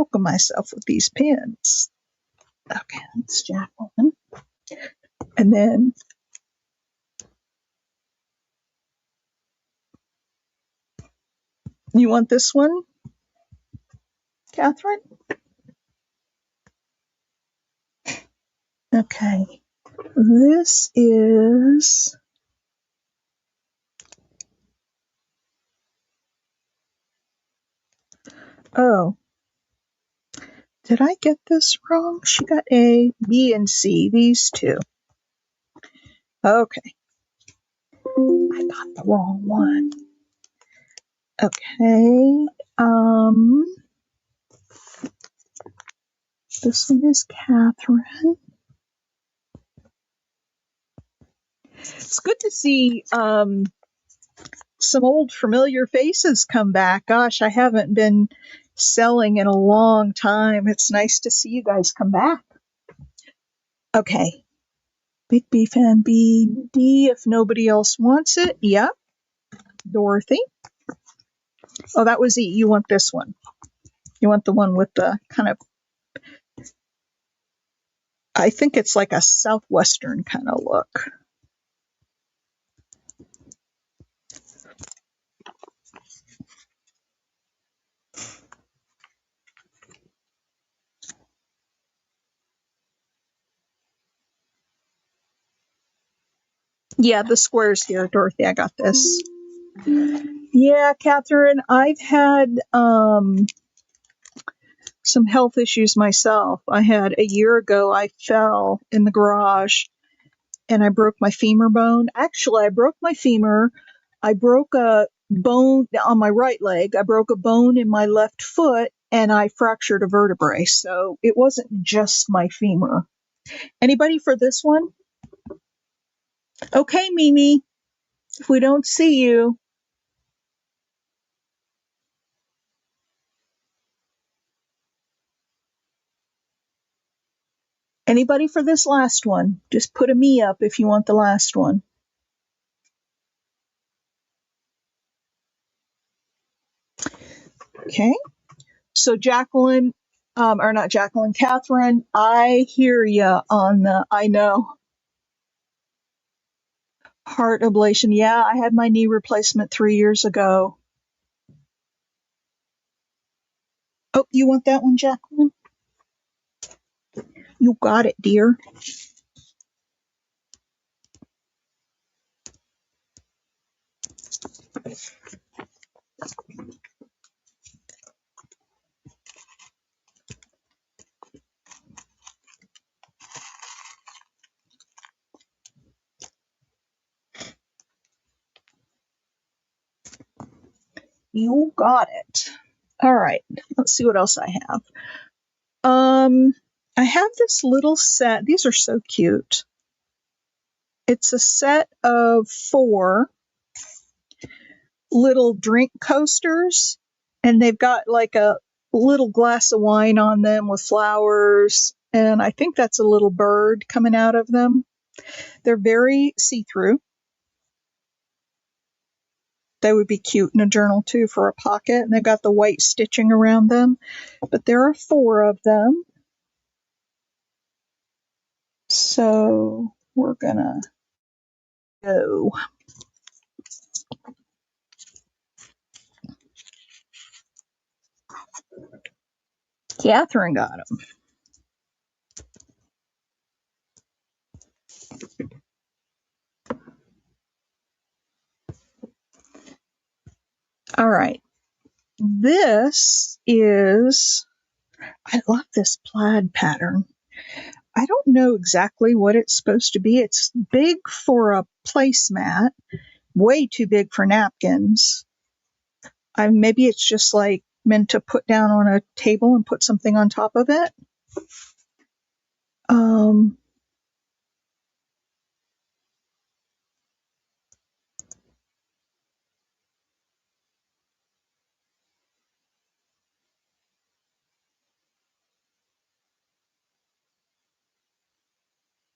S1: poking myself with these pins. Okay, that's Jacqueline. And then you want this one, Catherine? Okay. This is... Oh. Did I get this wrong? She got A, B, and C, these two. Okay. I got the wrong one. Okay. This one is Catherine. It's good to see some old familiar faces come back. Gosh, I haven't been selling in a long time. It's nice to see you guys come back. Okay. Big B fan B, D if nobody else wants it. Yep. Dorothy. Oh, that was E. You want this one. You want the one with the kind of, I think it's like a southwestern kind of look. Yeah, the squares here, Dorothy. I got this. Yeah, Catherine, I've had some health issues myself. I had a year ago, I fell in the garage and I broke my femur bone. Actually, I broke my femur. I broke a bone on my right leg. I broke a bone in my left foot and I fractured a vertebrae. So it wasn't just my femur. Anybody for this one? Okay, Mimi. If we don't see you. Anybody for this last one? Just put a me up if you want the last one. Okay. So Jacqueline, or not Jacqueline, Catherine, I hear you on the, I know. Heart ablation. Yeah, I had my knee replacement 3 years ago. Oh, you want that one, Jacqueline? You got it, dear. You got it. All right. Let's see what else I have. I have this little set. These are so cute. It's a set of 4 little drink coasters, and they've got like a little glass of wine on them with flowers, and I think that's a little bird coming out of them. They're very see-through. They would be cute in a journal too for a pocket, and they've got the white stitching around them. But there are 4 of them. So we're gonna go. Catherine got them. All right. This is, I love this plaid pattern. I don't know exactly what it's supposed to be. It's big for a placemat, way too big for napkins. Maybe it's just like meant to put down on a table and put something on top of it.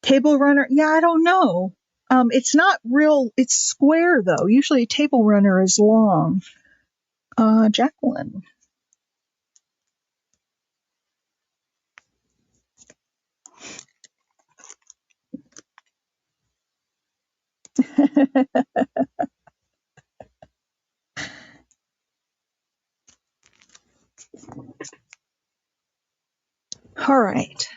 S1: Table runner, yeah, I don't know. It's not real, it's square though. Usually a table runner is long. Jacqueline. All right.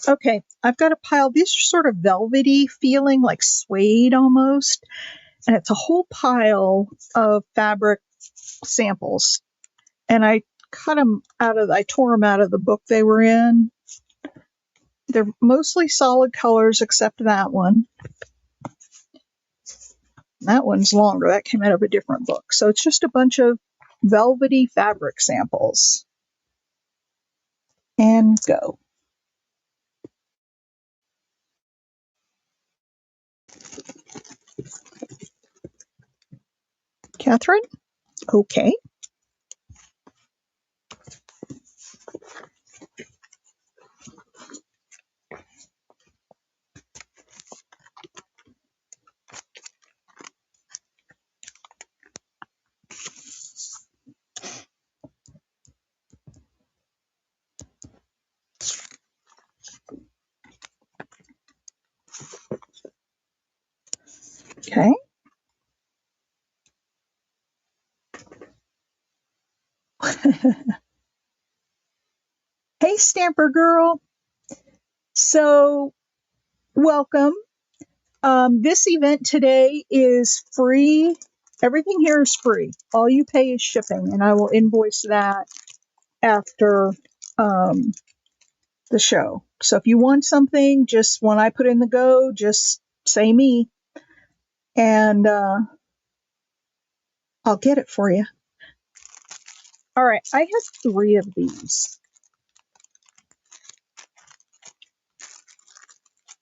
S1: Okay, I've got a pile. These are sort of velvety feeling, like suede almost. And it's a whole pile of fabric samples. And I I tore them out of the book they were in. They're mostly solid colors except that one. That one's longer. That came out of a different book. So it's just a bunch of velvety fabric samples. And go. Catherine? Okay. Okay. Hey, Stamper Girl. So, welcome. This event today is free. Everything here is free. All you pay is shipping, and I will invoice that after the show. So if you want something, just when I put in the go, just say me, and I'll get it for you. All right, I have 3 of these.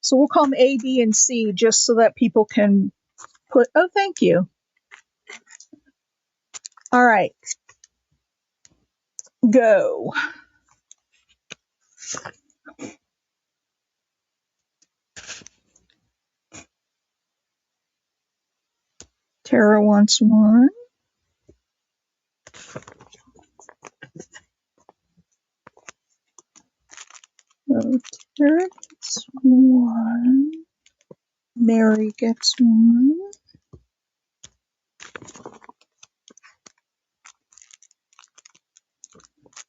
S1: So we'll call them A, B, and C just so that people can put, oh, thank you. All right, go. Tara wants one. So Tara gets one. Mary gets one.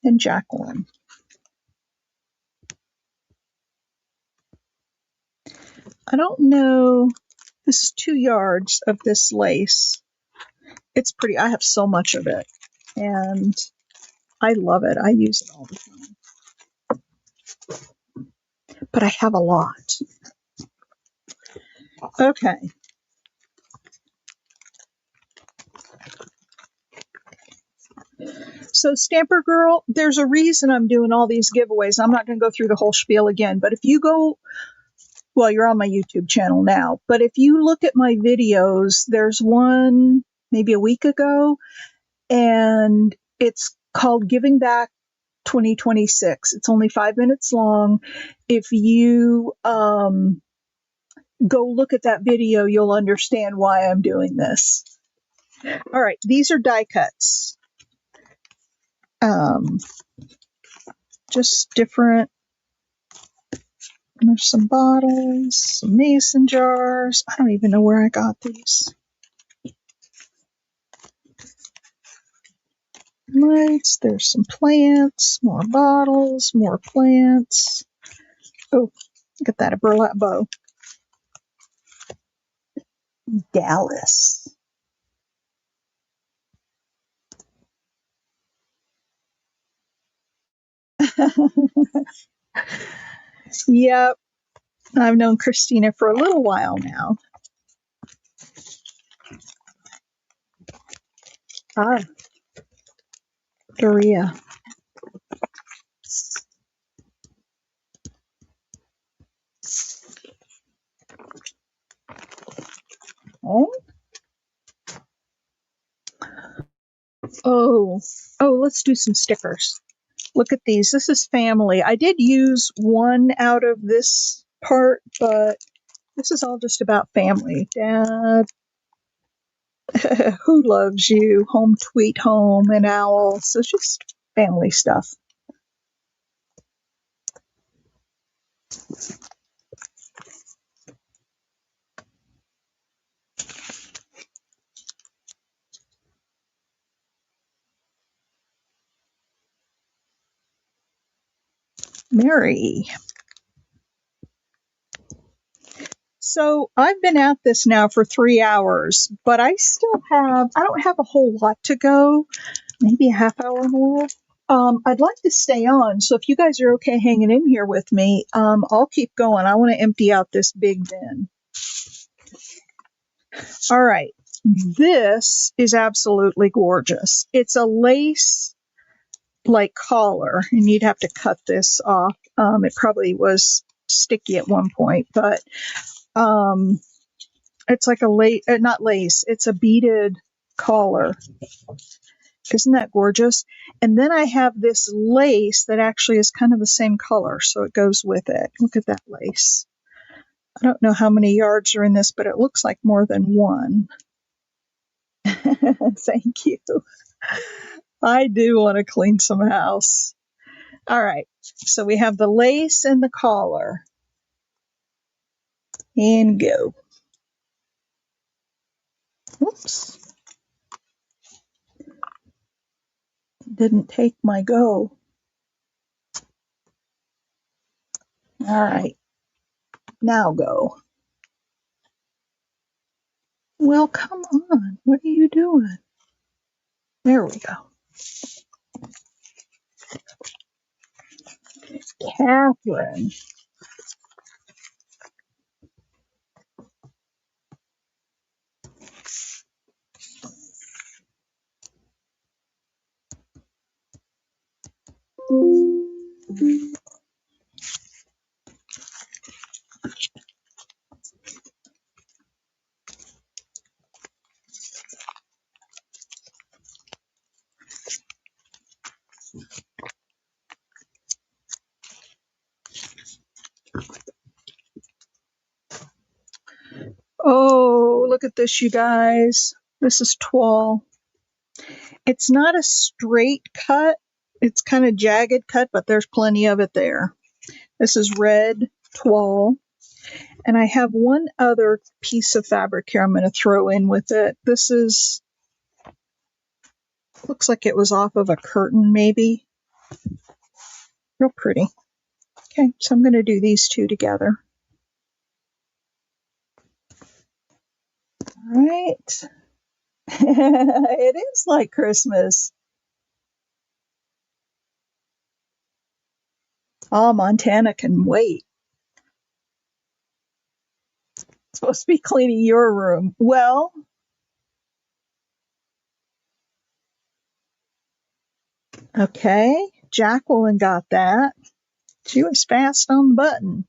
S1: And Jacqueline. I don't know. This is 2 yards of this lace. It's pretty. I have so much of it. And I love it. I use it all the time. But I have a lot. Okay. So Stamper Girl, there's a reason I'm doing all these giveaways. I'm not going to go through the whole spiel again, but if you go, well, you're on my YouTube channel now, but if you look at my videos, there's one maybe a week ago, and it's called Giving Back 2026. It's only 5 minutes long. If you go look at that video, you'll understand why I'm doing this. All right, these are die cuts. Just different. There's some bottles, some mason jars. I don't even know where I got these. Lights. There's some plants, more bottles, more plants. Oh, look at that, a burlap bow. Dallas. Yep, I've known Christina for a little while now. Ah, Doria. Oh, let's do some stickers. Look at these. This is family. I did use one out of this part, but this is all just about family. Dad, who loves you? Home Tweet Home and Owl. So it's just family stuff. Mary. So I've been at this now for 3 hours, but I don't have a whole lot to go, maybe a half hour more. I'd like to stay on, so if you guys are okay hanging in here with me, I'll keep going. I want to empty out this big bin. All right. This is absolutely gorgeous. It's a lace like collar, and you'd have to cut this off. It probably was sticky at one point, but um, it's like a lace, not lace, it's a beaded collar. Isn't that gorgeous? And then I have this lace that actually is kind of the same color, so it goes with it. Look at that lace. I don't know how many yards are in this, but it looks like more than one. Thank you. I do want to clean some house. All right. So we have the lace and the collar. And go. Whoops. Didn't take my go. All right. Now go. Well, come on. What are you doing? There we go. Catherine. Oh, look at this, you guys. This is toile. It's not a straight cut. It's kind of jagged cut, but there's plenty of it there. This is red toile. And I have one other piece of fabric here I'm going to throw in with it. This is, looks like it was off of a curtain maybe. Real pretty. Okay, so I'm going to do these two together. All right. It is like Christmas. Oh, Montana can wait. It's supposed to be cleaning your room. Well, okay. Jacqueline got that. She was fast on the button.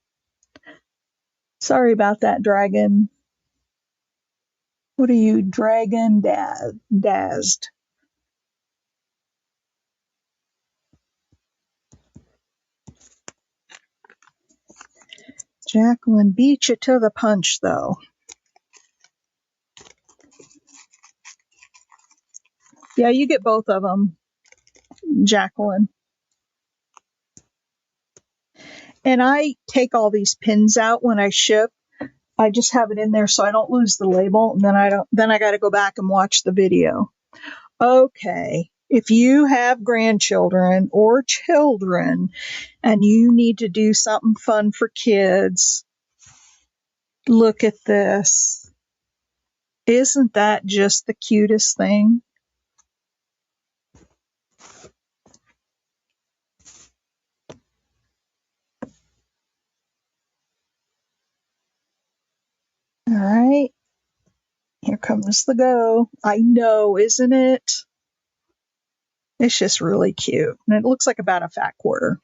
S1: Sorry about that, Dragon. What are you, Dragon Dazzed? Jacqueline beat you to the punch, though. Yeah, you get both of them, Jacqueline. And I take all these pins out when I ship. I just have it in there so I don't lose the label, and then I got to go back and watch the video. Okay, if you have grandchildren or children and you need to do something fun for kids, look at this. Isn't that just the cutest thing? All right. Here comes the go. I know, isn't it? It's just really cute. And it looks like about a fat quarter.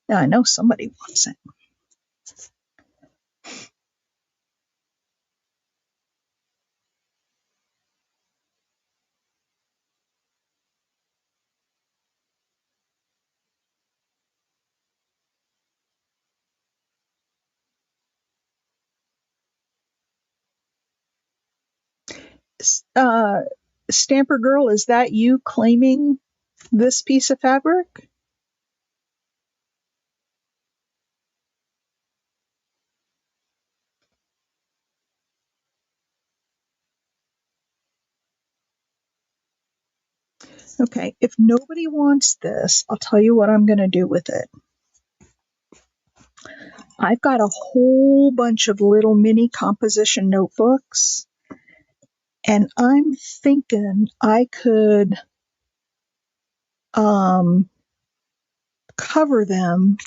S1: Now I know somebody wants it. Uh, Stamper Girl, is that you claiming this piece of fabric? Okay, if nobody wants this, I'll tell you what I'm going to do with it. I've got a whole bunch of little mini composition notebooks, and I'm thinking I could cover them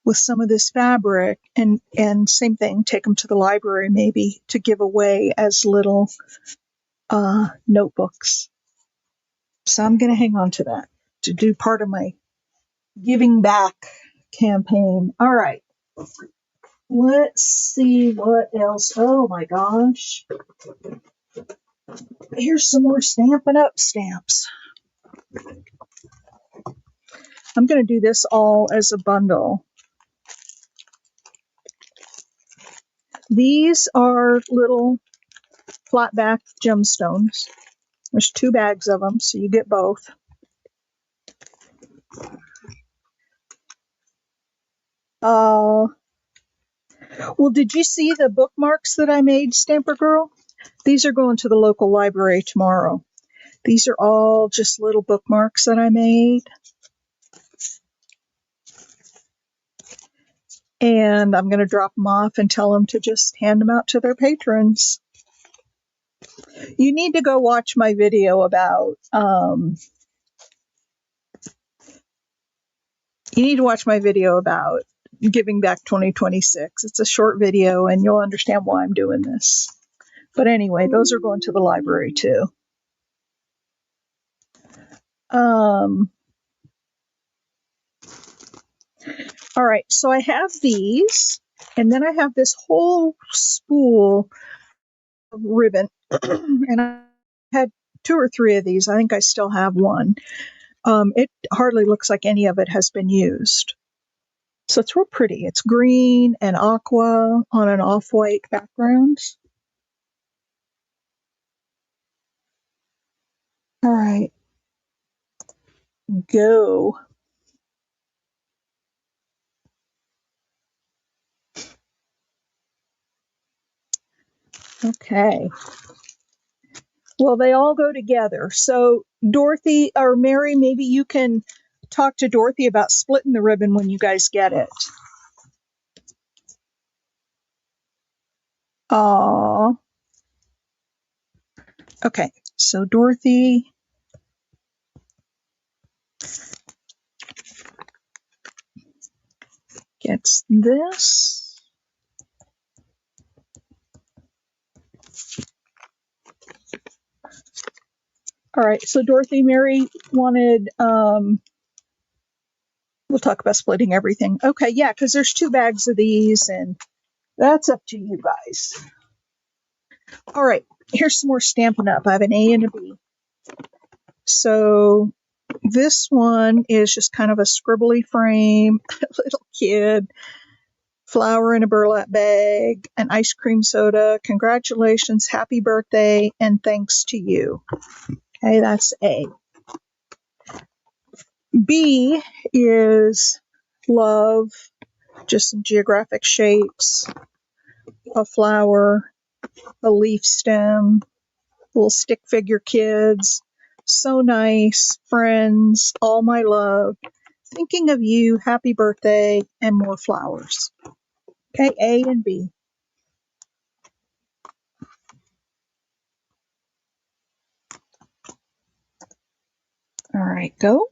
S1: with some of this fabric, and same thing, take them to the library maybe to give away as little notebooks. So I'm going to hang on to that to do part of my giving back campaign. All right. Let's see what else. Oh my gosh. Here's some more Stampin' Up! Stamps. I'm going to do this all as a bundle. These are little flat back gemstones. There's 2 bags of them, so you get both. Well, did you see the bookmarks that I made, Stamper Girl? These are going to the local library tomorrow. These are all just little bookmarks that I made. And I'm going to drop them off and tell them to just hand them out to their patrons. You need to go watch my video about, Giving Back 2026. It's a short video and you'll understand why I'm doing this. But anyway, those are going to the library too. All right, so I have these, and then I have this whole spool of ribbon, and I had 2 or 3 of these. I think I still have one. It hardly looks like any of it has been used. So it's real pretty. It's green and aqua on an off-white background. All right, go. Okay. Well, they all go together. So Dorothy or Mary, maybe you can talk to Dorothy about splitting the ribbon when you guys get it. Aww. Okay, so Dorothy gets this. All right, so Dorothy, Mary wanted, we'll talk about splitting everything. Okay, yeah, because there's 2 bags of these, and that's up to you guys. All right, here's some more Stampin' Up! I have an A and a B. So this one is just kind of a scribbly frame, little kid, flower in a burlap bag, an ice cream soda, congratulations, happy birthday, and thanks to you. Okay, that's A. B is love, just some geographic shapes, a flower, a leaf stem, little stick figure kids, so nice, friends, all my love, thinking of you, happy birthday, and more flowers. Okay, A and B. All right, go.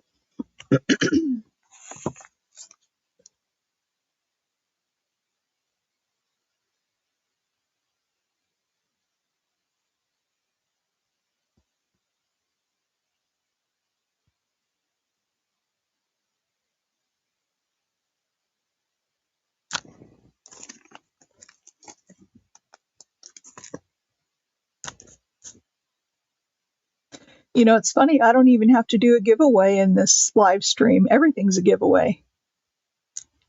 S1: You know, it's funny, I don't even have to do a giveaway in this live stream. Everything's a giveaway.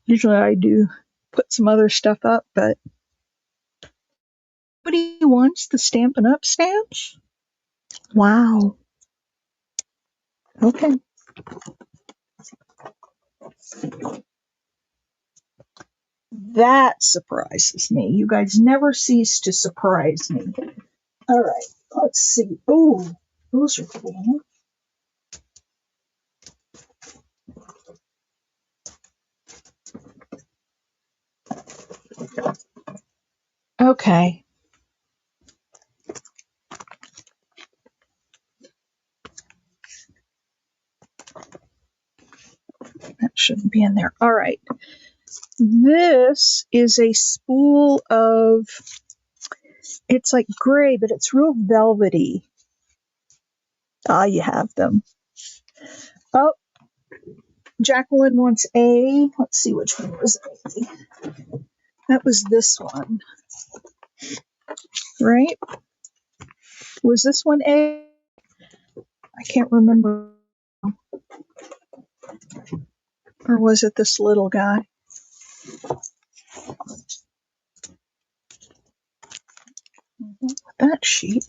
S1: Usually I do put some other stuff up, but nobody wants the Stampin' Up! Stamps? Wow. Okay. That surprises me. You guys never cease to surprise me. All right, let's see. Oh, those are cool. Okay. That shouldn't be in there. All right. This is a spool of, it's like gray, but it's real velvety. Ah, you have them. Oh, Jacqueline wants A. Let's see which one was A. That was this one, right? Was this one A? I can't remember. Or was it this little guy? That sheet.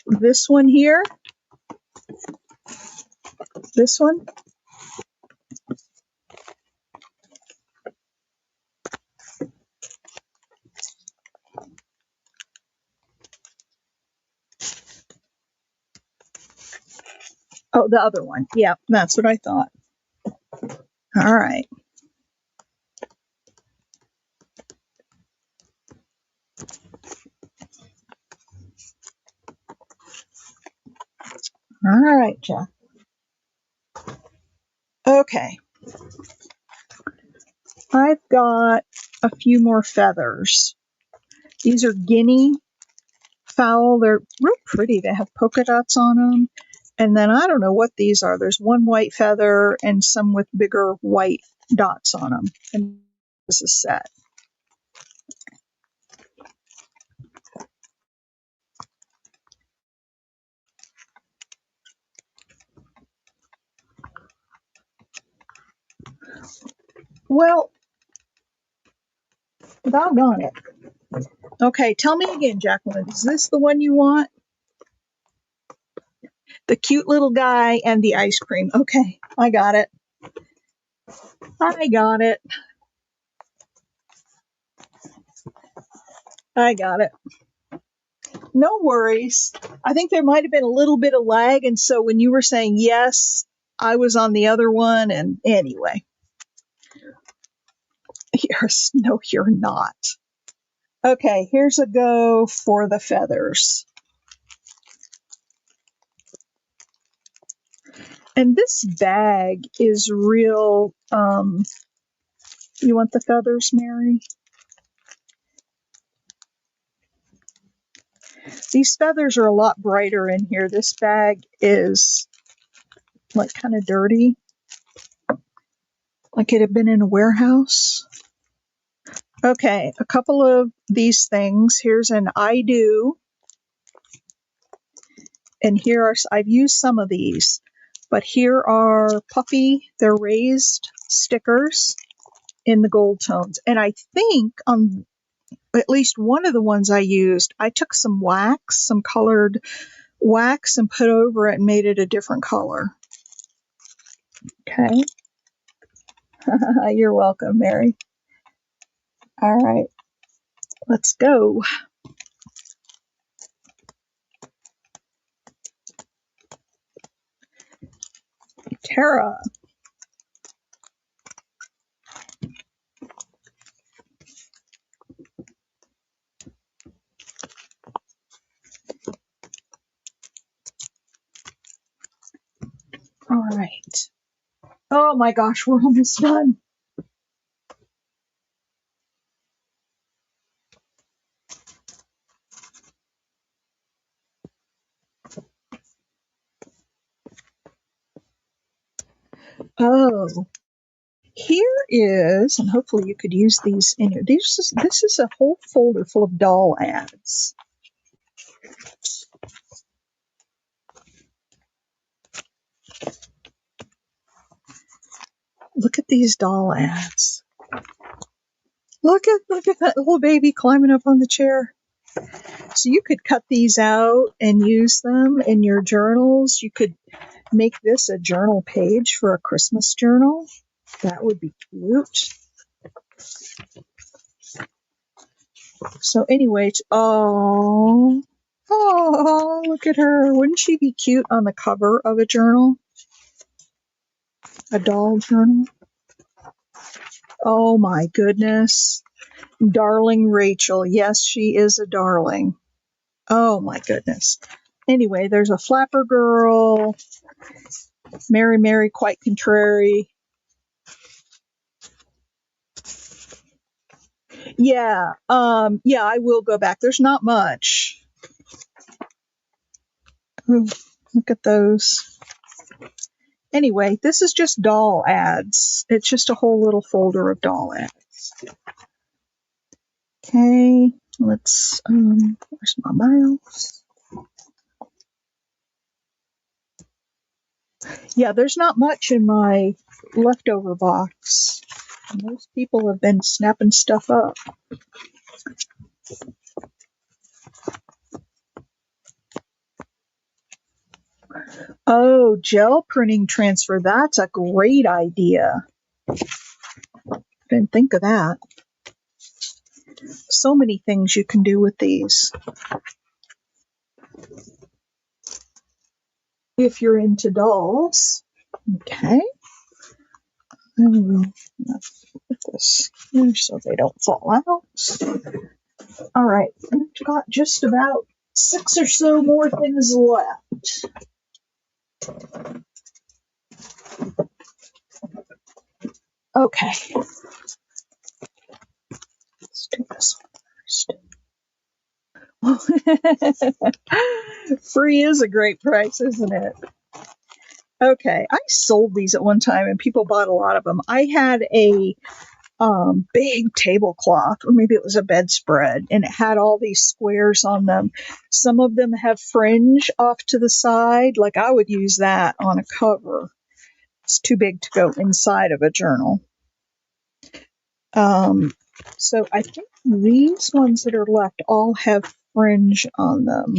S1: This one here. This one. Oh, the other one. Yeah, that's what I thought. All right. All right, Jack. Okay. I've got a few more feathers. These are guinea fowl. They're real pretty. They have polka dots on them. And then I don't know what these are. There's one white feather and some with bigger white dots on them. And this is set. Well, doggone it. Okay, tell me again, Jacqueline. Is this the one you want? The cute little guy and the ice cream. Okay, I got it. I got it. I got it. No worries. I think there might have been a little bit of lag. And so when you were saying yes, I was on the other one. And anyway, no, you're not. Okay, here's a go for the feathers. And this bag is real. You want the feathers, Mary? These feathers are a lot brighter in here. This bag is like kind of dirty, like it had been in a warehouse. Okay, a couple of these things. Here's an I do. And here are, I've used some of these, but here are puffy, they're raised stickers in the gold tones. And I think on at least one of the ones I used, I took some wax, some colored wax, and put over it and made it a different color. Okay. You're welcome, Mary. All right. Let's go. Tara. All right. Oh my gosh, we're almost done. Oh, here is, and hopefully you could use these in your, this is a whole folder full of doll ads. Look at these doll ads. Look at that little baby climbing up on the chair. So you could cut these out and use them in your journals. You could make this a journal page for a Christmas journal. That would be cute. So anyway, oh, look at her. Wouldn't she be cute on the cover of a journal? A doll journal? Oh my goodness. Darling Rachel. Yes, she is a darling. Oh my goodness. Anyway, there's a flapper girl. Mary, Mary, quite contrary. Yeah, I will go back. There's not much. Ooh, look at those. Anyway, this is just doll ads. It's just a whole little folder of doll ads. Okay, let's, where's my mouse? Yeah, there's not much in my leftover box. Most people have been snapping stuff up. Oh, gel printing transfer. That's a great idea. Didn't think of that. So many things you can do with these. If you're into dolls. Okay. And we'll put this here so they don't fall out. All right. We've got just about 6 or so more things left. Okay. Let's do this one first. Free is a great price, isn't it? Okay, I sold these at one time and people bought a lot of them. I had a big tablecloth, or maybe it was a bedspread, and it had all these squares on them. Some of them have fringe off to the side. Like I would use that on a cover. It's too big to go inside of a journal. So I think these ones that are left all have fringe on them.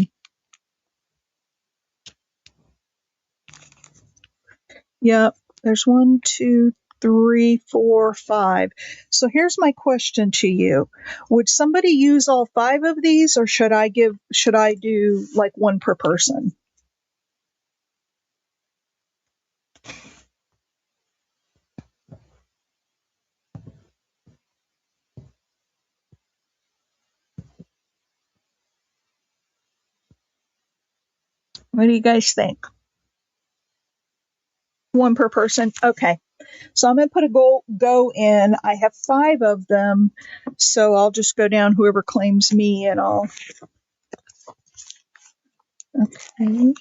S1: Yep, there's 1, 2, 3, 4, 5. So here's my question to you. Would somebody use all 5 of these, or should I do like one per person? What do you guys think? One per person? Okay. So I'm going to put a go in. I have 5 of them, so I'll just go down whoever claims me and I'll. Okay.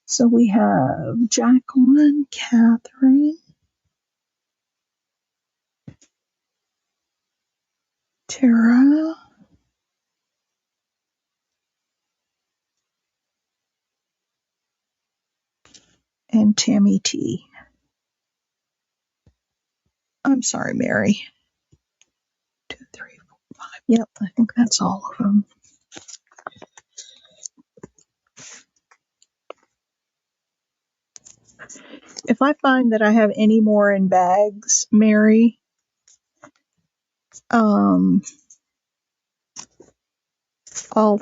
S1: So we have Jacqueline, Catherine, Tara, and Tammy T. I'm sorry, Mary. 2, 3, 4, 5. Yep, I think that's all of them. If I find that I have any more in bags, Mary, I'll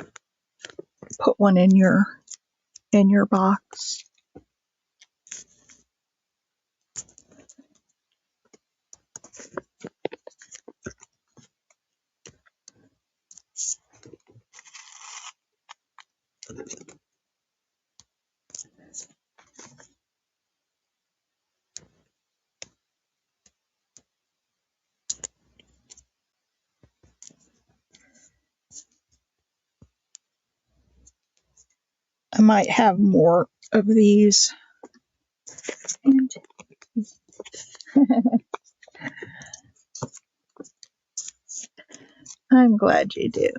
S1: put one in your box. I might have more of these. And I'm glad you do.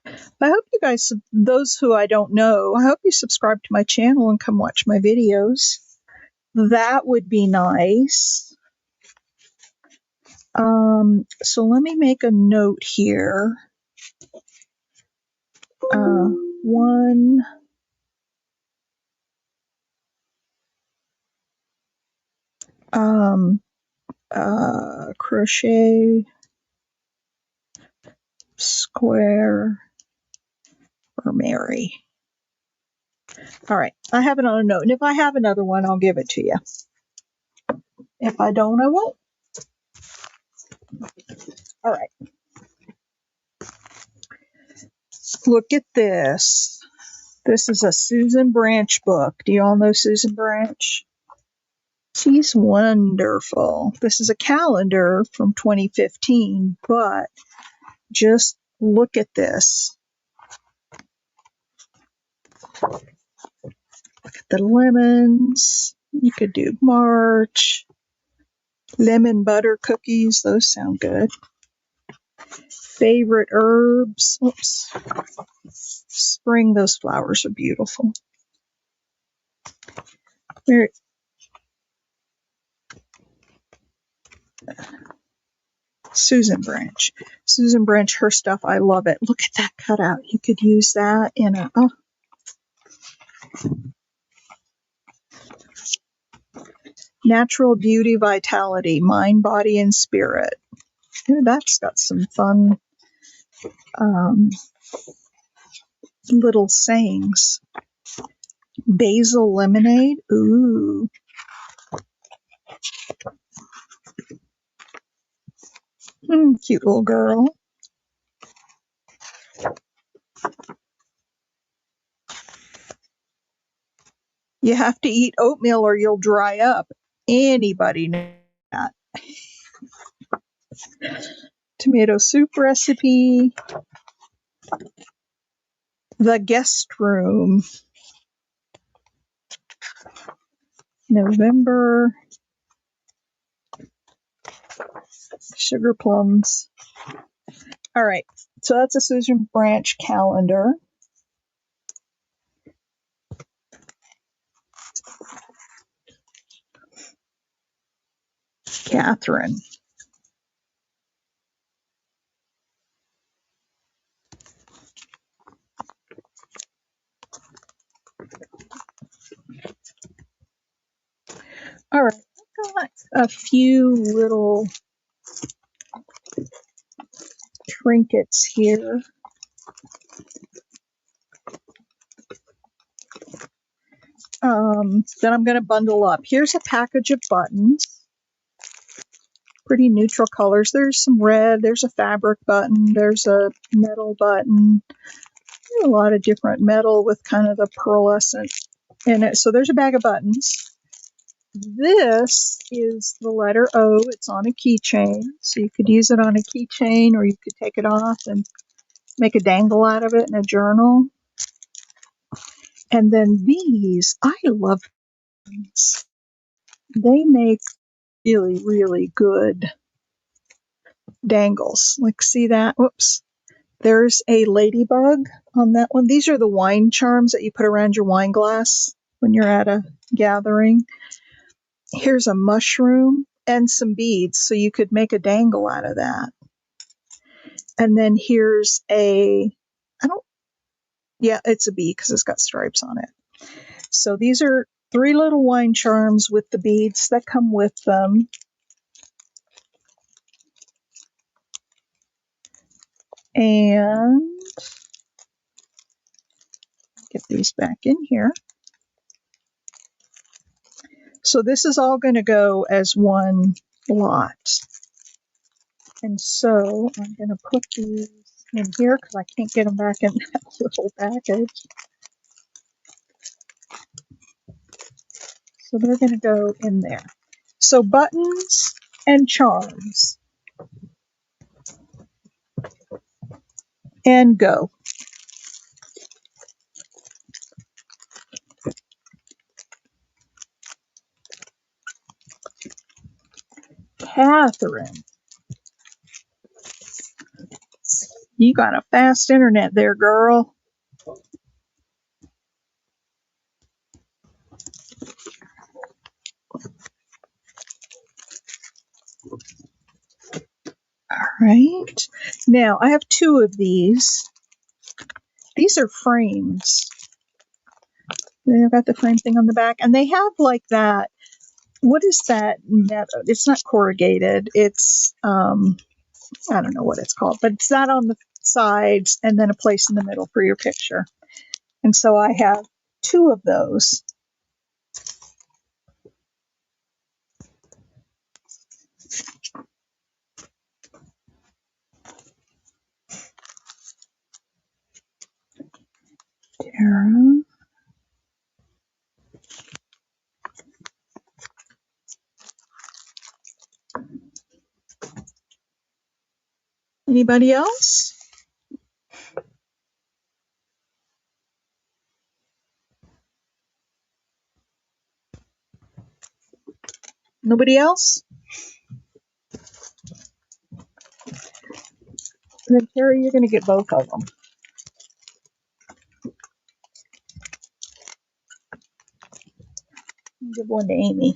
S1: I hope you guys, those who I don't know, I hope you subscribe to my channel and come watch my videos. That would be nice. So let me make a note here. One crochet square for Mary. All right, I have it on a note, and if I have another one, I'll give it to you. If I don't, I won't. All right. Look at this. This is a Susan Branch book. Do you all know Susan Branch? She's wonderful. This is a calendar from 2015, but just look at this. Look at the lemons. You could do March. Lemon butter cookies. Those sound good. Favorite herbs. Oops. Spring. Those flowers are beautiful. There. Susan Branch. Susan Branch, her stuff, I love it. Look at that cutout. You could use that in a... Oh. Natural beauty, vitality, mind, body, and spirit. Ooh, that's got some fun little sayings. Basil lemonade. Ooh. Cute little girl. You have to eat oatmeal or you'll dry up. Anybody knows that. Tomato soup recipe. The guest room. November. Sugar plums. All right. So that's a Susan Branch calendar. Catherine. All right, I've got a few little trinkets here. That I'm going to bundle up. Here's a package of buttons. Pretty neutral colors. There's some red. There's a fabric button. There's a metal button. A lot of different metal with kind of the pearlescent in it. So there's a bag of buttons. This is the letter O. It's on a keychain. So you could use it on a keychain or you could take it off and make a dangle out of it in a journal. And then these, I love these. They make really, really good dangles. Like, see that? Whoops. There's a ladybug on that one. These are the wine charms that you put around your wine glass when you're at a gathering. Here's a mushroom and some beads, so you could make a dangle out of that. And then here's it's a bee because it's got stripes on it. So these are 3 little wine charms with the beads that come with them. And get these back in here. So this is all going to go as one lot. And so I'm going to put these in here because I can't get them back in that little package. So they're going to go in there. So buttons and charms. And go. Catherine. You got a fast internet there, girl. right. Now, I have two of these. These are frames. They've got the frame thing on the back, and they have like that. What is that? It's not corrugated. It's, I don't know what it's called, but it's that on the sides and then a place in the middle for your picture. And so I have two of those. Tara. Anybody else? Nobody else? Then Terry, you're going to get both of them. I'll give one to Amy.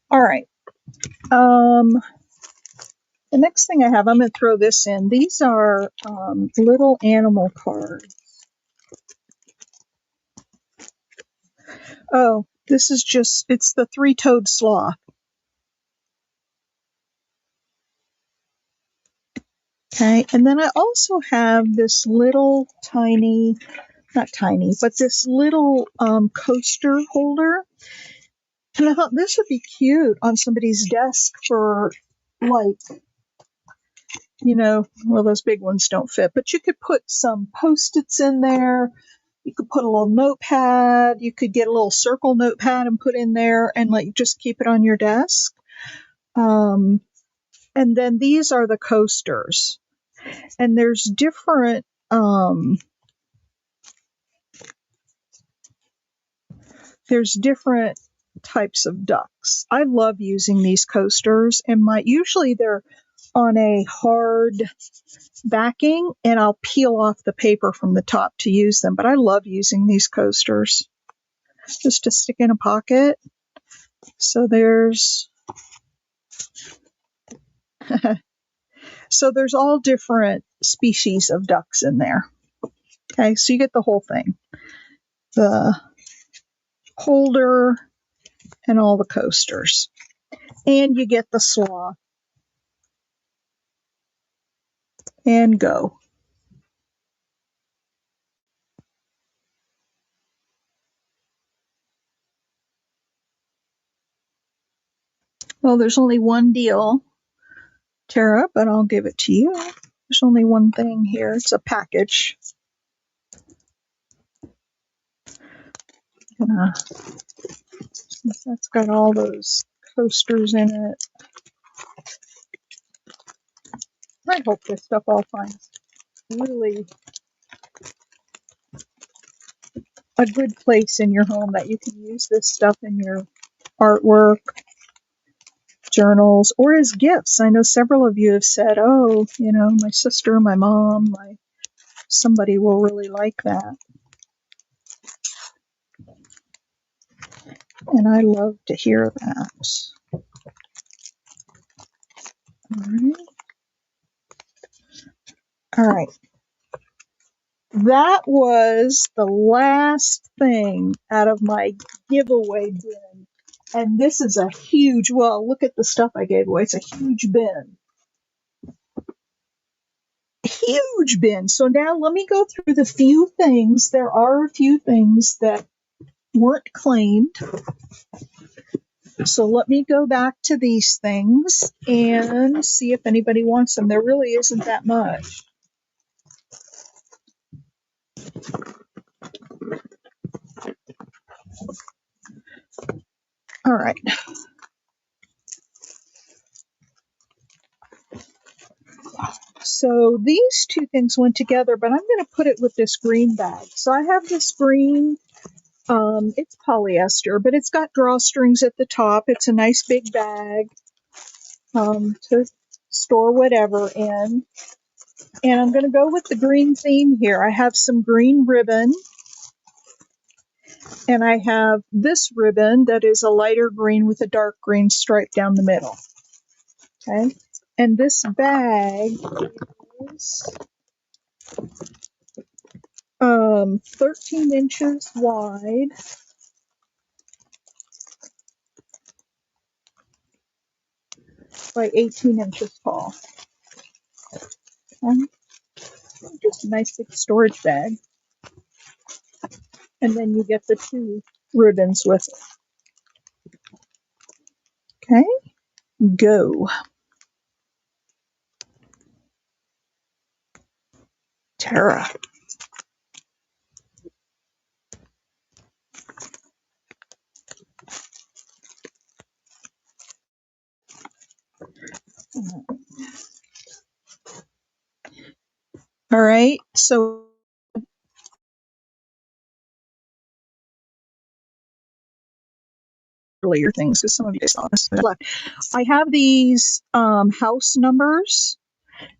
S1: All right. The next thing I have, I'm going to throw this in. These are little animal cards. Oh, this is just, it's the three-toed sloth. Okay, and then I also have this little tiny, not tiny, but this little coaster holder. And I thought this would be cute on somebody's desk for, like, you know, well, those big ones don't fit, but you could put some Post-its in there. You could put a little notepad. You could get a little circle notepad and put in there and, like, just keep it on your desk. And then these are the coasters. And there's different types of ducks. I love using these coasters, and usually they're on a hard backing, and I'll peel off the paper from the top to use them. But I love using these coasters just to stick in a pocket. So there's all different species of ducks in there. Okay, so you get the whole thing. The holder and all the coasters. And you get the sloth. And go. Well, there's only one deal, Tara, but I'll give it to you. There's only one thing here. It's a package. Since that's got all those coasters in it, I hope this stuff all finds really a good place in your home that you can use this stuff in your artwork, journals, or as gifts. I know several of you have said, oh, you know, my sister, my mom, somebody will really like that. And I love to hear that. All right. That was the last thing out of my giveaway bin. And this is a huge, well, look at the stuff I gave away. It's a huge bin. Huge bin. So now let me go through the few things. There are a few things that weren't claimed. So let me go back to these things and see if anybody wants them. There really isn't that much. All right. So these two things went together, but I'm going to put it with this green bag. So I have this green, it's polyester, but it's got drawstrings at the top. It's a nice big bag to store whatever in. And I'm going to go with the green theme here. I have some green ribbon. And I have this ribbon that is a lighter green with a dark green stripe down the middle. Okay. And this bag is 13 inches wide by 18 inches tall. Just a nice big storage bag. And then you get the 2 ribbons with it. Okay, go. Tara. All right, so earlier things, because some of you saw this. I have these house numbers.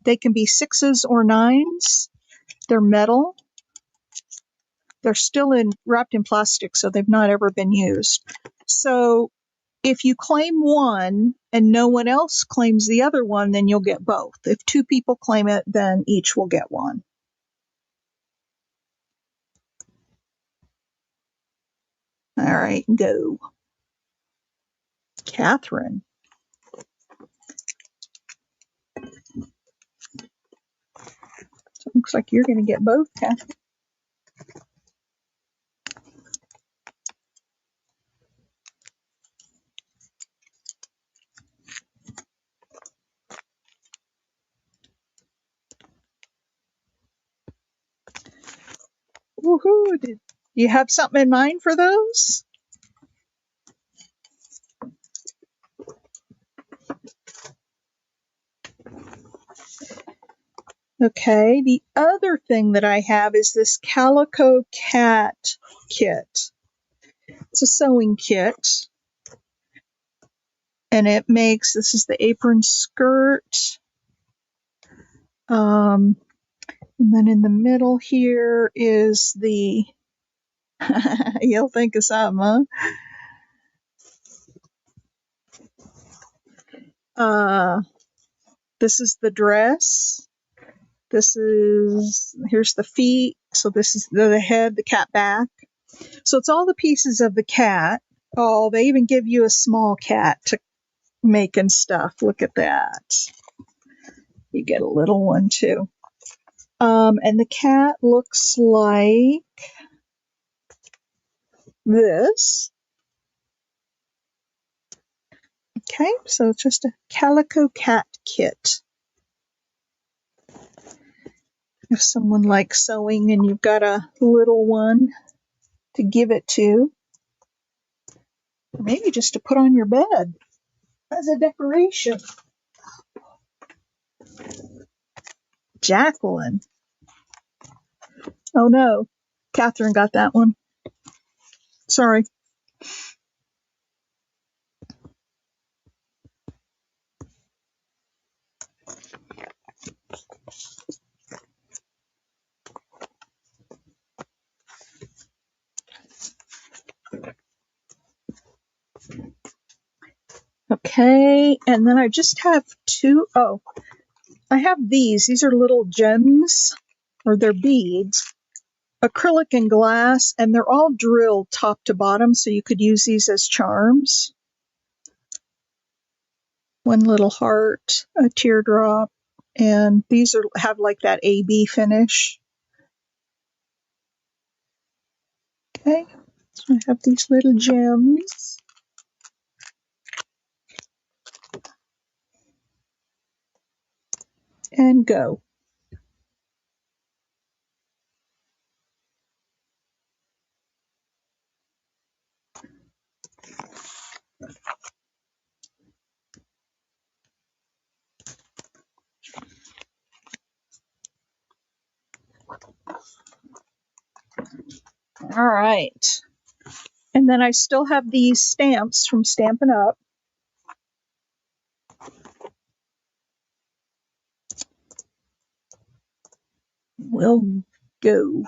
S1: They can be 6s or 9s. They're metal. They're still wrapped in plastic, so they've not ever been used. So if you claim one and no one else claims the other one, then you'll get both. If 2 people claim it, then each will get one. All right, go. Catherine. So it looks like you're going to get both, Catherine. Woohoo! Did you have something in mind for those? Okay, the other thing that I have is this Calico Cat kit. It's a sewing kit. And it makes, this is the apron skirt. And then in the middle here is the, you'll think of something, huh? This is the dress. Here's the feet. So this is the head, the cat back. So it's all the pieces of the cat. Oh, they even give you a small cat to make and stuff. Look at that. You get a little one too. And the cat looks like this. Okay, so it's just a Calico Cat kit. If someone likes sewing and you've got a little one to give it to, or maybe just to put on your bed as a decoration. Jacqueline. Oh no, Catherine got that one. Sorry. Okay, and then I just have 2. Oh, I have these. These are little gems, or they're beads, acrylic and glass, and they're all drilled top to bottom, so you could use these as charms. One little heart, a teardrop, and these have like that AB finish. Okay, so I have these little gems. And go. All right. And then I still have these stamps from Stampin' Up. We'll go.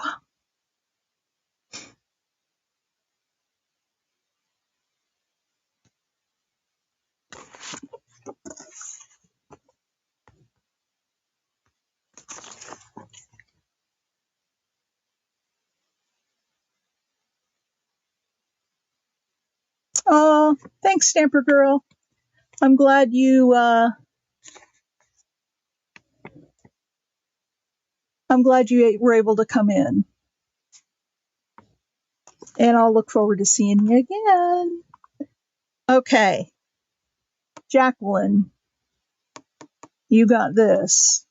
S1: Aw, thanks, Stamper Girl. I'm glad you were able to come in. And I'll look forward to seeing you again. Okay. Jacqueline, you got this.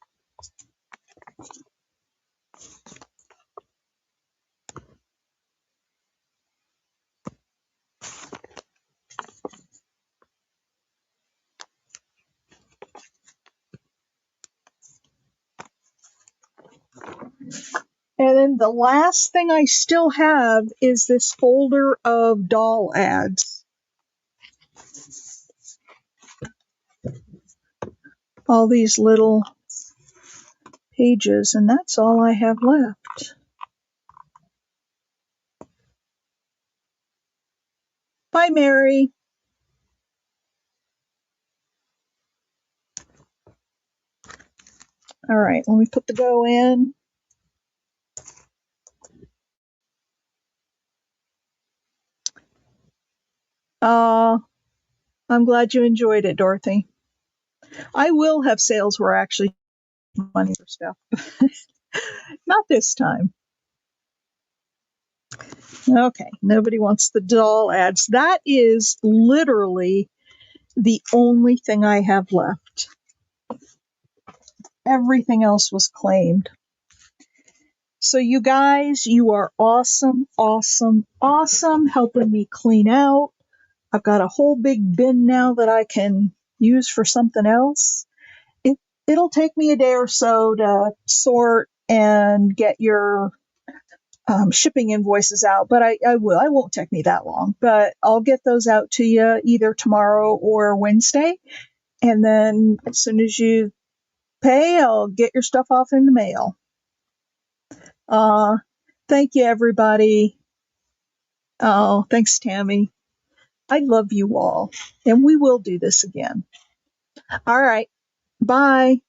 S1: And then the last thing I still have is this folder of doll ads. All these little pages, and that's all I have left. Bye, Mary. All right, let me put the go in. I'm glad you enjoyed it, Dorothy. I will have sales where I actually money for stuff. Not this time. Okay, nobody wants the doll ads. That is literally the only thing I have left. Everything else was claimed. So you guys, you are awesome, awesome, awesome helping me clean out. I've got a whole big bin now that I can use for something else. It'll take me a day or so to sort and get your shipping invoices out, but I will. I won't take me that long, but I'll get those out to you either tomorrow or Wednesday. And then as soon as you pay, I'll get your stuff off in the mail. Thank you, everybody. Oh, thanks, Tammy. I love you all, and we will do this again. All right. Bye.